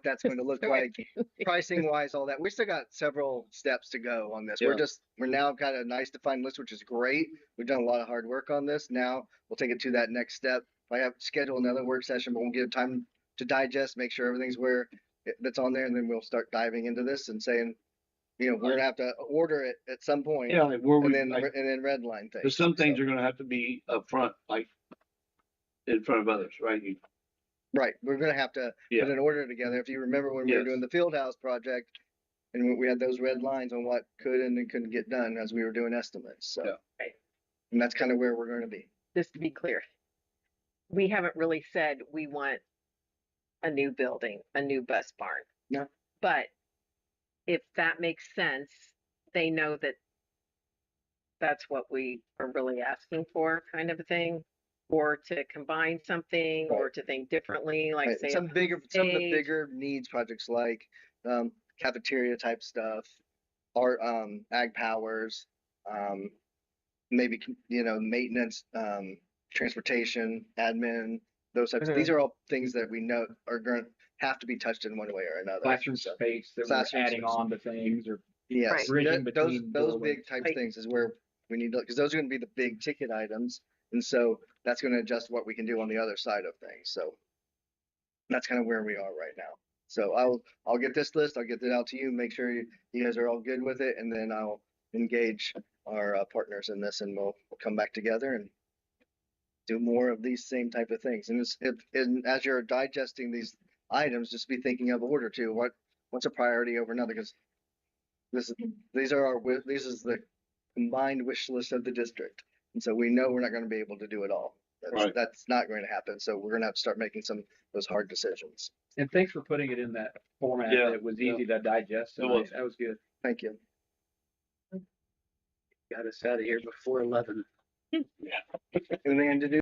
Speaker 1: that's going to look
Speaker 2: So I
Speaker 1: like,
Speaker 2: can-
Speaker 1: pricing wise, all that. We still got several steps to go on this.
Speaker 3: Yeah.
Speaker 1: We're now got a nice defined list, which is great. We've done a lot of hard work on this. Now we'll take it to that next step. I have scheduled another work session, but we'll give time to digest, make sure everything's that's on there, and then we'll start diving into this and saying, we're gonna have to order it at some point,
Speaker 3: Yeah, like where
Speaker 1: and
Speaker 3: we,
Speaker 1: then
Speaker 3: like,
Speaker 1: and then redline things.
Speaker 3: there's some things
Speaker 1: So,
Speaker 3: are gonna have to be up front, like in front of others, right?
Speaker 1: right, we're gonna have to
Speaker 3: Yeah.
Speaker 1: put an order together. If you remember when we were
Speaker 3: Yes.
Speaker 1: doing the field house project, and we had those red lines on what could and couldn't get done as we were doing estimates. So,
Speaker 3: Yeah.
Speaker 2: Right.
Speaker 1: and that's kind of where we're going to be.
Speaker 2: Just to be clear, we haven't really said we want a new building, a new bus barn.
Speaker 1: No.
Speaker 2: But if that makes sense, they know that that's what we are really asking for, kind of a thing, or to combine something, or
Speaker 1: Right.
Speaker 2: to think differently, like
Speaker 1: Right.
Speaker 2: say
Speaker 1: Some of the
Speaker 2: stage.
Speaker 1: bigger needs projects like cafeteria type stuff, art, ag powers, um, maybe maintenance, transportation, admin, those types. These are all things that we know are going to have to be touched in one way or another.
Speaker 4: Classroom
Speaker 1: So,
Speaker 4: space that
Speaker 1: classroom
Speaker 4: we're adding
Speaker 1: space.
Speaker 4: on to things or
Speaker 1: yes,
Speaker 2: Right.
Speaker 4: bridging
Speaker 1: those
Speaker 4: between
Speaker 1: big
Speaker 4: buildings.
Speaker 1: type
Speaker 2: Right.
Speaker 1: things is where we need to, because those are going to be the big ticket items, and so that's going to adjust what we can do on the other side of things. So that's kind of where we are right now. So I'll get this list, I'll get it out to you, make sure you guys are all good with it, and then I'll engage our partners in this, and we'll come back together and do more of these same type of things. And and as you're digesting these items, just be thinking of order too. What's a priority over another? Because these are this is the combined wish list of the district, and so we know we're not going to be able to do it all.
Speaker 3: Right.
Speaker 1: That's not going to happen. So we're going to have to start making those hard decisions.
Speaker 4: And thanks for putting it in that format
Speaker 3: Yeah,
Speaker 4: that was
Speaker 3: yeah.
Speaker 4: easy to digest.
Speaker 3: It was.
Speaker 4: That was good.
Speaker 1: Thank you.
Speaker 5: Got us out of here before 11.
Speaker 1: Anything to do?